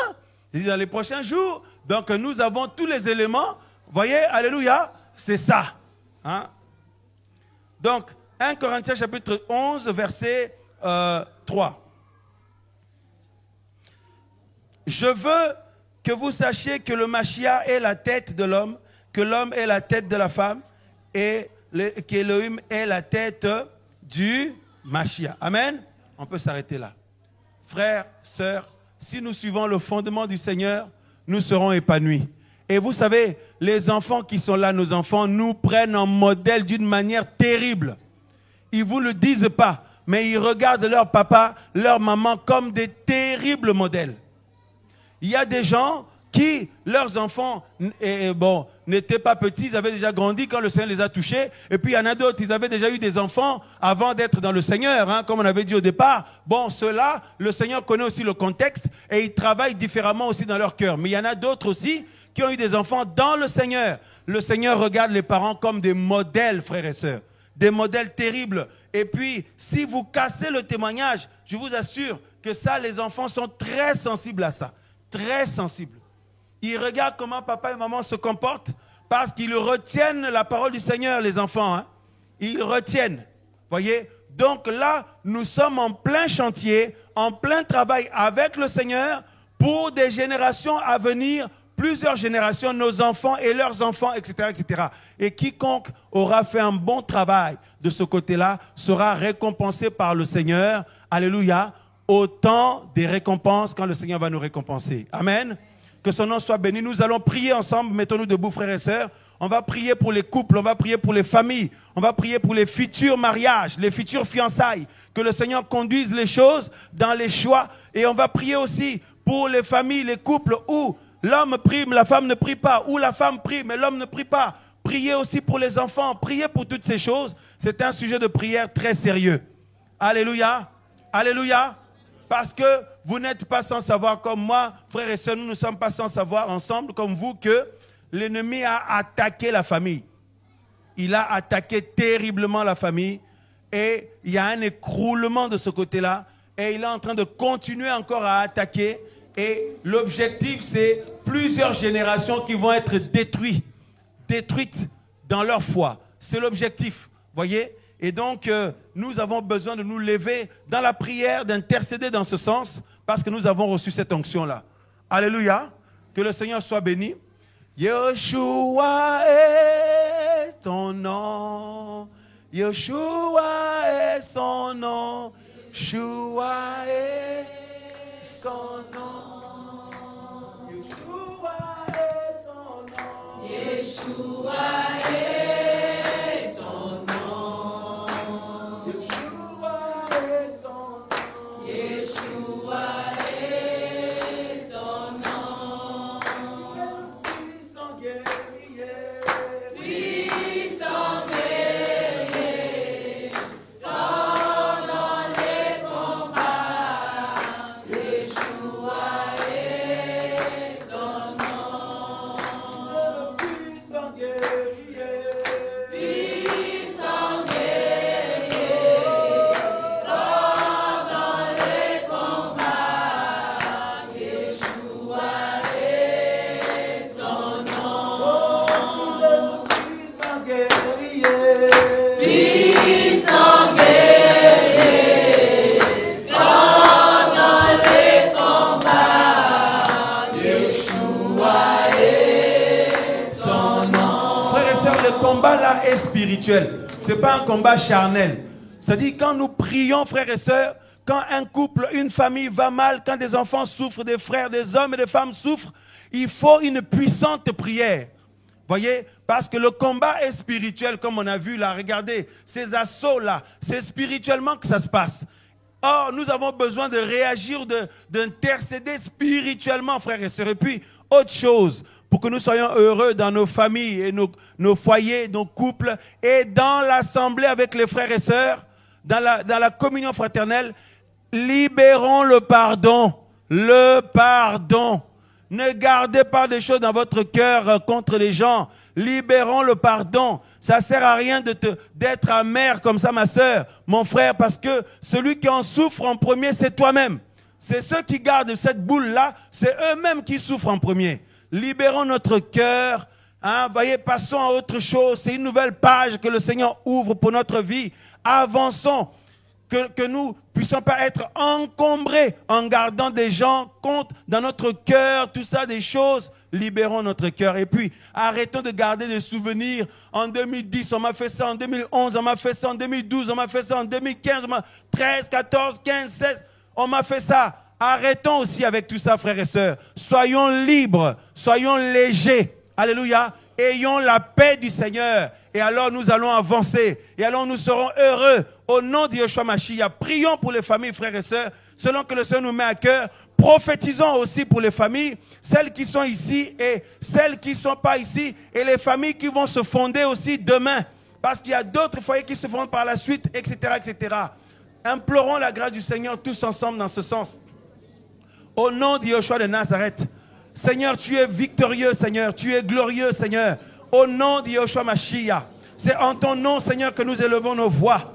dans les prochains jours, donc nous avons tous les éléments. Voyez, alléluia, c'est ça. Hein? Donc, 1 Corinthiens chapitre 11, verset 3. Je veux que vous sachiez que le Mashiach est la tête de l'homme, que l'homme est la tête de la femme et qu'Elohim est la tête du Mashiach. Amen. On peut s'arrêter là. Frères, sœurs, si nous suivons le fondement du Seigneur, nous serons épanouis. Et vous savez, les enfants qui sont là, nos enfants, nous prennent en modèle d'une manière terrible. Ils ne vous le disent pas, mais ils regardent leur papa, leur maman comme des terribles modèles. Il y a des gens qui, leurs enfants, n'étaient pas petits, ils avaient déjà grandi quand le Seigneur les a touchés. Et puis il y en a d'autres, ils avaient déjà eu des enfants avant d'être dans le Seigneur, hein, comme on avait dit au départ. Bon, ceux-là, le Seigneur connaît aussi le contexte et ils travaillent différemment aussi dans leur cœur. Mais il y en a d'autres aussi qui ont eu des enfants dans le Seigneur. Le Seigneur regarde les parents comme des modèles, frères et sœurs. Des modèles terribles. Et puis, si vous cassez le témoignage, je vous assure que ça, les enfants sont très sensibles à ça. Très sensibles. Ils regardent comment papa et maman se comportent parce qu'ils retiennent la parole du Seigneur, les enfants. Hein. Ils retiennent. Voyez? Donc là, nous sommes en plein chantier, en plein travail avec le Seigneur pour des générations à venir, plusieurs générations, nos enfants et leurs enfants, etc., etc. Et quiconque aura fait un bon travail de ce côté-là sera récompensé par le Seigneur. Alléluia. Autant des récompenses quand le Seigneur va nous récompenser. Amen. Que son nom soit béni. Nous allons prier ensemble. Mettons-nous debout, frères et sœurs. On va prier pour les couples, on va prier pour les familles, on va prier pour les futurs mariages, les futures fiançailles. Que le Seigneur conduise les choses dans les choix. Et on va prier aussi pour les familles, les couples où l'homme prie, mais la femme ne prie pas. Où la femme prie, mais l'homme ne prie pas. Priez aussi pour les enfants. Priez pour toutes ces choses. C'est un sujet de prière très sérieux. Alléluia. Alléluia. Parce que vous n'êtes pas sans savoir comme moi, frères et sœurs, nous ne sommes pas sans savoir ensemble comme vous que l'ennemi a attaqué la famille. Il a attaqué terriblement la famille et il y a un écroulement de ce côté-là et il est en train de continuer encore à attaquer et l'objectif c'est plusieurs générations qui vont être détruites dans leur foi. C'est l'objectif, voyez ? Et donc, nous avons besoin de nous lever dans la prière, d'intercéder dans ce sens, parce que nous avons reçu cette onction-là. Alléluia. Que le Seigneur soit béni. Yeshua est ton nom. Yeshua est son nom. Yeshua est son nom. Yeshua est son nom. Yeshua est son nom. Ce n'est pas un combat charnel. C'est-à-dire quand nous prions, frères et sœurs, quand un couple, une famille va mal, quand des enfants souffrent, des frères, des hommes et des femmes souffrent, il faut une puissante prière. Voyez? Parce que le combat est spirituel, comme on a vu là. Regardez, ces assauts-là, c'est spirituellement que ça se passe. Or, nous avons besoin de réagir, d'intercéder spirituellement, frères et sœurs. Et puis, autre chose, pour que nous soyons heureux dans nos familles et nos foyers, nos couples et dans l'assemblée avec les frères et sœurs, dans la communion fraternelle, libérons le pardon. Le pardon. Ne gardez pas des choses dans votre cœur contre les gens. Libérons le pardon. Ça ne sert à rien d'être amer comme ça, ma sœur, mon frère, parce que celui qui en souffre en premier, c'est toi-même. C'est ceux qui gardent cette boule-là, c'est eux-mêmes qui souffrent en premier. Libérons notre cœur, hein, voyez, passons à autre chose. C'est une nouvelle page que le Seigneur ouvre pour notre vie. Avançons. que nous puissions pas être encombrés en gardant des gens compte dans notre cœur, tout ça, des choses. Libérons notre cœur. Et puis, arrêtons de garder des souvenirs. En 2010, on m'a fait ça. En 2011, on m'a fait ça. En 2012, on m'a fait ça. En 2015, 13, 14, 15, 16, on m'a fait ça. Arrêtons aussi avec tout ça, frères et sœurs. Soyons libres. Soyons légers. Alléluia. Ayons la paix du Seigneur. Et alors, nous allons avancer. Et alors, nous serons heureux. Au nom de Yeshua Mashiach, prions pour les familles, frères et sœurs, selon que le Seigneur nous met à cœur. Prophétisons aussi pour les familles, celles qui sont ici et celles qui ne sont pas ici, et les familles qui vont se fonder aussi demain, parce qu'il y a d'autres foyers qui se fondent par la suite, etc., etc. Implorons la grâce du Seigneur tous ensemble dans ce sens. Au nom de Yeshua de Nazareth, Seigneur, tu es victorieux, Seigneur, tu es glorieux, Seigneur. Au nom de Yeshua Mashiach, c'est en ton nom, Seigneur, que nous élevons nos voix.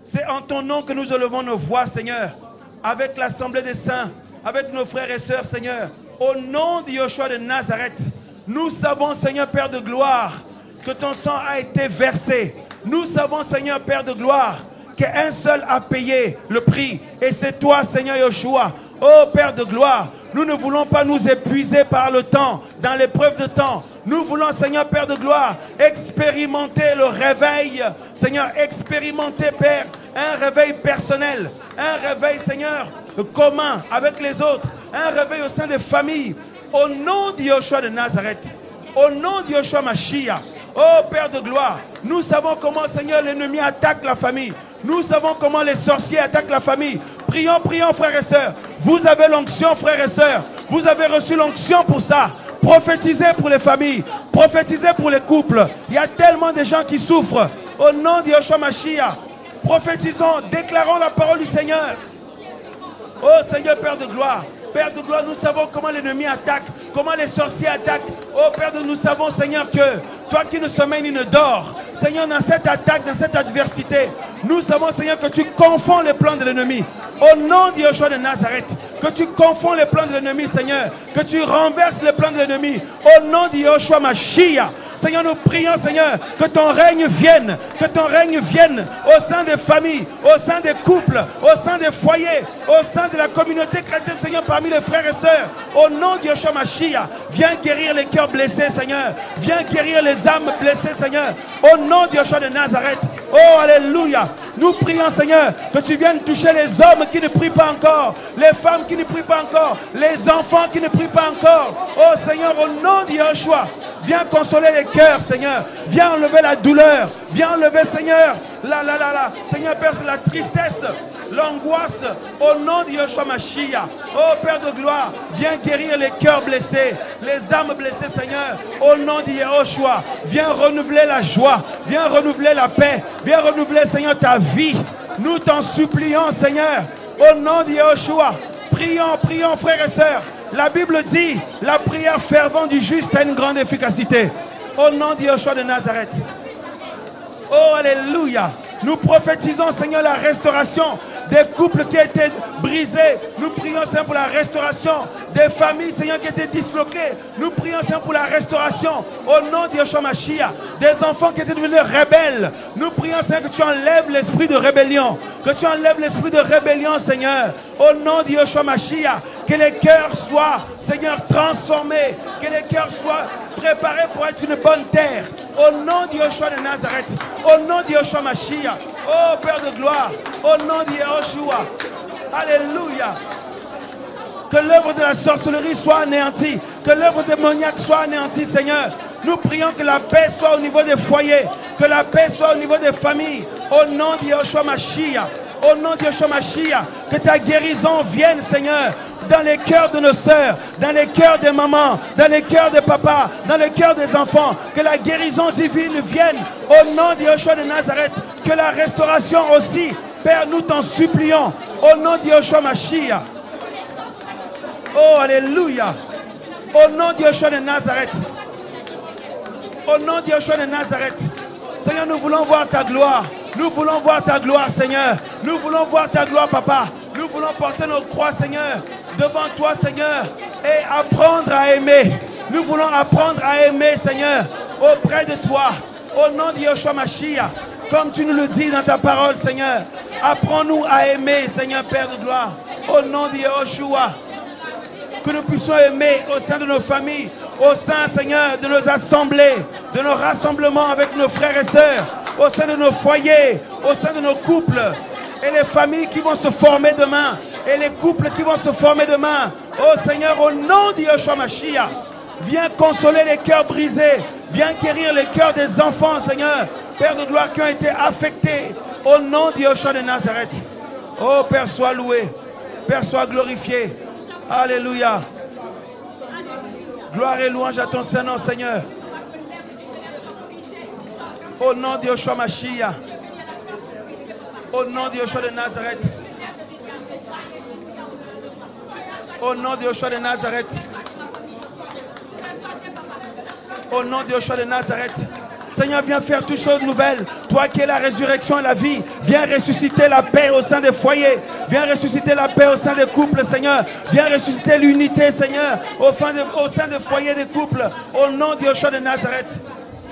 C'est en ton nom que nous élevons nos voix, Seigneur, avec l'assemblée des saints, avec nos frères et sœurs, Seigneur. Au nom de Yeshua de Nazareth, nous savons, Seigneur, Père de gloire, que ton sang a été versé. Nous savons, Seigneur, Père de gloire, qu'un seul a payé le prix. Et c'est toi, Seigneur Yeshua. Oh Père de gloire, nous ne voulons pas nous épuiser par le temps, dans l'épreuve de temps. Nous voulons, Seigneur Père de gloire, expérimenter le réveil. Seigneur, expérimenter, Père, un réveil personnel, un réveil, Seigneur, commun avec les autres, un réveil au sein des familles. Au nom de Yeshua de Nazareth, au nom de Yeshua Mashiach, oh Père de gloire, nous savons comment, Seigneur, l'ennemi attaque la famille. Nous savons comment les sorciers attaquent la famille. Prions, prions, frères et sœurs. Vous avez l'onction, frères et sœurs. Vous avez reçu l'onction pour ça. Prophétisez pour les familles. Prophétisez pour les couples. Il y a tellement de gens qui souffrent. Au nom de Yeshua Mashiach, prophétisons, déclarons la parole du Seigneur. Oh Seigneur, Père de gloire. Père de gloire, nous savons comment l'ennemi attaque, comment les sorciers attaquent. Oh Père de nous savons, Seigneur, que toi qui ne sommeilles ni ne dors, Seigneur, dans cette attaque, dans cette adversité, nous savons, Seigneur, que tu confonds les plans de l'ennemi. Au nom de Yeshua de Nazareth, que tu confonds les plans de l'ennemi, Seigneur, que tu renverses les plans de l'ennemi. Au nom de Yeshua Mashiach, Seigneur, nous prions, Seigneur, que ton règne vienne au sein des familles, au sein des couples, au sein des foyers, au sein de la communauté chrétienne, Seigneur, parmi les frères et sœurs. Au nom de Yeshua Mashiach, viens guérir les cœurs blessés, Seigneur. Viens guérir les âmes blessées, Seigneur. Au nom de Yeshua de Nazareth. Oh, alléluia. Nous prions, Seigneur, que tu viennes toucher les hommes qui ne prient pas encore, les femmes qui ne prient pas encore, les enfants qui ne prient pas encore. Oh, Seigneur, au nom de Yeshua, viens consoler les cœurs, Seigneur. Viens enlever la douleur. Viens enlever, Seigneur, Seigneur, Père, c'est la tristesse, l'angoisse. Au nom de Yeshua Mashiach. Oh, Père de gloire, viens guérir les cœurs blessés, les âmes blessées, Seigneur. Au nom de Yeshua, viens renouveler la joie. Viens renouveler la paix. Viens renouveler, Seigneur, ta vie. Nous t'en supplions, Seigneur. Au nom de Yeshua. Prions, prions, frères et sœurs. La Bible dit, la prière fervente du juste a une grande efficacité. Au nom de Yeshua de Nazareth. Oh, alléluia. Nous prophétisons, Seigneur, la restauration des couples qui étaient brisés. Nous prions, Seigneur, pour la restauration des familles, Seigneur, qui étaient disloquées. Nous prions, Seigneur, pour la restauration, au nom de Yeshua Mashiach, des enfants qui étaient devenus rebelles. Nous prions, Seigneur, que tu enlèves l'esprit de rébellion. Que tu enlèves l'esprit de rébellion, Seigneur. Au nom de Yeshua Mashiach, que les cœurs soient, Seigneur, transformés. Que les cœurs soient préparés pour être une bonne terre. Au nom de Yeshua de Nazareth. Au nom de Yeshua Mashiach. Oh Père de gloire. Au nom de Yeshua. Alléluia. Que l'œuvre de la sorcellerie soit anéantie. Que l'œuvre démoniaque soit anéantie, Seigneur. Nous prions que la paix soit au niveau des foyers. Que la paix soit au niveau des familles. Au nom de Yeshua Mashiach. Au nom de Yeshua Mashiach. Que ta guérison vienne, Seigneur, dans les cœurs de nos sœurs, dans les cœurs des mamans, dans les cœurs des papas, dans les cœurs des enfants. Que la guérison divine vienne au nom de Yeshua de Nazareth. Que la restauration aussi, Père, nous t'en supplions, au nom de Yeshua Mashiach. Oh, alléluia. Au nom de Yeshua de Nazareth. Au nom de Yeshua de Nazareth. Seigneur, nous voulons voir ta gloire. Nous voulons voir ta gloire, Seigneur. Nous voulons voir ta gloire, Papa. Nous voulons porter nos croix, Seigneur, devant toi, Seigneur, et apprendre à aimer. Nous voulons apprendre à aimer, Seigneur, auprès de toi, au nom de Yeshua Mashiach, comme tu nous le dis dans ta parole, Seigneur. Apprends-nous à aimer, Seigneur Père de gloire. Au nom de Yahushua. Que nous puissions aimer au sein de nos familles, au sein, Seigneur, de nos assemblées, de nos rassemblements avec nos frères et sœurs, au sein de nos foyers, au sein de nos couples, et les familles qui vont se former demain, et les couples qui vont se former demain. Oh Seigneur, au nom de Yeshua Mashiach, viens consoler les cœurs brisés, viens guérir les cœurs des enfants, Seigneur, Père de gloire, qui ont été affectés, au nom de Yeshua de Nazareth. Oh Père, sois loué, Père, sois glorifié. Alléluia. Gloire et louange à ton Saint-Nom, Seigneur. Au nom de Yeshua Mashiach. Au nom de Yeshua de Nazareth. Au nom de Yeshua de Nazareth. Au nom de Yeshua de Nazareth. Seigneur, viens faire toutes choses nouvelles. Toi qui es la résurrection et la vie, viens ressusciter la paix au sein des foyers. Viens ressusciter la paix au sein des couples, Seigneur. Viens ressusciter l'unité, Seigneur, au sein des foyers des couples. Au nom de Yeshua de Nazareth.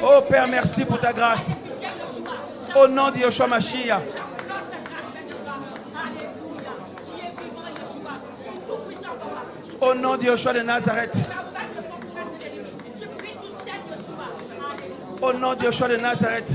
Oh Père, merci pour ta grâce. Au nom de Yeshua Mashiach. Au nom de Yeshua de Nazareth. Au nom de Yeshua de Nazareth.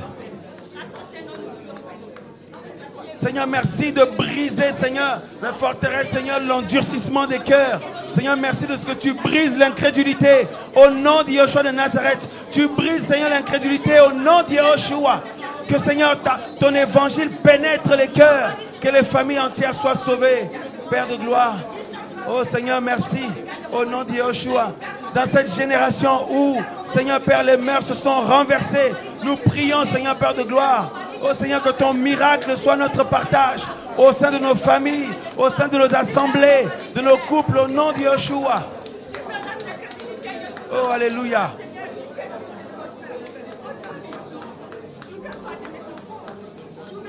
Seigneur, merci de briser, Seigneur, la forteresse, Seigneur, l'endurcissement des cœurs. Seigneur, merci de ce que tu brises l'incrédulité. Au nom de Yeshua de Nazareth. Tu brises, Seigneur, l'incrédulité au nom de Yeshua. Que, Seigneur, ton évangile pénètre les cœurs. Que les familles entières soient sauvées. Père de gloire. Oh Seigneur, merci. Au nom de Yeshua. Dans cette génération où, Seigneur Père, les mœurs se sont renversées, nous prions, Seigneur Père de gloire. Oh Seigneur, que ton miracle soit notre partage au sein de nos familles, au sein de nos assemblées, de nos couples, au nom de Yeshua. Oh, alléluia.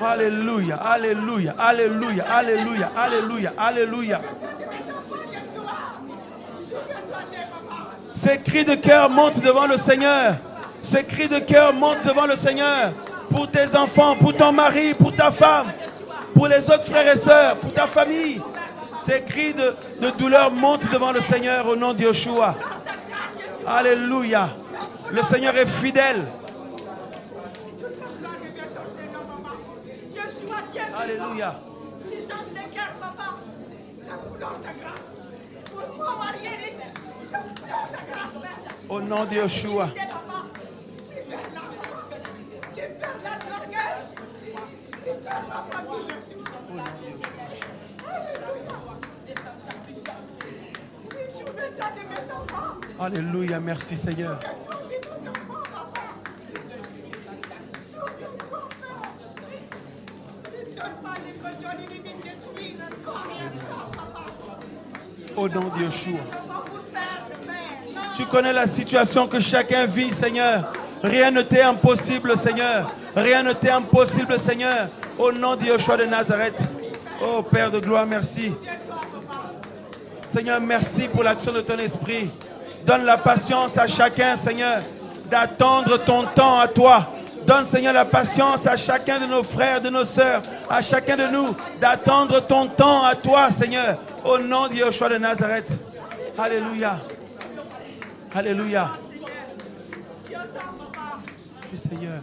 Alléluia, alléluia, alléluia, alléluia, alléluia, alléluia. Ces cris de cœur montent devant le Seigneur. Ces cris de cœur montent devant le Seigneur. Pour tes enfants, pour ton mari, pour ta femme, pour les autres frères et sœurs, pour ta famille. Ces cris de douleur montent devant le Seigneur au nom de Yeshua. Alléluia. Le Seigneur est fidèle. Alléluia. Au nom de Yeshua. Alléluia, merci Seigneur. Au nom de Yeshua. Tu connais la situation que chacun vit, Seigneur. Rien ne t'est impossible, Seigneur. Rien ne t'est impossible, Seigneur. Au nom de Yeshua de Nazareth. Oh Père de gloire, merci. Seigneur, merci pour l'action de ton esprit. Donne la patience à chacun, Seigneur, d'attendre ton temps à toi. Donne, Seigneur, la patience à chacun de nos frères, de nos sœurs, à chacun de nous, d'attendre ton temps à toi, Seigneur. Au nom de Yeshua de Nazareth. Alléluia. Alléluia. Merci, Seigneur.